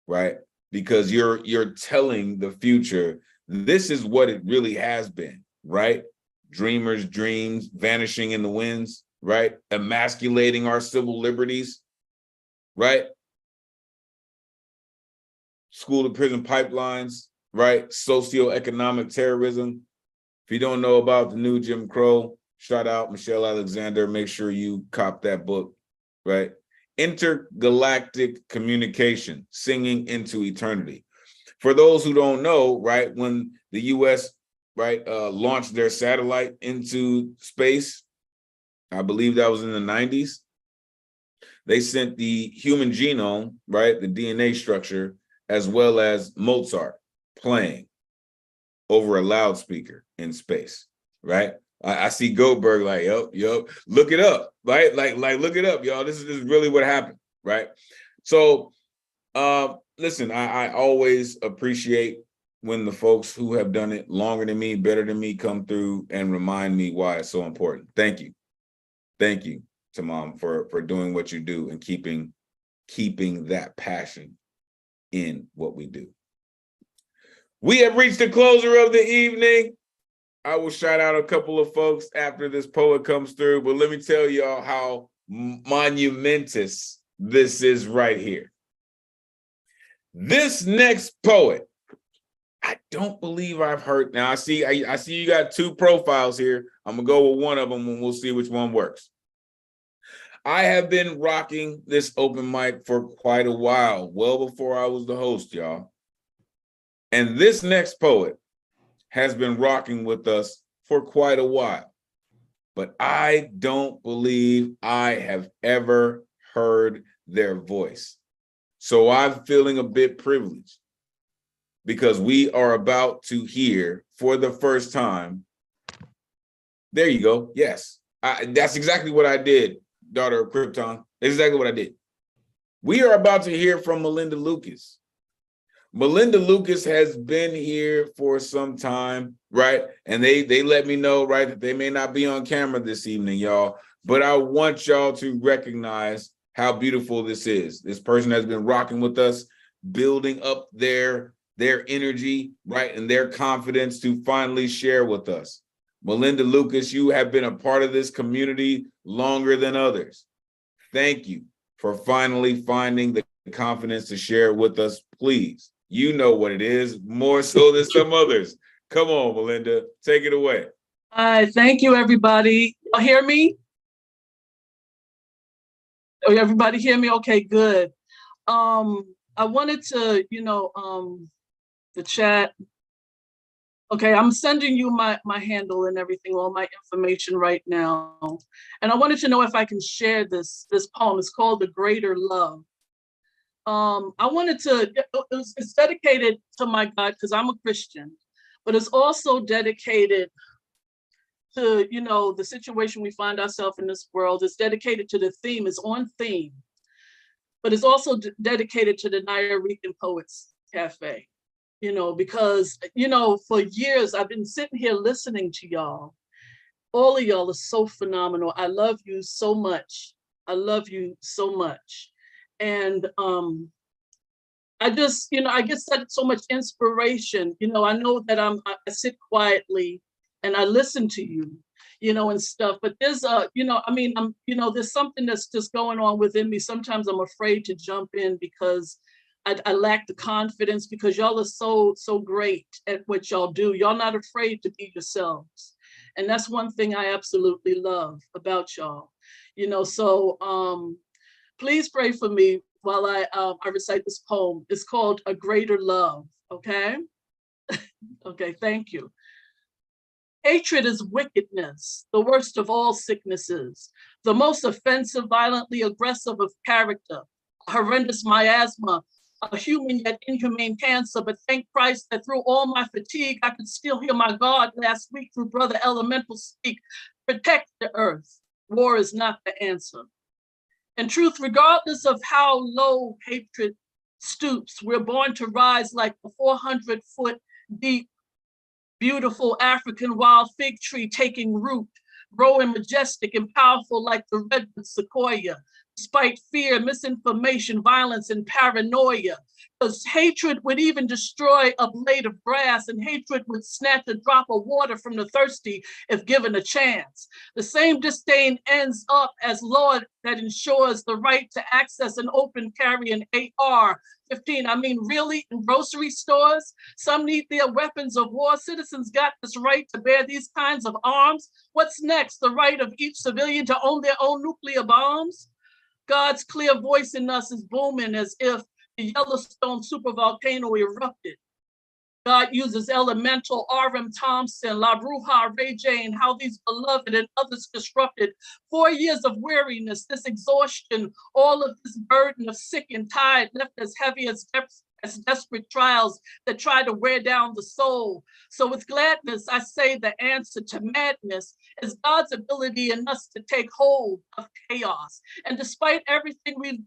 right? Because you're telling the future, this is what it really has been, right? Dreamers' dreams vanishing in the winds, right? Emasculating our civil liberties, right? School to prison pipelines, right? Socioeconomic terrorism. If you don't know about the new Jim Crow, shout out Michelle Alexander. Make sure you cop that book, right? Intergalactic communication, singing into eternity. For those who don't know, right, when the US, right, launched their satellite into space, I believe that was in the 90s, they sent the human genome, right, the DNA structure, as well as Mozart playing over a loudspeaker in space, right? I see Goldberg like, yo, look it up, right? Like look it up, y'all. This is really what happened, right? So listen, I always appreciate when the folks who have done it longer than me, better than me, come through and remind me why it's so important. Thank you. Thank you, Tamam, for doing what you do and keeping that passion in what we do. We have reached the closer of the evening. I will shout out a couple of folks after this poet comes through, but let me tell y'all how monumentous this is right here. This next poet, I don't believe I've heard. Now I see you got two profiles here. I'm gonna go with one of them and we'll see which one works. I have been rocking this open mic for quite a while, well before I was the host, y'all. And this next poet has been rocking with us for quite a while, but I don't believe I have ever heard their voice. So I'm feeling a bit privileged because we are about to hear for the first time. There you go. Yes, that's exactly what I did, daughter of Krypton. That's exactly what I did. We are about to hear from Melinda Lucas. Melinda Lucas has been here for some time, right? And they let me know, right, that they may not be on camera this evening, y'all. But I want y'all to recognize how beautiful this is. This person has been rocking with us, building up their energy, right, and their confidence to finally share with us. Melinda Lucas, you have been a part of this community longer than others. Thank you for finally finding the confidence to share it with us, please. You know what it is, more so than some others. Come on, Melinda, take it away. Hi, thank you, everybody. Y'all hear me? Oh, everybody hear me? Okay, good. I wanted to, the chat. Okay, I'm sending you my handle and everything, all my information right now. And I wanted to know if I can share this poem. It's called The Greater Love. I wanted to, it's dedicated to my God because I'm a Christian, but it's also dedicated to, the situation we find ourselves in this world. It's dedicated to the theme, it's on theme, but it's also dedicated to the Nuyorican Poets Cafe, because, for years I've been sitting here listening to y'all. All of y'all are so phenomenal. I love you so much. I love you so much. And I just, I get so much inspiration. I know that I sit quietly and I listen to you, and stuff. But there's there's something that's just going on within me. Sometimes I'm afraid to jump in because I lack the confidence, because y'all are so great at what y'all do. Y'all not afraid to be yourselves. And that's one thing I absolutely love about y'all. So please pray for me while I recite this poem. It's called A Greater Love, okay? Okay, thank you. Hatred is wickedness, the worst of all sicknesses, the most offensive, violently aggressive of character, a horrendous miasma, a human yet inhumane cancer. But thank Christ that through all my fatigue, I could still hear my God last week through Brother Elemen2al speak, protect the earth. War is not the answer. In truth, regardless of how low hatred stoops, we're born to rise like a 400-foot deep, beautiful African wild fig tree taking root, growing majestic and powerful like the redwood sequoia, despite fear, misinformation, violence, and paranoia. Because hatred would even destroy a blade of grass, and hatred would snatch a drop of water from the thirsty if given a chance. The same disdain ends up as law that ensures the right to access and open carry an AR-15. I mean, really, in grocery stores, some need their weapons of war. Citizens got this right to bear these kinds of arms. What's next? The right of each civilian to own their own nuclear bombs? God's clear voice in us is booming as if the Yellowstone supervolcano erupted. God uses Elemen2al, R.M. Thompson, La Bruja, Ray Jane, how these beloved and others disrupted. 4 years of weariness, this exhaustion, all of this burden of sick and tired, left as heavy as desperate trials that try to wear down the soul. So with gladness, I say the answer to madness is God's ability in us to take hold of chaos. And despite everything we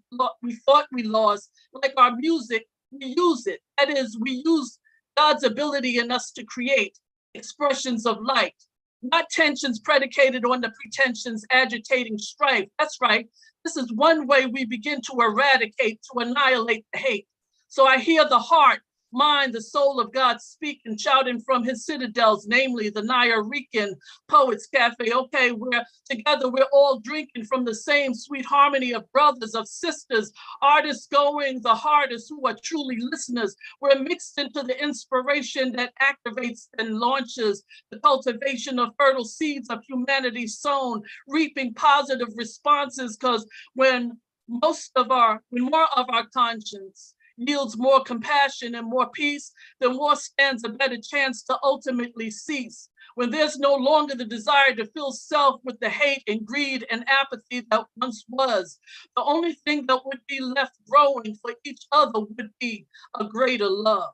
thought we lost, like our music, we use it. That is, we use God's ability in us to create expressions of light, not tensions predicated on the pretensions agitating strife. That's right. This is one way we begin to eradicate, to annihilate the hate. So I hear the heart, mind, the soul of God speaking, shouting from his citadels, namely the Nuyorican Poets Cafe. Okay, we're together, we're all drinking from the same sweet harmony of brothers, of sisters, artists going the hardest who are truly listeners. We're mixed into the inspiration that activates and launches the cultivation of fertile seeds of humanity sown, reaping positive responses, because when more of our conscience yields more compassion and more peace, then war stands a better chance to ultimately cease. When there's no longer the desire to fill self with the hate and greed and apathy that once was, the only thing that would be left growing for each other would be a greater love.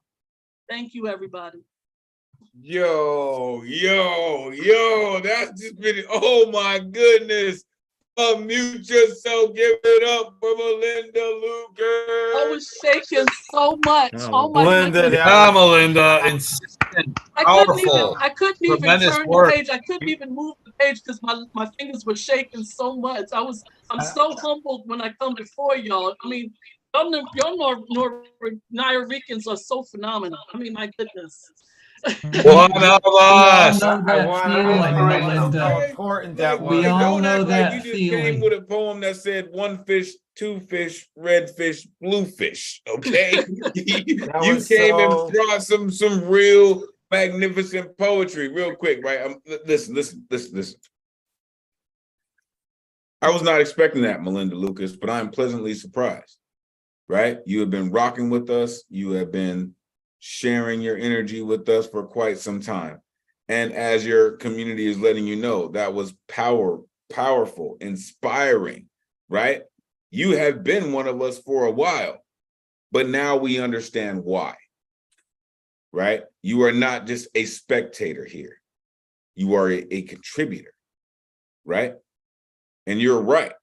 Thank you, everybody. Yo, that's just been, oh my goodness. Unmute yourself, give it up for Melinda Lucas. I was shaking so much. Oh my Melinda, goodness. yeah, Melinda, insistent, powerful, I couldn't even tremendous turn work. the page. I couldn't even move the page because my fingers were shaking so much. I'm so humbled when I come before y'all. I mean, y'all Nuyorican are so phenomenal. I mean, my goodness. One of us. know that feeling, Melinda. How important that was. We all Don't know act that like you just came feeling. with a poem that said one fish, two fish, red fish, blue fish. Okay, you came and brought some real magnificent poetry, real quick, right? Listen. I was not expecting that, Melinda Lucas, but I'm pleasantly surprised. Right? You have been rocking with us. You have been sharing your energy with us for quite some time. And as your community is letting you know, that was powerful, inspiring, right? You have been one of us for a while, but now we understand why, right? You are not just a spectator here. You are a contributor, right? And you're right.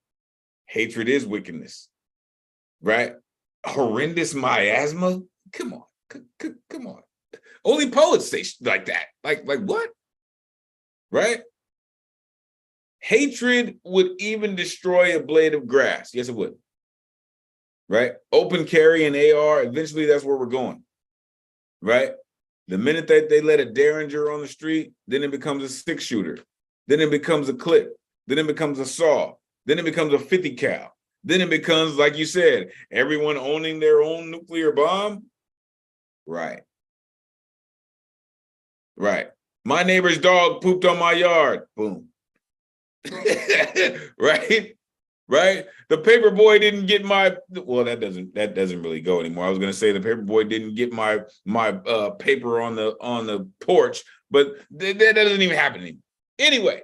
Hatred is wickedness, right? Horrendous miasma? Come on. Come on. Only poets say like that. Like what? Right? Hatred would even destroy a blade of grass. Yes, it would. Right? Open carry and AR, eventually that's where we're going. Right? The minute that they let a Derringer on the street, then it becomes a 6-shooter. Then it becomes a clip. Then it becomes a saw. Then it becomes a 50 cal. Then it becomes, like you said, everyone owning their own nuclear bomb. Right. My neighbor's dog pooped on my yard. Boom. Right. The paper boy didn't get my, well, that doesn't really go anymore. I was gonna say the paper boy didn't get my paper on the porch, but that doesn't even happen anymore. Anyway,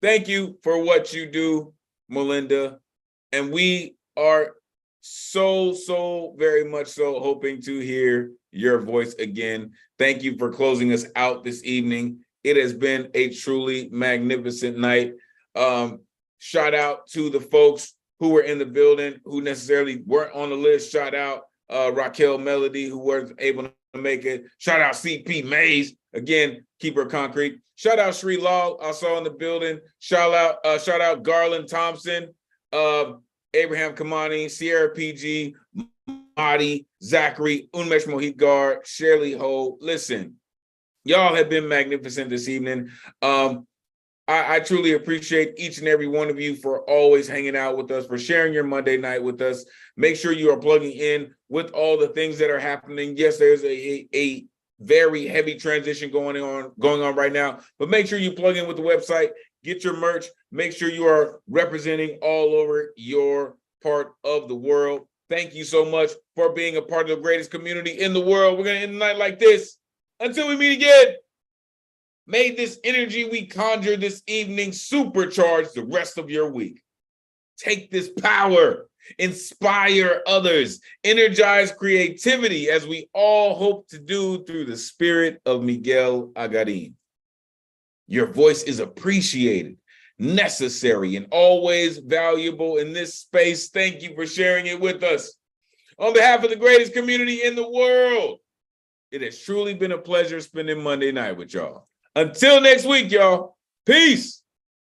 thank you for what you do, Melinda, and we are so very much so hoping to hear your voice again. Thank you for closing us out this evening. It has been a truly magnificent night. Shout out to the folks who were in the building who necessarily weren't on the list. Shout out Raquel Melody, who wasn't able to make it. Shout out CP Mays, again, keep her concrete. Shout out Sri Lal, I saw in the building. Shout out Garland Thompson, Abraham Kamani, Sierra PG, Madi, Zachary, Unmesh Mohigar, Shirley Ho. Listen, y'all have been magnificent this evening. I truly appreciate each and every one of you for always hanging out with us, for sharing your Monday night with us. Make sure you are plugging in with all the things that are happening. Yes, there's a very heavy transition going on right now, but make sure you plug in with the website, get your merch, make sure you are representing all over your part of the world. Thank you so much for being a part of the greatest community in the world. We're going to end the night like this. Until we meet again, may this energy we conjure this evening supercharge the rest of your week. Take this power, inspire others, energize creativity as we all hope to do through the spirit of Miguel Agarin. Your voice is appreciated, necessary, and always valuable in this space. Thank you for sharing it with us. On behalf of the greatest community in the world, it has truly been a pleasure spending Monday night with y'all. Until next week, y'all. Peace.